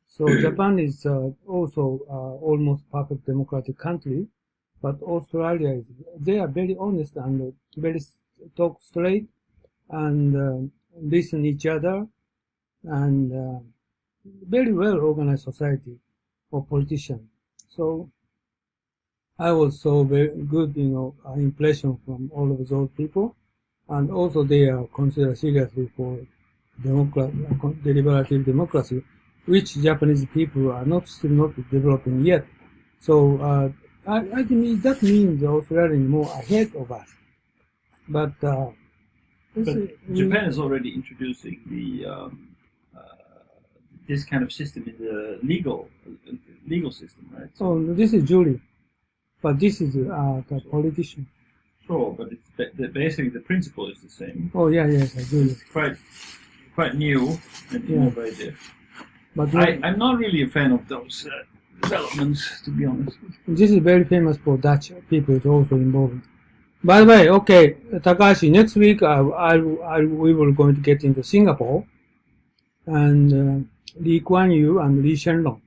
So Japan is also almost perfect democratic country, but Australia they are very honest and very talk straight and listen each other, and very well organized society or politician. So I was so very good, impression from all of those people, and also they are considered seriously for deliberative democracy, which Japanese people are still not developing yet. So I think that means Australia is more ahead of us. But Japan is already introducing this kind of system in the legal system, right? So this is jury, but this is the politician. Sure, but it's basically the principle is the same. Oh yes, I do. It's quite new and innovative. But I'm not really a fan of those developments, to be honest. This is very famous for Dutch people also involved. By the way, okay, Takahashi, next week we will going to get into Singapore, and Lee Kuan Yew and Lee Hsien-loong,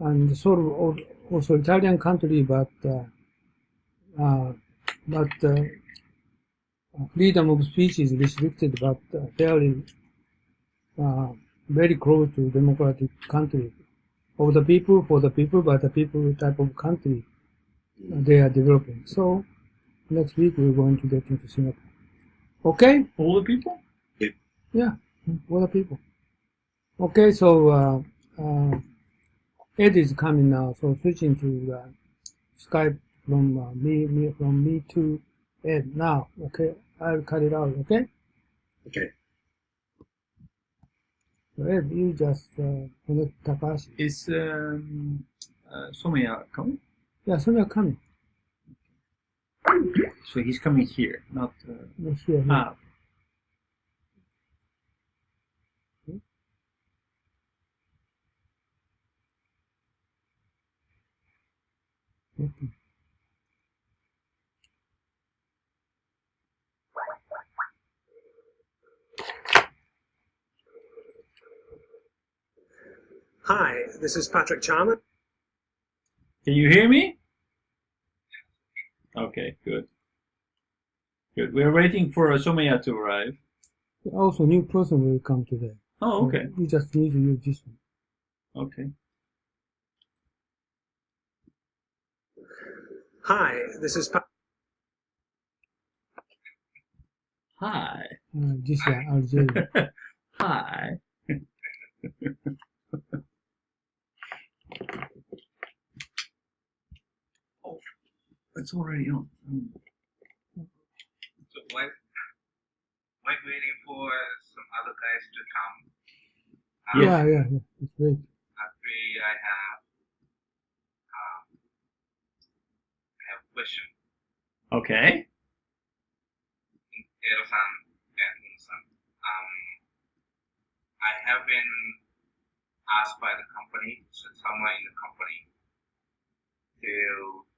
and sort of also Italian country, but freedom of speech is restricted, but fairly very close to democratic country. Of the people, for the people, but the people type of country they are developing. So next week we're going to get into Singapore. Okay? All the people? Yeah, all the people. Okay, so Ed is coming now, so switching to Skype from me to Ed now. Okay, I'll cut it out. Okay. Okay. So Ed, you just connect Takahashi. Is Soumya coming? Yeah, Soumya coming. So he's coming here, not here. Ah. Okay. Hi, this is Patrick Chalmers. Can you hear me? Okay, good. Good. We're waiting for Soumya to arrive. Also, new person will come today. Oh, okay. So you just need to use this one. Okay. Hi, this is Hi. Just RJ. Hi. Oh, it's already on. So while waiting for some other guys to come. Yeah, it's great. Actually, I have a question. Okay. I have been asked by the company, so someone in the company, to